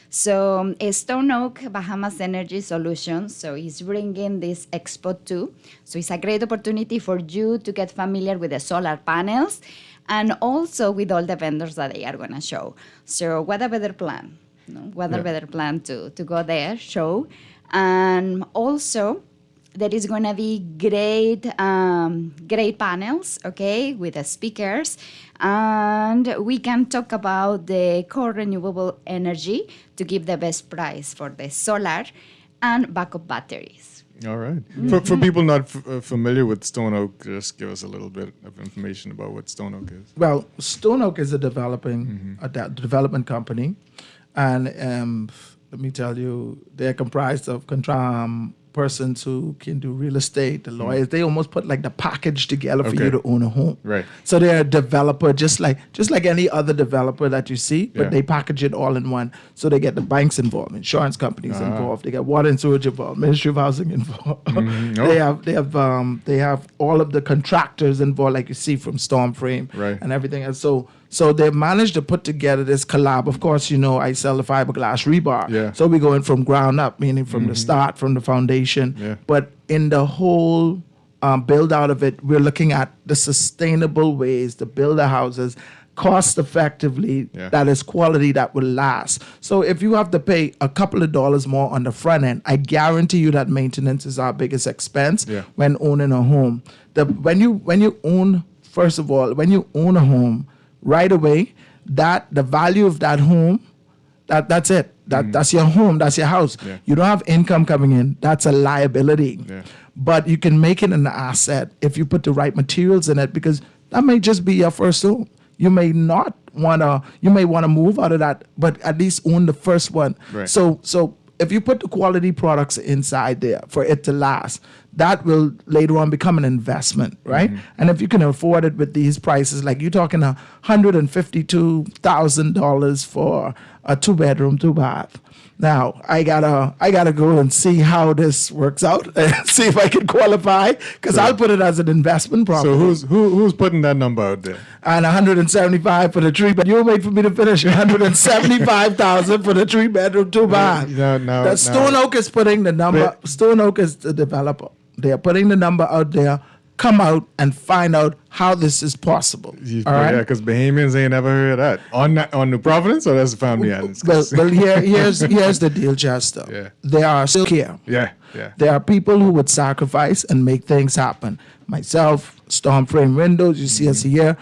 So Stone Oak Bahamas Energy Solutions, so he's bringing this Expo 2. So it's a great opportunity for you to get familiar with the solar panels and also with all the vendors that they are going to show. So what a better plan, no? What a better plan to go there, show. And also, there is going to be great panels, okay, with the speakers. And we can talk about the core renewable energy to give the best price for the solar and backup batteries. All right. For people not familiar with Stone Oak, just give us a little bit of information about what Stone Oak is. Well, Stone Oak is a development company. And let me tell you, they're comprised of persons who can do real estate, the lawyers. They almost put like the package together for you to own a home. Right. So they're a developer, just like any other developer that you see, but they package it all in one. So they get the banks involved, insurance companies involved, they get water and sewage involved, Ministry of Housing involved. They have all of the contractors involved, like you see from Storm Frame and everything else. So they've managed to put together this collab. Of course, you know, I sell the fiberglass rebar. Yeah. So we're going from ground up, meaning from the start, from the foundation. Yeah. But in the whole build out of it, we're looking at the sustainable ways to build the houses cost effectively, that is quality, that will last. So if you have to pay a couple of dollars more on the front end, I guarantee you that maintenance is our biggest expense when owning a home. When you own a home, right away, that the value of that home, that's it. That's your home, that's your house. Yeah. You don't have income coming in, that's a liability. Yeah. But you can make it an asset if you put the right materials in it, because that may just be your first home. You may want to move out of that, but at least own the first one. Right. So if you put the quality products inside there for it to last, that will later on become an investment, right? And if you can afford it with these prices, like you're talking $152,000 for a 2-bedroom, 2-bath. Now I gotta go and see how this works out and see if I can qualify, because I'll put it as an investment property. So who's putting that number out there? And 175 for the 3, but you wait for me to finish. 175,000 for the 3-bedroom, 2-bath. Stone Oak is putting the number. Stone Oak is the developer. They are putting the number out there. Come out and find out how this is possible. All right? Yeah, because Bahamians ain't never heard of that. On New Providence, or that's the family islands? Well, here's the deal, Chester. Yeah. There are still here. Yeah. There are people who would sacrifice and make things happen. Myself, Storm Frame Windows, you see us here.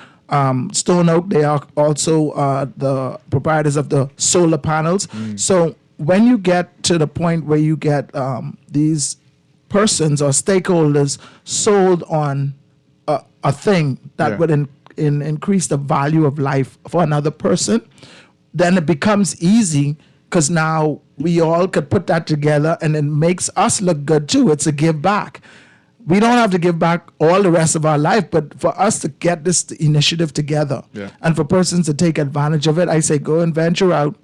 Stone Oak, they are also the proprietors of the solar panels. So when you get to the point where you get these persons or stakeholders sold on a thing that would increase the value of life for another person, then it becomes easy, because now we all could put that together and it makes us look good too. It's a give back. We don't have to give back all the rest of our life, but for us to get this initiative together and for persons to take advantage of it, I say go and venture out.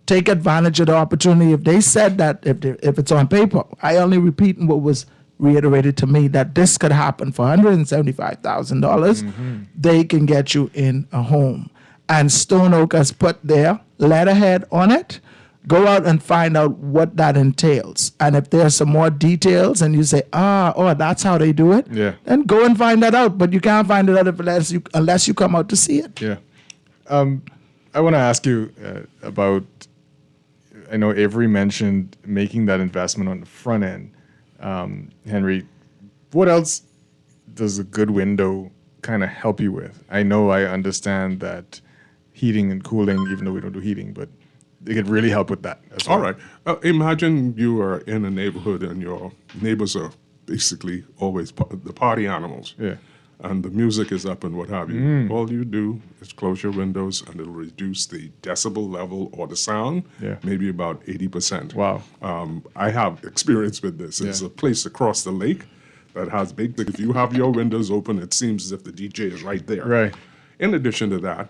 Take advantage of the opportunity. If they said that, if it's on paper, I only repeat what was reiterated to me, that this could happen for $175,000. They can get you in a home. And Stone Oak has put their letterhead on it. Go out and find out what that entails. And if there's some more details and you say, that's how they do it, then go and find that out. But you can't find it out unless you come out to see it. Yeah. I want to ask you about, I know Avery mentioned making that investment on the front end. Henry, what else does a good window kind of help you with? I understand that heating and cooling, even though we don't do heating, but they could really help with that as well. All right. Imagine you are in a neighborhood and your neighbors are basically always the party animals. Yeah. and the music is up and what have you. All you do is close your windows and it'll reduce the decibel level or the sound maybe about 80%. Wow. I have experience with this. There's a place across the lake that has big, if you have your windows open, it seems as if the DJ is right there. Right. In addition to that,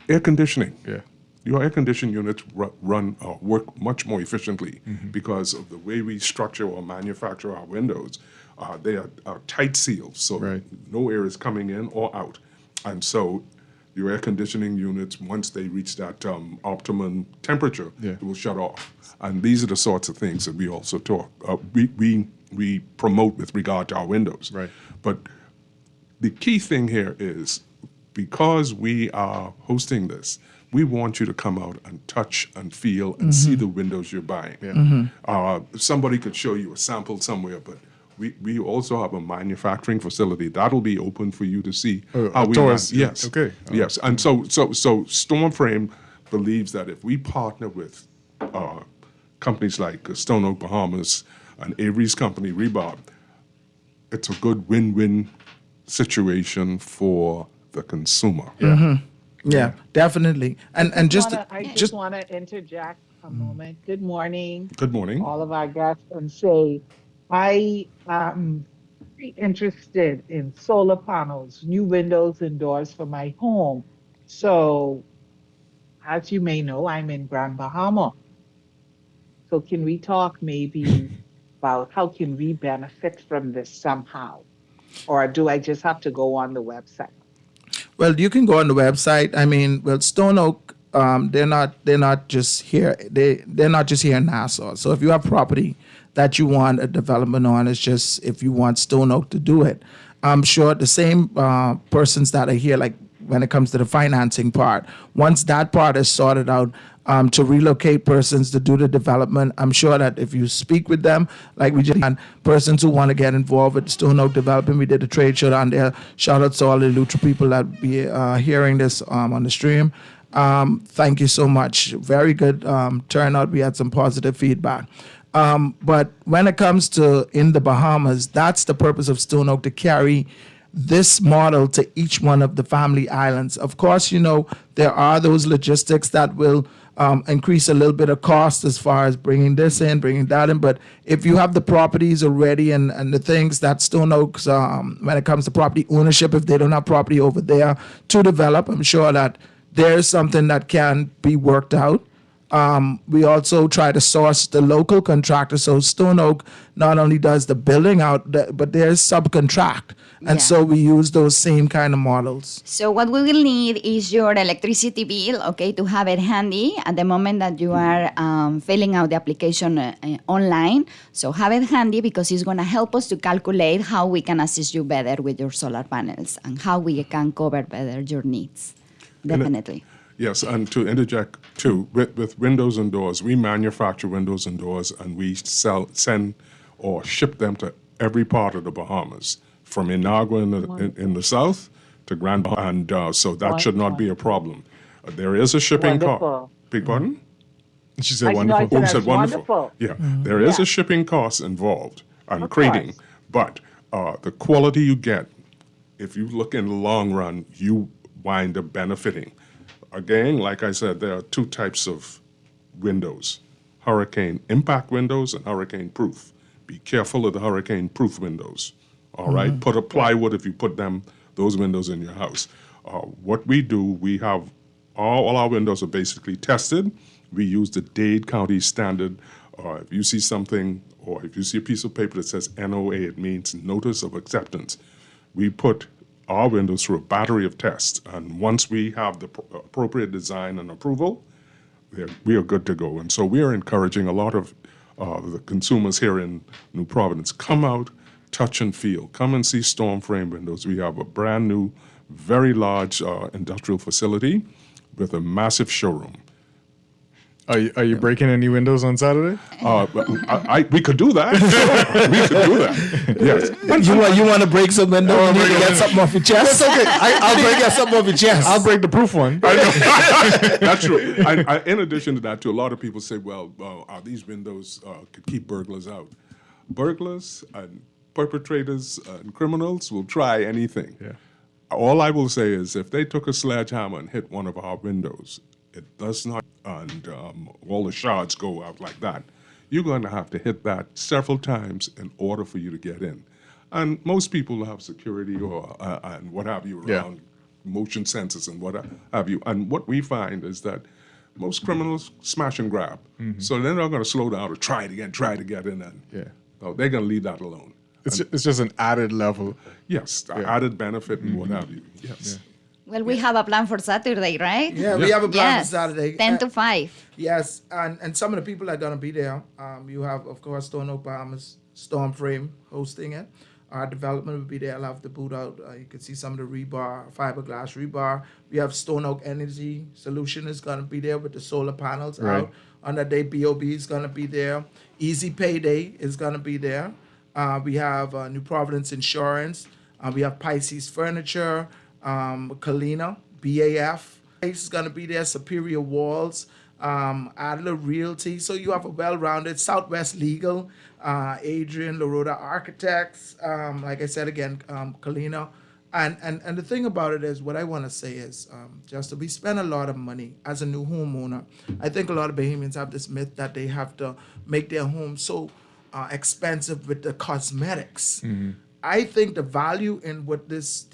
air conditioning. Yeah. Your air conditioning units work much more efficiently because of the way we structure or manufacture our windows. They are tight seals, so no air is coming in or out. And so your air conditioning units, once they reach that optimum temperature, it will shut off. And these are the sorts of things that we also we promote with regard to our windows. Right. But the key thing here is, because we are hosting this, we want you to come out and touch and feel and see the windows you're buying. Somebody could show you a sample somewhere, but we also have a manufacturing facility that'll be open for you to see how we outdoors. Yes. Okay. Yes. And so Stormframe believes that if we partner with companies like Stone Oak Bahamas and Avery's company, Rebar, it's a good win-win situation for the consumer. Yeah, definitely. And I just just want to interject a moment. Good morning. Good morning. All of our guests, and say I am very interested in solar panels, new windows and doors for my home. So, as you may know, I'm in Grand Bahama. So can we talk maybe about how can we benefit from this somehow? Or do I just have to go on the website? Well, you can go on the website. I mean, well, Stone Oak, they're not just here. They're not just here in Nassau. So if you have property that you want a development on, it's just if you want Stone Oak to do it. I'm sure the same persons that are here, like when it comes to the financing part, once that part is sorted out, to relocate persons to do the development, I'm sure that if you speak with them, like we just had persons who want to get involved with Stone Oak Development, we did a trade show down there. Shout out to all the Lutra people that be hearing this on the stream. Thank you so much. Very good turnout. We had some positive feedback. But when it comes to in the Bahamas, that's the purpose of Stone Oak, to carry this model to each one of the family islands. Of course, you know, there are those logistics that will increase a little bit of cost as far as bringing this in, bringing that in. But if you have the properties already and the things that Stone Oaks, when it comes to property ownership, if they don't have property over there to develop, I'm sure that there's something that can be worked out. We also try to source the local contractor. So Stone Oak not only does the building out, but there's subcontract. And so we use those same kind of models. So what we will need is your electricity bill, okay, to have it handy at the moment that you are filling out the application online. So have it handy because it's going to help us to calculate how we can assist you better with your solar panels and how we can cover better your needs. Definitely. Yes, and to interject too, with windows and doors, we manufacture windows and doors and we send or ship them to every part of the Bahamas, from Inagua in the south to Grand Bahama, and so that should not be a problem. There is a shipping cost. Big pardon? She said wonderful. Oh, said wonderful. Yeah, there is a shipping cost involved and crating, but the quality you get, if you look in the long run, you wind up benefiting. Again, like I said, there are two types of windows: hurricane impact windows and hurricane proof. Be careful of the hurricane proof windows. All right, put a plywood if you put those windows in your house. What we do, we have all our windows are basically tested. We use the Dade County standard. If you see something, or if you see a piece of paper that says NOA, it means Notice of Acceptance. We put our windows through a battery of tests, and once we have the appropriate design and approval, we are good to go. And so we are encouraging a lot of the consumers here in New Providence, come out, touch and feel. Come and see Stormframe Windows. We have a brand new, very large industrial facility with a massive showroom. Are you breaking any windows on Saturday? We could do that. We could do that. Yes. You want to break some windows? You need to get something off your chest. That's okay. I'll break something off your chest. I'll break the proof one. I know. That's true. In addition to that, too, a lot of people say, well, these windows could keep burglars out. Burglars and perpetrators and criminals will try anything. Yeah. All I will say is if they took a sledgehammer and hit one of our windows, it does not, and all the shards go out like that. You're going to have to hit that several times in order for you to get in. And most people have security or and what have you around motion sensors and what have you. And what we find is that most criminals smash and grab. Mm-hmm. So they're not going to slow down or try to get in. And no, they're going to leave that alone. It's just an added level. Yes, added benefit and what have you. Yes. Well, we have a plan for Saturday, right? Yeah, we have a plan for Saturday. 10 to 5. Yes, and some of the people are going to be there. You have, of course, Stone Oak Bahamas, Stormframe hosting it. Our development will be there. I'll have the boot out. You can see some of the rebar, fiberglass rebar. We have Stone Oak Energy Solution is going to be there with the solar panels out. On that day, BOB is going to be there. Easy Payday is going to be there. We have New Providence Insurance. We have Pisces Furniture, Kalina, BAF. Is going to be there. Superior Walls, Adler Realty. So you have a well-rounded Southwest Legal, Adrian, Lorota Architects. Like I said again, Kalina. And the thing about it is, what I want to say is, Justin, we spend a lot of money as a new homeowner. I think a lot of Bahamians have this myth that they have to make their home so expensive with the cosmetics. Mm-hmm. I think the value in what these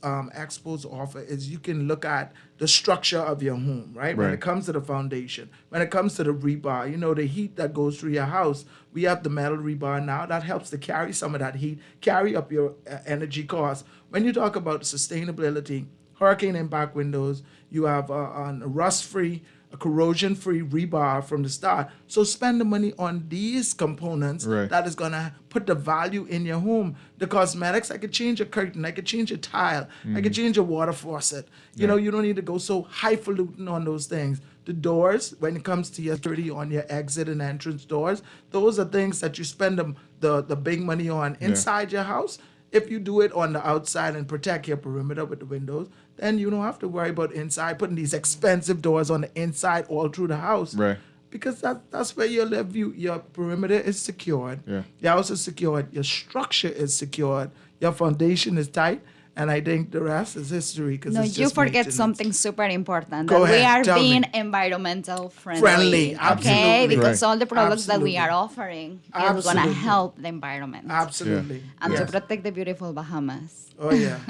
expos offer is you can look at the structure of your home, right? When it comes to the foundation, when it comes to the rebar, the heat that goes through your house, we have the metal rebar now that helps to carry some of that heat, carry up your energy costs. When you talk about sustainability, hurricane impact windows, you have a rust-free, a corrosion-free rebar from the start. So spend the money on these components that is going to put the value in your home. The cosmetics, I could change a curtain, I could change a tile, I could change a water faucet. You know, you don't need to go so highfalutin on those things. The doors, when it comes to your security on your exit and entrance doors, those are things that you spend the big money on inside your house. If you do it on the outside and protect your perimeter with the windows, then you don't have to worry about inside, putting these expensive doors on the inside all through the house. Right. Because that's where you live. Your perimeter is secured. Yeah. Your house is secured. Your structure is secured. Your foundation is tight. And I think the rest is history. No, you forget something super important. Go that ahead, we are being environmental friendly. Absolutely. Okay? Because all the products that we are offering is going to help the environment. Absolutely. And to protect the beautiful Bahamas. Oh, yeah.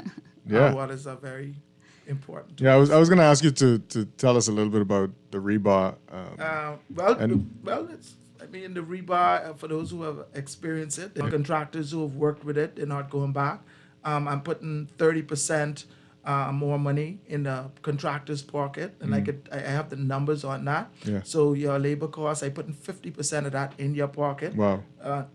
Yeah. Our waters are very important. Yeah, I was going to ask you to tell us a little bit about the rebar. The rebar, for those who have experienced it, the contractors who have worked with it, they're not going back. I'm putting 30% more money in the contractor's pocket, and I have the numbers on that. Yeah. So your labor costs, I putting 50% of that in your pocket. Wow.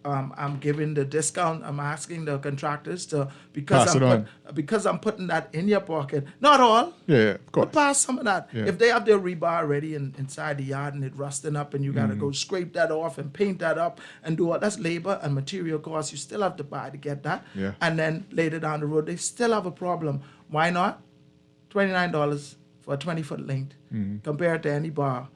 I'm giving the discount. I'm asking the contractors to Pass it on. because I'm putting that in your pocket. Not all. Yeah, of course. But pass some of that. Yeah. If they have their rebar ready inside the yard and it rusting up, and you got to go scrape that off and paint that up and do all that's labor and material costs. You still have to buy to get that. Yeah. And then later down the road, they still have a problem. Why not? $29 for a 20-foot length compared to any bar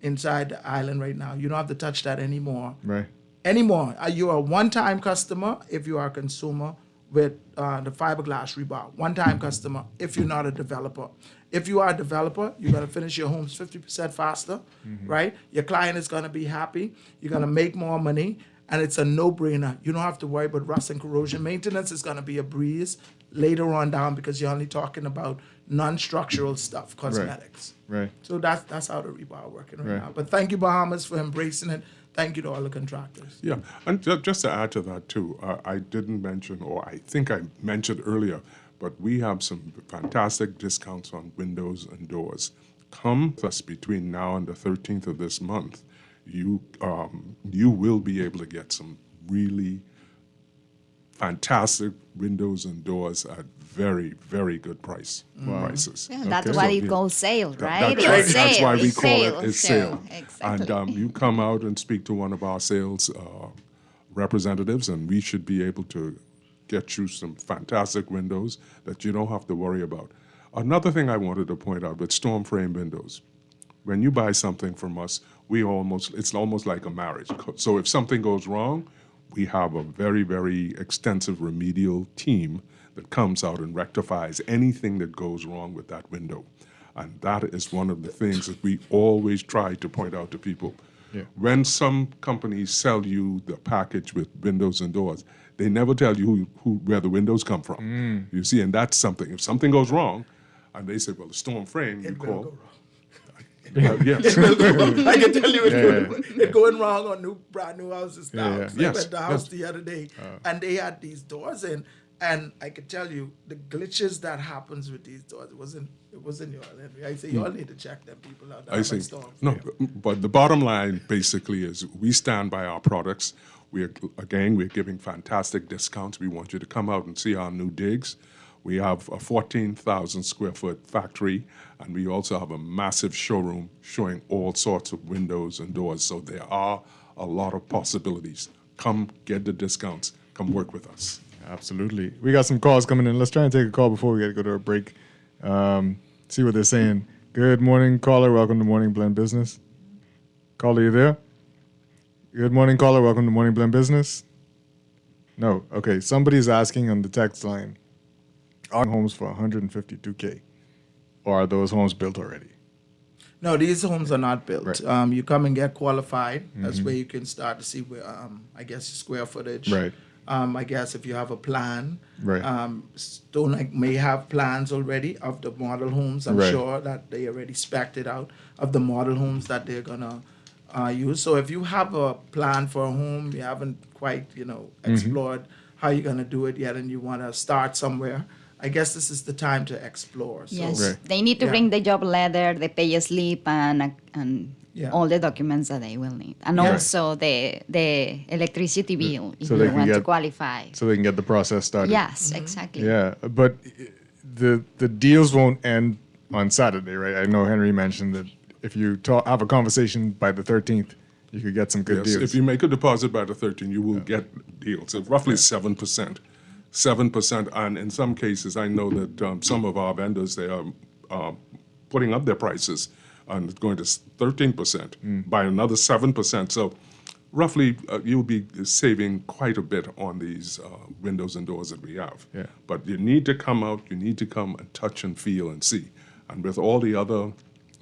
inside the island right now. You don't have to touch that anymore. Right. Anymore. You are a one-time customer if you are a consumer with the fiberglass rebar. One-time customer if you're not a developer. If you are a developer, you're going to finish your homes 50% faster, right? Your client is going to be happy. You're going to make more money. And it's a no-brainer. You don't have to worry about rust and corrosion. Maintenance is going to be a breeze later on down because you're only talking about non-structural stuff, cosmetics. Right. So that's how the rebar working right now. But thank you, Bahamas, for embracing it. Thank you to all the contractors. Yeah, and just to add to that too, I didn't mention, or I think I mentioned earlier, but we have some fantastic discounts on windows and doors. Come us between now and the 13th of this month. You will be able to get some really fantastic windows and doors at very, very good prices. Yeah, that's why it goes sale, right? That's why we call it a sale. Exactly. And you come out and speak to one of our sales representatives, and we should be able to get you some fantastic windows that you don't have to worry about. Another thing I wanted to point out with storm frame windows, when you buy something from us, it's almost like a marriage. So if something goes wrong, we have a very, very extensive remedial team that comes out and rectifies anything that goes wrong with that window. And that is one of the things that we always try to point out to people. Yeah. When some companies sell you the package with windows and doors, they never tell you where the windows come from. You see, and that's something. If something goes wrong, and they say, well, the storm frame, you call. Yes. It will go wrong. I can tell you it's going wrong on brand new houses now. Yeah. So I Yes. went to the house Yes. the other day, and they had these doors in, and I can tell you the glitches that happens with these doors. It wasn't y'all, Henry. I say y'all need to check them people out. I see. No, but the bottom line basically is we stand by our products. We're giving fantastic discounts. We want you to come out and see our new digs. We have a 14,000 square foot factory, and we also have a massive showroom showing all sorts of windows and doors. So there are a lot of possibilities. Come get the discounts. Come work with us. Absolutely. We got some calls coming in. Let's try and take a call before we got to go to a break. See what they're saying. Good morning, caller. Welcome to Morning Blend Business. Caller, you there? Good morning, caller. Welcome to Morning Blend Business. No. Okay. Somebody's asking on the text line, are homes for $152K? Or are those homes built already? No, these homes are not built. Right. You come and get qualified. That's Mhm. where you can start to see where, I guess, square footage. Right. I guess if you have a plan. Right. Stone may have plans already of the model homes. I'm Right. sure that they already spec'd it out of the model homes that they're gonna use. So if you have a plan for a home, you haven't quite, explored how you're gonna do it yet, and you want to start somewhere, I guess this is the time to explore. So, Yes, they need to yeah. bring the job letter, the pay slip, and Yeah. all the documents that they will need, and Yeah. also the electricity bill if So you they can want to get- qualify. So they can get the process started. Yes, exactly. Yeah, but the deals won't end on Saturday, right? I know Henry mentioned that if you have a conversation by the 13th, you could get some good Yes, deals. if you make a deposit by the 13th, you will get deals of roughly 7%. 7%, and in some cases, I know that some of our vendors, they are putting up their prices and it's going to 13% by another 7%. So roughly, you'll be saving quite a bit on these windows and doors that we have. Yeah. But you need to come out, you need to come and touch and feel and see. And with all the other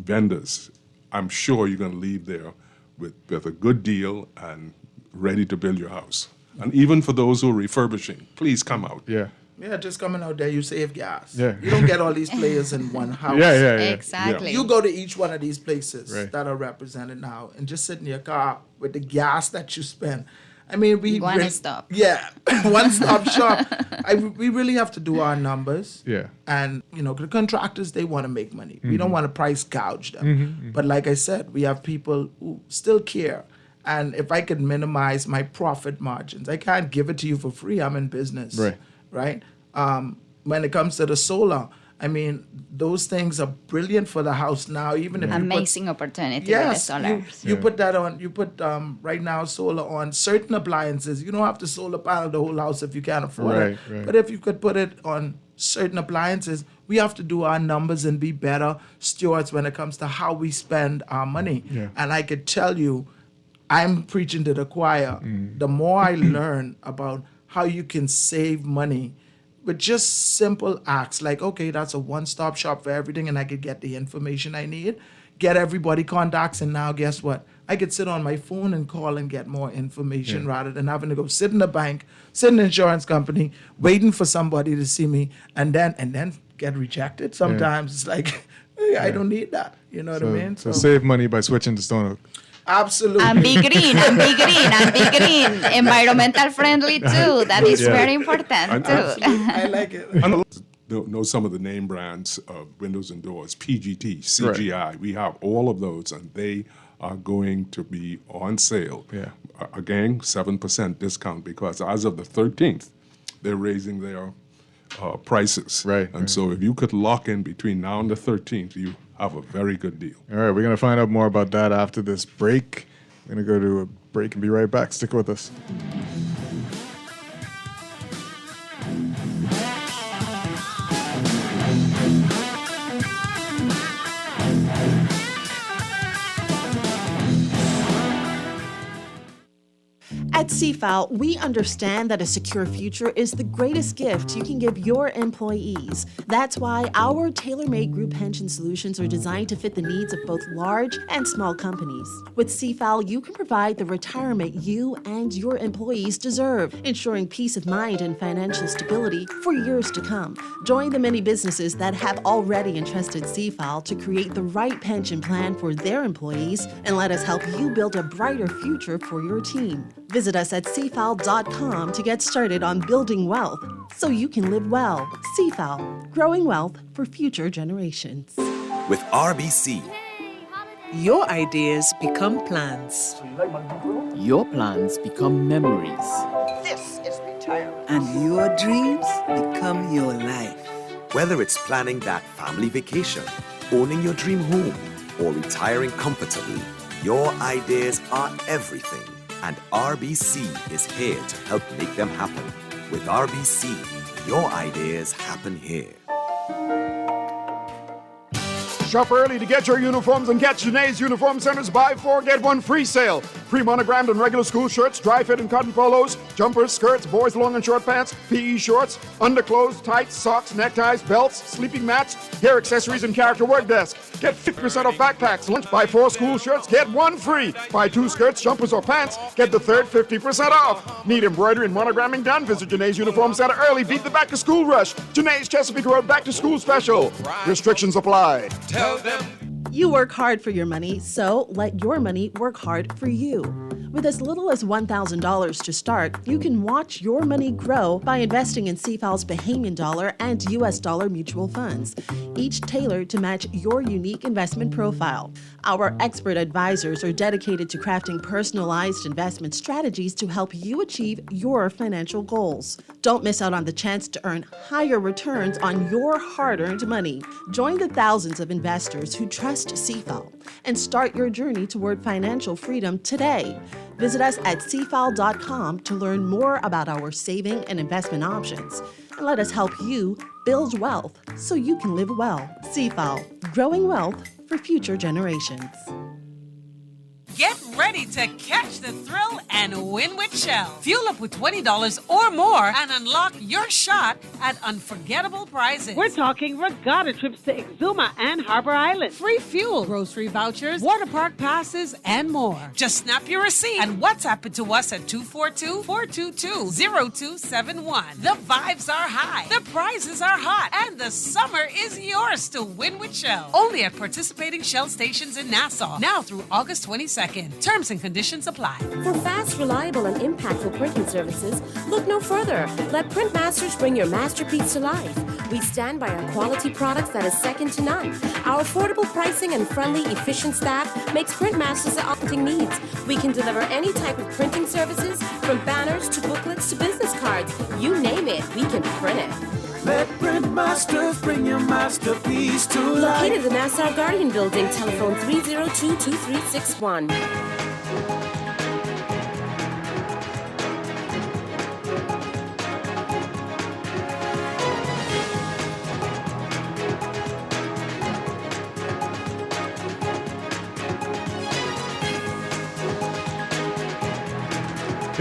vendors, I'm sure you're going to leave there with a good deal and ready to build your house. And even for those who are refurbishing, please come out. Yeah. Yeah, just coming out there, you save gas. Yeah. You don't get all these players in one house. Yeah. Exactly. You go to each one of these places Right. that are represented now and just sit in your car with the gas that you spend. I mean, One stop. Yeah, one-stop shop. We really have to do our numbers. Yeah. And, the contractors, they want to make money. We don't Mhm. want to price gouge them. Mhm. But like I said, we have people who still care. And if I could minimize my profit margins, I can't give it to you for free. I'm in business. Right? When it comes to the solar, I mean, those things are brilliant for the house now, even if you put Amazing opportunity Yes, with the you, solar. you put that on. You put right now solar on certain appliances. You don't have to solar panel the whole house if you can't afford it. Right. But if you could put it on certain appliances, we have to do our numbers and be better stewards when it comes to how we spend our money. Yeah. And I could tell you, I'm preaching to the choir. The more I learn about how you can save money with just simple acts like, okay, that's a one-stop shop for everything, and I could get the information I need, get everybody contacts, and now guess what? I could sit on my phone and call and get more information rather than having to go sit in the bank, sit in an insurance company, waiting for somebody to see me, and then get rejected. Sometimes it's like, hey, I don't need that. You know what I mean? So save money by switching to Stone Oak. Absolutely. And be green, and be green, and be green. Environmental friendly too. That is very important too. I like it. I know some of the name brands of windows and doors, PGT, CGI. We have all of those, and they are going to be on sale. Yeah. Again, 7% discount, because as of the 13th, they're raising their prices. And so if you could lock in between now and the 13th, you have a very good deal. All right, we're going to find out more about that after this break. We're going to go to a break and be right back. Stick with us. At CFAL, we understand that a secure future is the greatest gift you can give your employees. That's why our tailor-made group pension solutions are designed to fit the needs of both large and small companies. With CFAL, you can provide the retirement you and your employees deserve, ensuring peace of mind and financial stability for years to come. Join the many businesses that have already entrusted CFAL to create the right pension plan for their employees, and let us help you build a brighter future for your team. Visit us at cfal.com to get started on building wealth so you can live well. CFAL, growing wealth for future generations. With RBC, your ideas become plans. Your plans become memories. This is retirement. And your dreams become your life. Whether it's planning that family vacation, owning your dream home, or retiring comfortably, your ideas are everything. And RBC is here to help make them happen. With RBC, your ideas happen here. Shop early to get your uniforms and get Janae's Uniform Center's buy 4 get 1 free sale. Pre-monogrammed and regular school shirts, dry fit and cotton polos, jumpers, skirts, boys long and short pants, PE shorts, underclothes, tights, socks, neckties, belts, sleeping mats, hair accessories and character work desk. Get 50% off backpacks, lunch. Buy 4 school shirts, get 1 free. Buy 2 skirts, jumpers or pants, get the third 50% off. Need embroidery and monogramming done? Visit Janae's Uniform Center early. Beat the back to school rush. Janae's Chesapeake Road back to school special. Restrictions apply. Tell them. You work hard for your money, so let your money work hard for you. With as little as $1,000 to start, you can watch your money grow by investing in CFAL's Bahamian dollar and US dollar mutual funds, each tailored to match your unique investment profile. Our expert advisors are dedicated to crafting personalized investment strategies to help you achieve your financial goals. Don't miss out on the chance to earn higher returns on your hard-earned money. Join the thousands of investors who trust CFAL and start your journey toward financial freedom today. Visit us at cfal.com to learn more about our saving and investment options. And let us help you build wealth so you can live well. CFAL, growing wealth for future generations. Get ready to catch the thrill and win with Shell. Fuel up with $20 or more and unlock your shot at unforgettable prizes. We're talking regatta trips to Exuma and Harbor Island. Free fuel, grocery vouchers, water park passes, and more. Just snap your receipt and WhatsApp it to us at 242-422-0271. The vibes are high, the prizes are hot, and the summer is yours to win with Shell. Only at participating Shell stations in Nassau. Now through August 22nd. Terms and conditions apply. For fast, reliable, and impactful printing services, look no further. Let Printmasters bring your masterpiece to life. We stand by our quality products that is second to none. Our affordable pricing and friendly, efficient staff makes Printmasters the printing needs. We can deliver any type of printing services, from banners to booklets to business cards. You name it, we can print it. Let Printmasters bring your masterpiece to life. Located in the Nassau Guardian Building, telephone 302-2361.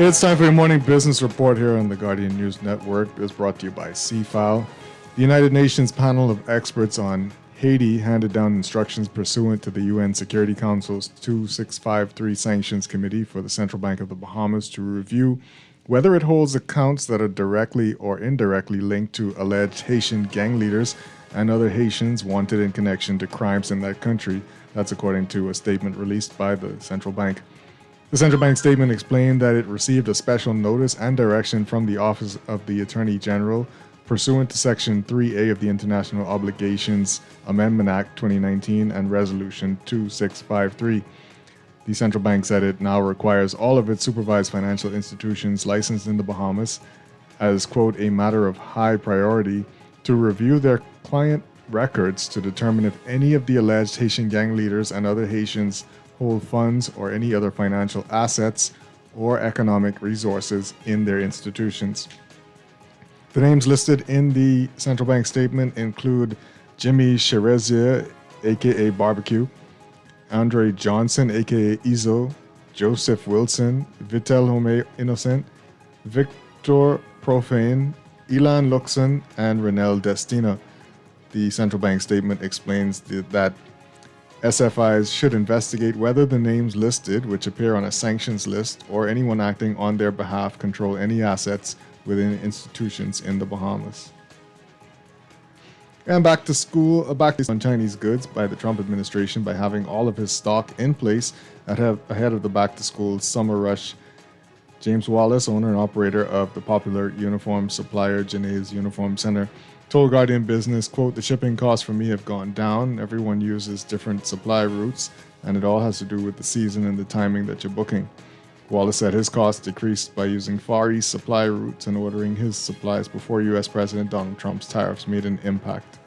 It's time for your morning business report here on the Guardian News Network. It's brought to you by CFAL. The United Nations panel of experts on Haiti handed down instructions pursuant to the UN Security Council's 2653 Sanctions Committee for the Central Bank of the Bahamas to review whether it holds accounts that are directly or indirectly linked to alleged Haitian gang leaders and other Haitians wanted in connection to crimes in that country. That's according to a statement released by the central bank. The central bank statement explained that it received a special notice and direction from the Office of the Attorney General pursuant to Section 3A of the International Obligations Amendment Act 2019 and Resolution 2653. The central bank said it now requires all of its supervised financial institutions licensed in the Bahamas as, quote, a matter of high priority to review their client records to determine if any of the alleged Haitian gang leaders and other Haitians hold funds or any other financial assets or economic resources in their institutions. The names listed in the central bank statement include Jimmy Cherezier, aka Barbecue, Andre Johnson, aka Izzo, Joseph Wilson, Vitel Home Innocent, Victor Profane, Ilan Luxon, and Renel Destina. The central bank statement explains that SFIs should investigate whether the names listed, which appear on a sanctions list, or anyone acting on their behalf control any assets within institutions in the Bahamas. And back to school, back on Chinese goods by the Trump administration by having all of his stock in place ahead of the back-to-school summer rush. James Wallace, owner and operator of the popular uniform supplier Janae's Uniform Center, told Guardian Business, quote, "The shipping costs for me have gone down. Everyone uses different supply routes, and it all has to do with the season and the timing that you're booking." Wallace said his costs decreased by using Far East supply routes and ordering his supplies before U.S. President Donald Trump's tariffs made an impact.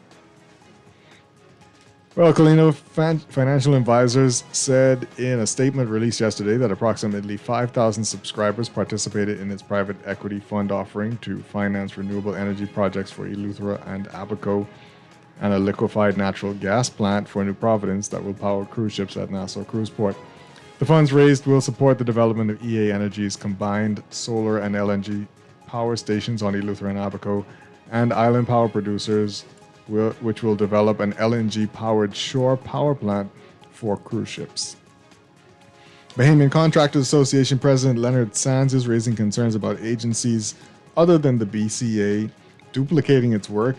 Well, Colino Financial Advisors said in a statement released yesterday that approximately 5,000 subscribers participated in its private equity fund offering to finance renewable energy projects for Eleuthera and Abaco, and a liquefied natural gas plant for New Providence that will power cruise ships at Nassau Cruise Port. The funds raised will support the development of EA Energy's combined solar and LNG power stations on Eleuthera and Abaco, and island power producers, which will develop an LNG-powered shore power plant for cruise ships. Bahamian Contractors Association President Leonard Sands is raising concerns about agencies other than the BCA duplicating its work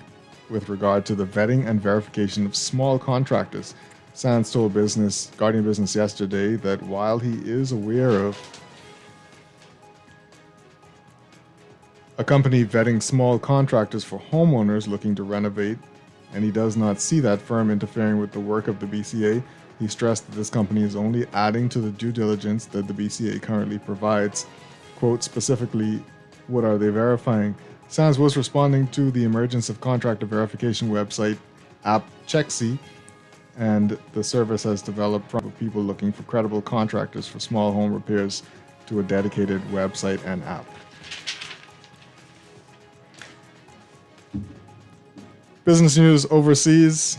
with regard to the vetting and verification of small contractors. Sands told Guardian Business yesterday that while he is aware of a company vetting small contractors for homeowners looking to renovate, and he does not see that firm interfering with the work of the BCA, he stressed that this company is only adding to the due diligence that the BCA currently provides. Quote, specifically, what are they verifying? Sands was responding to the emergence of contractor verification website app Checksy, and the service has developed for people looking for credible contractors for small home repairs to a dedicated website and app. Business news overseas.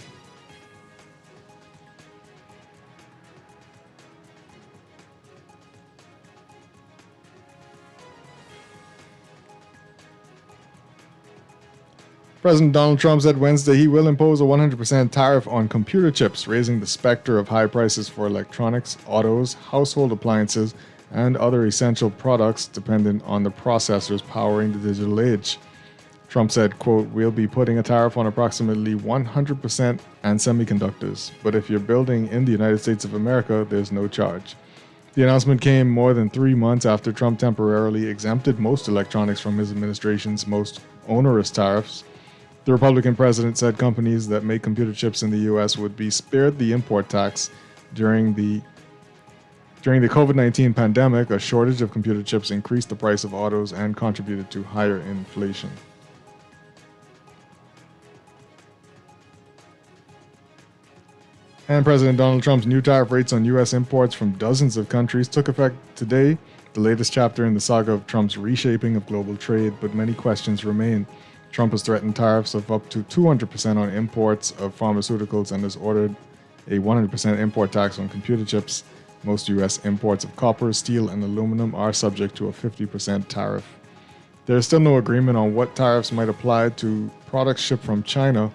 President Donald Trump said Wednesday he will impose a 100% tariff on computer chips, raising the specter of high prices for electronics, autos, household appliances, and other essential products dependent on the processors powering the digital age. Trump said, quote, "We'll be putting a tariff on approximately 100% and semiconductors, but if you're building in the United States of America, there's no charge." The announcement came more than 3 months after Trump temporarily exempted most electronics from his administration's most onerous tariffs. The Republican president said companies that make computer chips in the U.S. would be spared the import tax during the COVID-19 pandemic. A shortage of computer chips increased the price of autos and contributed to higher inflation. And President Donald Trump's new tariff rates on U.S. imports from dozens of countries took effect today, the latest chapter in the saga of Trump's reshaping of global trade, but many questions remain. Trump has threatened tariffs of up to 200% on imports of pharmaceuticals and has ordered a 100% import tax on computer chips. Most U.S. imports of copper, steel, and aluminum are subject to a 50% tariff. There is still no agreement on what tariffs might apply to products shipped from China.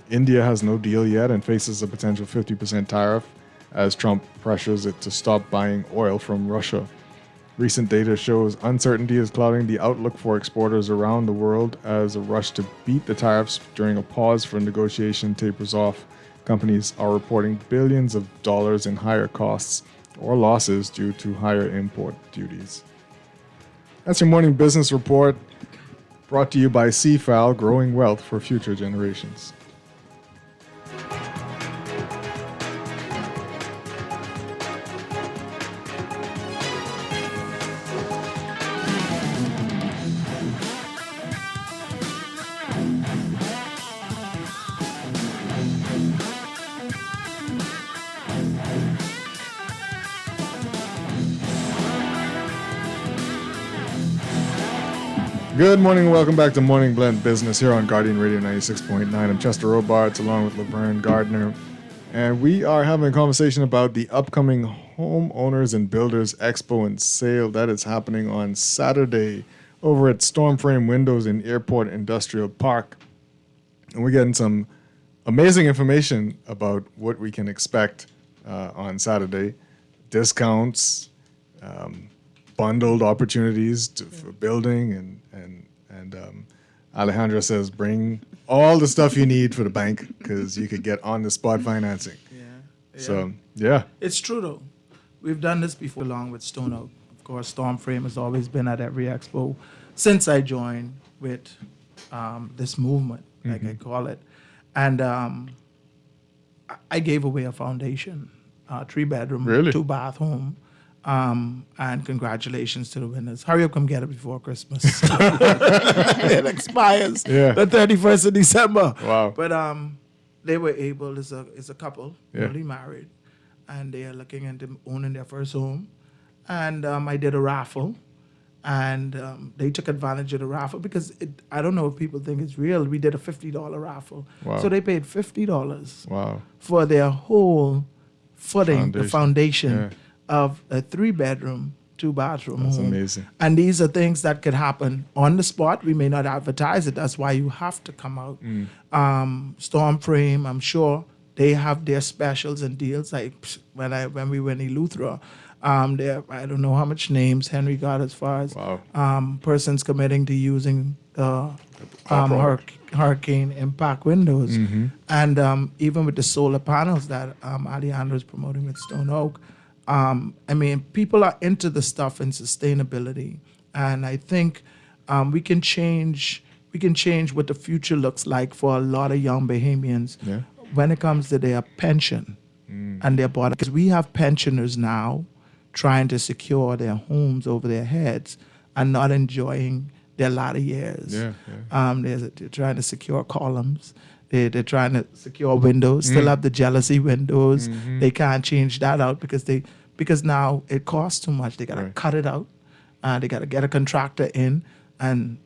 India has no deal yet and faces a potential 50% tariff as Trump pressures it to stop buying oil from Russia. Recent data shows uncertainty is clouding the outlook for exporters around the world as a rush to beat the tariffs during a pause for negotiation tapers off. Companies are reporting billions of dollars in higher costs or losses due to higher import duties. That's your morning business report, brought to you by CFAL, growing wealth for future generations. Good morning and welcome back to Morning Blend Business here on Guardian Radio 96.9. I'm Chester Robards along with Laverne Gardner, and we are having a conversation about the upcoming Homeowners and Builders Expo and Sale. That is happening on Saturday over at Stormframe Windows in Airport Industrial Park. And we're getting some amazing information about what we can expect on Saturday. Discounts, bundled opportunities for building, and Alejandra says bring all the stuff you need for the bank because you could get on-the-spot financing. Yeah. So, yeah. It's true, though. We've done this before along with Stone Oak. Of course, Stormframe has always been at every expo since I joined with this movement, like I call it. And I gave away a foundation, 3-bedroom, Really? 2-bath home. And congratulations to the winners. Hurry up, come get it before Christmas. It expires the 31st of December. Wow. But they were able, it's a couple, Yeah. newly married, and they are looking into owning their first home. And I did a raffle, and they took advantage of the raffle because I don't know if people think it's real. We did a $50 raffle. Wow. So they paid $50 Wow. for their whole footing, the foundation Yeah. of a 3-bedroom, 2-bathroom That's home. amazing. And these are things that could happen on the spot. We may not advertise it. That's why you have to come out. Stormframe, I'm sure they have their specials and deals. Like when we were in Eleuthera, I don't know how much names Henry got as far as persons committing to using hurricane impact windows. And even with the solar panels that Alejandro is promoting with Stone Oak, I mean, people are into the stuff and sustainability, and I think we can change what the future looks like for a lot of young Bahamians when it comes to their pension and their body. Because we have pensioners now trying to secure their homes over their heads and not enjoying their latter years. They're trying to secure columns. They're trying to secure windows, still have the jealousy windows. They can't change that out because now it costs too much. They got to cut it out. They got to get a contractor in. And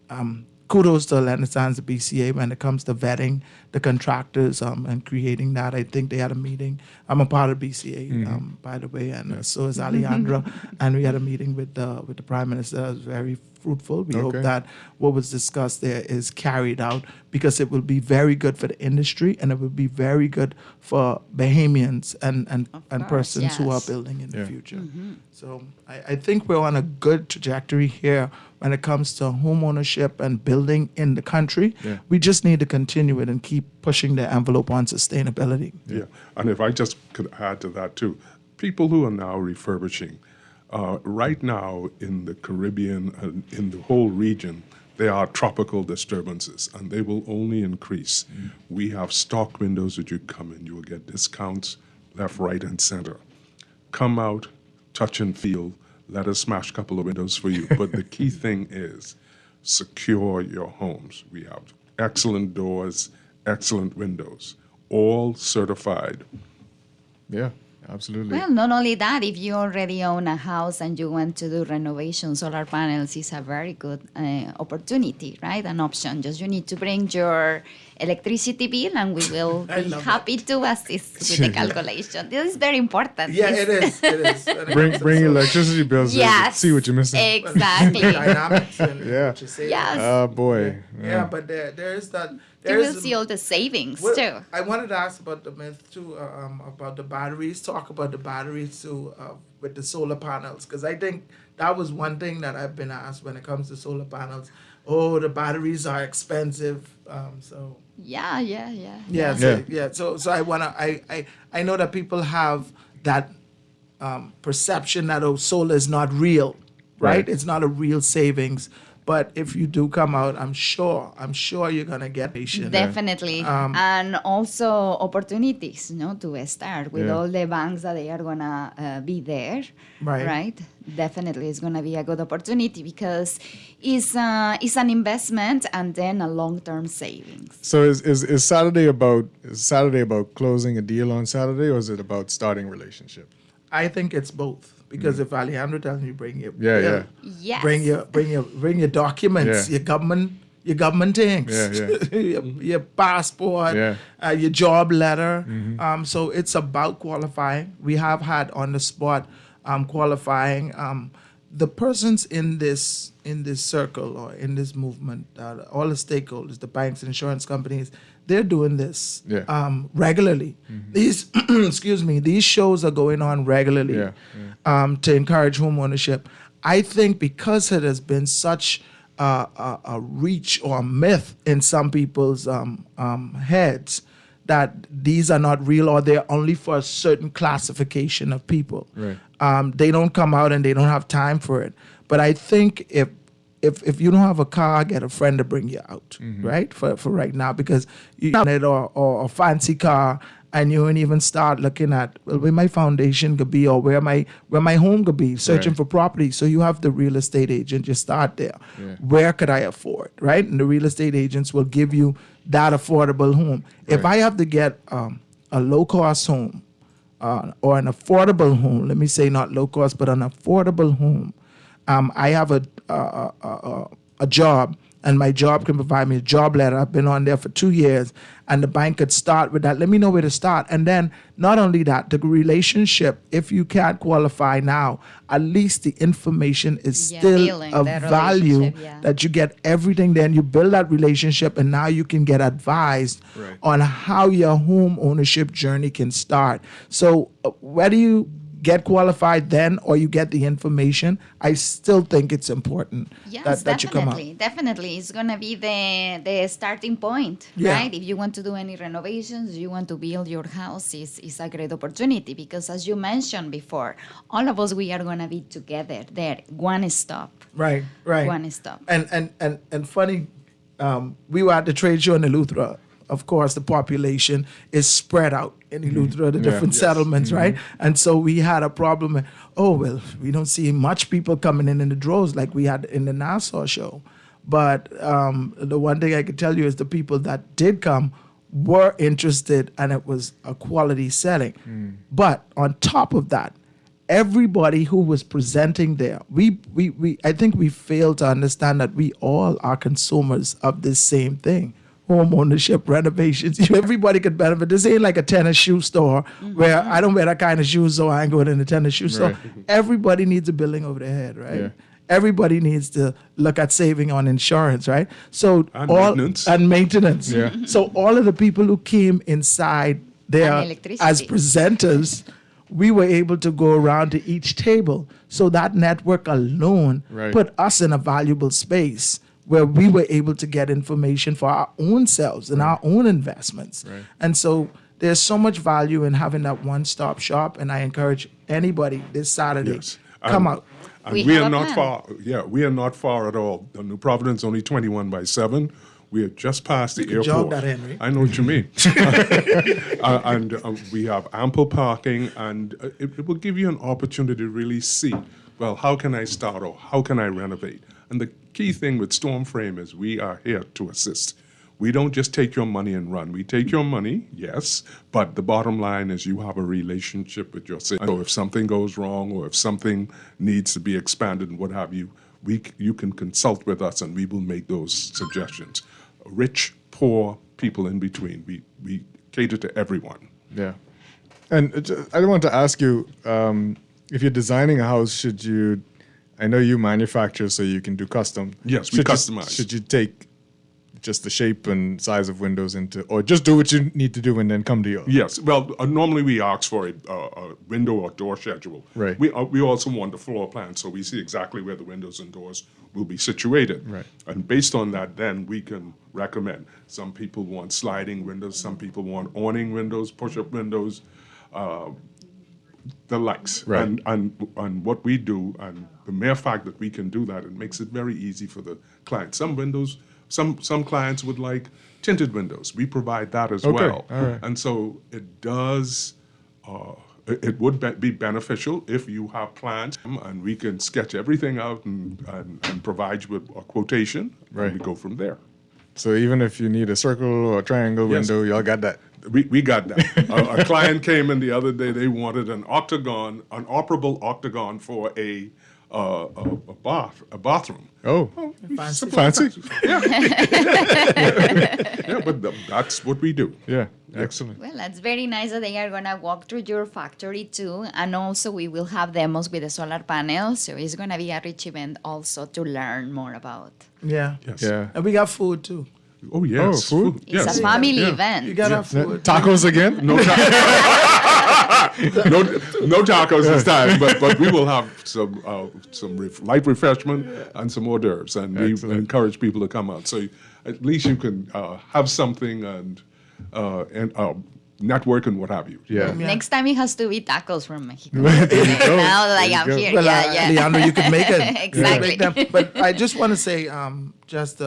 kudos to Renaissance BCA when it comes to vetting the contractors and creating that. I think they had a meeting. I'm a part of BCA, by the way, and so is Alejandra. And we had a meeting with the Prime Minister. It was very fruitful. We hope that what was discussed there is carried out because it will be very good for the industry and it will be very good for Bahamians and persons who are building in the future. So I think we're on a good trajectory here when it comes to home ownership and building in the country. We just need to continue it and keep pushing the envelope on sustainability. Yeah, and if I just could add to that too, people who are now refurbishing, right now in the Caribbean and in the whole region, there are tropical disturbances, and they will only increase. We have stock windows that you come in, you will get discounts left, right, and center. Come out, touch and feel, let us smash a couple of windows for you. But the key thing is secure your homes. We have excellent doors, excellent windows, all certified. Yeah. Absolutely. Well, not only that, if you already own a house and you want to do renovation, solar panels is a very good opportunity, right? An option. Just you need to bring your electricity bill and we will be happy to assist with the calculation. This is very important. Yeah, it is. Bring electricity bills. Yes. See what you're missing. Exactly. Dynamics and what you say. Yes. Oh, boy. Yeah, but there is that. You will see all the savings, too. I wanted to ask about the myth, too, about the batteries. Talk about the batteries, too, with the solar panels. Because I think that was one thing that I've been asked when it comes to solar panels. Oh, the batteries are expensive. So So I wanna. I know that people have that perception that solar is not real, right? It's not a real savings. But if you do come out, I'm sure you're gonna get patient. Definitely, and also opportunities, to start with all the banks that they are gonna be there. Right. Definitely, it's gonna be a good opportunity because it's an investment and then a long-term savings. So is Saturday about closing a deal on Saturday, or is it about starting a relationship? I think it's both. Because if Alejandro tells you bring your Yes. bring your documents, your government things, your passport, your job letter. So it's about qualifying. We have had on the spot qualifying. The persons in this circle or in this movement, all the stakeholders, the banks, insurance companies, they're doing this regularly. These these shows are going on regularly to encourage home ownership. I think because it has been such a reach or a myth in some people's heads that these are not real or they're only for a certain classification of people. Right. They don't come out and they don't have time for it. But I think if you don't have a car, get a friend to bring you out, right? For right now, because you have it or a fancy car and you don't even start looking at where my foundation could be or where my home could be, searching for property. So you have the real estate agent, you start there. Yeah. Where could I afford, right? And the real estate agents will give you that affordable home. If I have to get a low-cost home or an affordable home, let me say not low-cost, but an affordable home, I have a job, and my job can provide me a job letter. I've been on there for 2 years, and the bank could start with that. Let me know where to start. And then not only that, the relationship, if you can't qualify now, at least the information is still of value that you get everything. Then you build that relationship, and now you can get advised on how your home ownership journey can start. So whether you get qualified then or you get the information, I still think it's important that you come out. Definitely. It's going to be the starting point, right? If you want to do any renovations, you want to build your house, is a great opportunity because as you mentioned before, all of us, we are going to be together there, one stop. Right. One stop. And funny, we were at the trade show in Eleuthera. Of course, the population is spread out in Eleuthera, the different settlements, right? And so we had a problem. We don't see much people coming in the droves like we had in the Nassau show. But the one thing I could tell you is the people that did come were interested, and it was a quality setting. But on top of that, everybody who was presenting there, I think we failed to understand that we all are consumers of this same thing. Home ownership, renovations, everybody could benefit. This ain't like a tennis shoe store where I don't wear that kind of shoes, so I ain't going in the tennis shoe store. Everybody needs a building over their head, right? Yeah. Everybody needs to look at saving on insurance, right? So maintenance. And maintenance. So all of the people who came inside there as presenters, we were able to go around to each table. So that network alone put us in a valuable space where we were able to get information for our own selves and our own investments. And so there's so much value in having that one-stop shop, and I encourage anybody this Saturday, come out. And we are not far. Yeah, we are not far at all. The New Providence only 21/7. We are just past the airport. Jog that, Henry. I know what you mean. And we have ample parking, and it will give you an opportunity to really see, well, how can I start or how can I renovate? And the key thing with Stormframe is we are here to assist. We don't just take your money and run. We take your money, yes, but the bottom line is you have a relationship with your city. So if something goes wrong or if something needs to be expanded and what have you, you can consult with us and we will make those suggestions. Rich, poor, people in between. We cater to everyone. Yeah. And I want to ask you, if you're designing a house, I know you manufacture, so you can do custom. Yes, we customize. Should you take just the shape and size of windows or just do what you need to do and then come to yours? Yes. Well, normally we ask for a window or door schedule. Right. We also want the floor plan, so we see exactly where the windows and doors will be situated. Right. And based on that, then we can recommend. Some people want sliding windows. Some people want awning windows, push-up windows. The likes, right. and what we do, and the mere fact that we can do that, it makes it very easy for the client. Some windows, some clients would like tinted windows. We provide that as well, all right. And so it does. It would be beneficial if you have plans, and we can sketch everything out and provide you with a quotation, and we go from there. So even if you need a circle or a triangle window, y'all got that. We got that. A client came in the other day. They wanted an operable octagon for a a bathroom. Oh, Fancy. fancy. Yeah, but that's what we do. Yeah, excellent. Well, that's very nice that they are going to walk through your factory too. And also, we will have demos with the solar panels. So it's going to be a rich event also to learn more about. Yeah. Yes. Yeah. And we got food too. Oh yes, food? It's Yes. a family event. You got our food. Tacos again? No, no tacos this time, but we will have some light refreshment and some hors d'oeuvres, and we encourage people to come out. So at least you can have something and network and what have you. Yeah. Next time it has to be tacos from Mexico. There you go. Now that There I'm you go. here, Well, yeah. Leandro, you could make it. Exactly. Make them. But I just want to say, just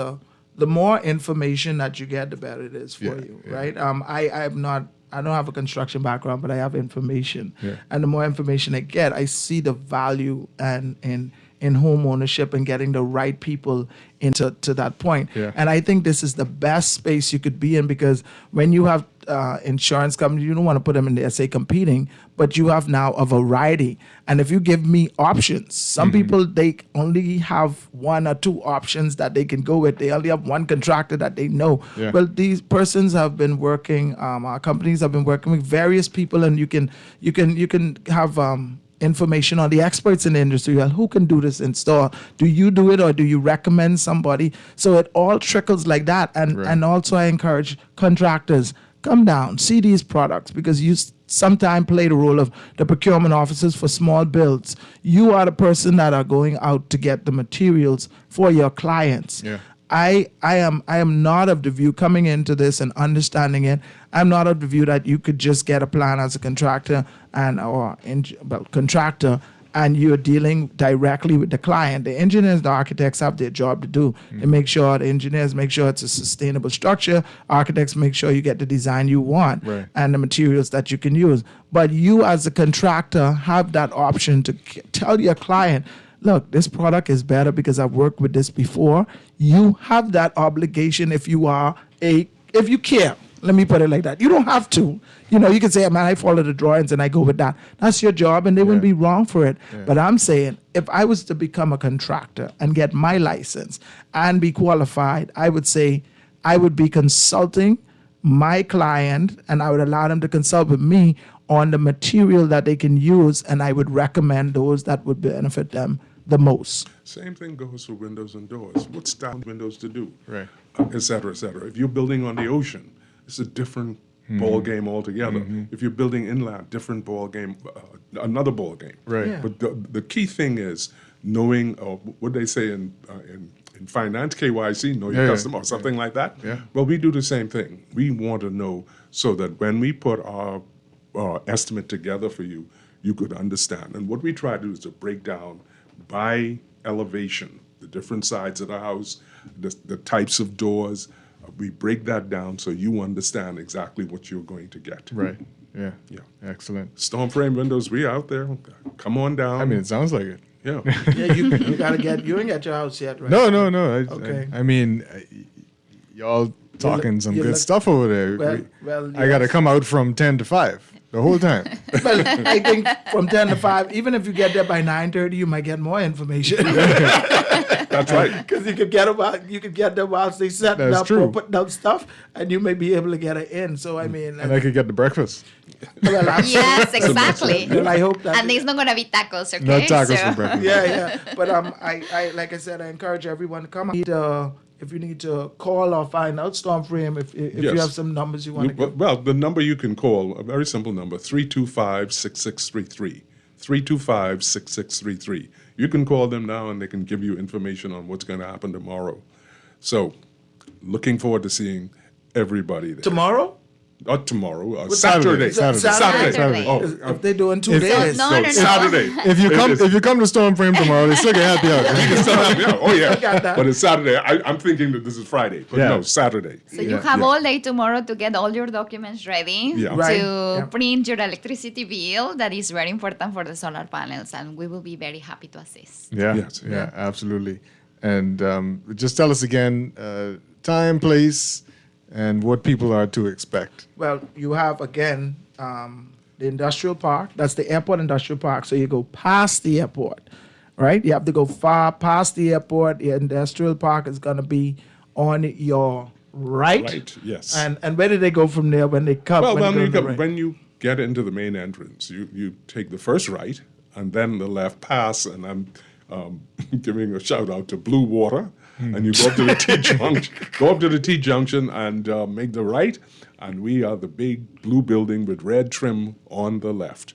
the more information that you get, the better it is for you, right? I don't have a construction background, but I have information, and the more information I get, I see the value in home ownership and getting the right people into that point. Yeah. And I think this is the best space you could be in, because when you have insurance companies, you don't want to put them in there, say, competing, but you have now a variety. And if you give me options, some people, they only have one or two options that they can go with. They only have one contractor that they know. Yeah. Well, these persons have been working, our companies have been working with various people, and you can have information on the experts in the industry. Well, who can do this install? Do you do it, or do you recommend somebody? So it all trickles like that. And also I encourage contractors, come down, see these products, because you sometimes play the role of the procurement officers for small builds. You are the person that are going out to get the materials for your clients. Yeah. I am not of the view, coming into this and understanding it, I'm not of the view that you could just get a plan as a contractor contractor, and you're dealing directly with the client. The engineers, the architects have their job to do. They make sure, the engineers make sure it's a sustainable structure. Architects make sure you get the design you want and the materials that you can use. But you as a contractor have that option to tell your client, look, this product is better because I've worked with this before. You have that obligation if you care. Let me put it like that. You don't have to. You can say, man, I follow the drawings and I go with that. That's your job, and they wouldn't be wrong for it. Yeah. But I'm saying, if I was to become a contractor and get my license and be qualified, I would say I would be consulting my client, and I would allow them to consult with me on the material that they can use, and I would recommend those that would benefit them the most. Same thing goes for windows and doors. What style windows to do, right? Et cetera, et cetera. If you're building on the ocean, it's a different ball game altogether. If you're building inland, different ball game, another ball game. Right. Yeah. But the key thing is knowing what they say in finance, KYC, know your customer, or something like that. Yeah. Well, we do the same thing. We want to know so that when we put our estimate together for you, you could understand. And what we try to do is to break down by elevation, the different sides of the house, the types of doors. We break that down so you understand exactly what you're going to get. Right. Yeah. Yeah. Excellent. Storm frame windows, we out there. Come on down. I mean, it sounds like it. Yeah. Yeah, you gotta get. You ain't at your house yet, right? No. Okay. I mean, y'all talking some you good look- stuff over there. Well, I got to come out from 10 to 5 the whole time. Well, I think from 10 to 5, even if you get there by 9:30, you might get more information. That's right. Because you could get them whilst they setting That's up true. or putting up stuff, and you may be able to get it in. So I mean, And I could get the breakfast. well, Yes, exactly. Well, I hope that. And there's not going to be tacos, okay? No tacos So- for breakfast. Yeah. But I like I said, I encourage everyone to come. If you need to call or find out Stormframe, if you Yes. have some numbers you want to give. Well, the number you can call, a very simple number, 325-6633. 325-6633. You can call them now and they can give you information on what's going to happen tomorrow. So, looking forward to seeing everybody there. Tomorrow? Not tomorrow, Saturday. Saturday. Oh, If they're doing 2 If- days. No. Saturday. If you come to Stormframe tomorrow, they still get happy out. You can still have me out. Oh, I yeah. got that. But it's Saturday. I'm thinking that this is Friday. But Yeah. no, Saturday. So you have all day tomorrow to get all your documents ready Yeah. Right. to Yeah. print your electricity bill. That is very important for the solar panels, and we will be very happy to assist. Yeah, Yes. yeah, absolutely. And just tell us again, time, place, and what people are to expect. Well, you have, again, the industrial park. That's the airport industrial park. So you go past the airport. right? You have to go far past the airport. The industrial park is going to be on your right. Right, yes. And where do they go from there when they come? Well, when, they go to the right? when you get into the main entrance, you take the first right and then the left pass, and I'm giving a shout out to Blue Water, and you go up to the T junction, and make the right, and we are the big blue building with red trim on the left.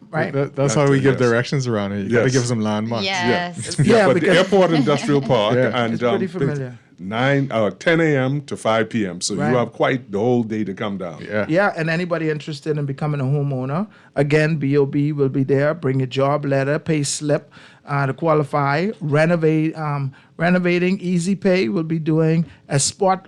Right. That's how we give yes. directions around here. You got to Yes. give some landmarks. Yes. Yeah, but the because- airport industrial park, Yeah. and It's pretty familiar. 10 a.m. to 5 p.m. So Right. you have quite the whole day to come down. Yeah, and anybody interested in becoming a homeowner, again, BOB will be there. Bring your job letter, pay slip to qualify. Renovating, Easy Pay will be doing a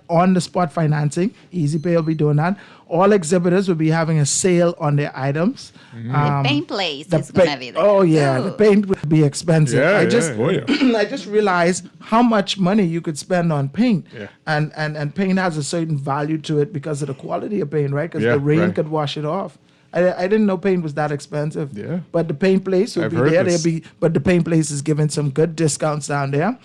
on-the-spot financing. Easy Pay will be doing that. All exhibitors will be having a sale on their items. The paint place is going to be there. Oh yeah, too. the paint will be expensive. Yeah, I yeah, just, yeah. I just realized how much money you could spend on paint. Yeah. And paint has a certain value to it because of the quality of paint, right? Because Yeah, the rain right. could wash it off. I didn't know paint was that expensive. Yeah. But the paint place will I've be heard there. this. But the paint place is giving some good discounts down there.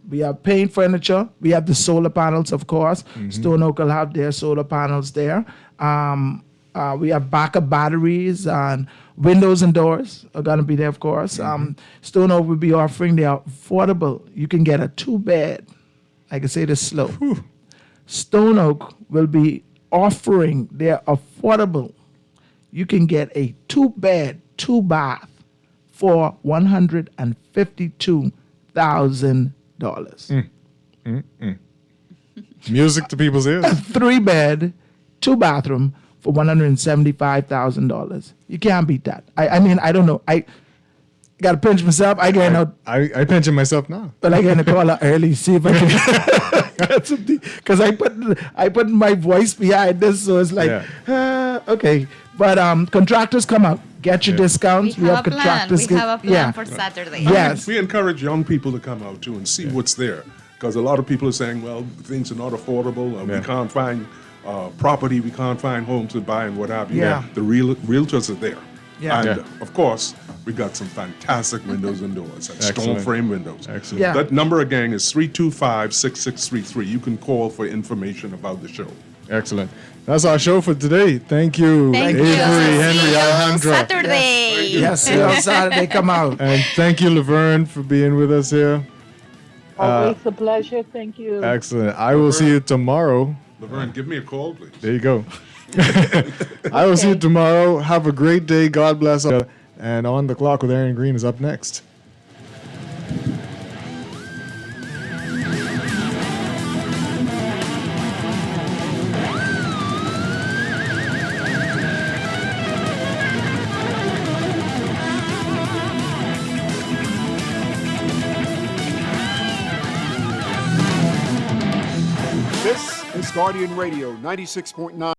We have paint furniture. We have the solar panels, of course. Stone Oak will have their solar panels there. We have backup batteries and windows and doors are going to be there, of course. Stone Oak will be offering their affordable. You can get a 2-bed. I can say this slow. Stone Oak will be offering their affordable. You can get a 2-bed, 2-bath for $152,000. Music to people's ears. 3-bed, 2-bathroom for $175,000. You can't beat that. I mean, I don't know. I got to pinch myself. I pinching myself now. But I got to call her early, see if I can get something. Because I put my voice behind this, so it's like, okay. But contractors come out. Get your discounts. We have a plan. contractors. We have a plan for Saturday. Yes. We encourage young people to come out too and see what's there. Because a lot of people are saying, well, things are not affordable, and we can't find property, we can't find homes to buy and what have you. Yeah. The realtors are there. Yeah. And Yeah. of course, we got some fantastic windows and doors and stone Excellent. frame windows. Excellent. Yeah. That number again is 325-6633. You can call for information about the show. Excellent. That's our show for today. Thank you, Thank Avery, you. Henry, See you Alejandra. Saturday. Yes, see you on Saturday. Come out. And thank you, Laverne, for being with us here. Always a pleasure. Thank you. Excellent. I will see you tomorrow. Laverne, give me a call, please. There you go. I will see you tomorrow. Have a great day. God bless. And On the Clock with Aaron Green is up next. This is Guardian Radio 96.9.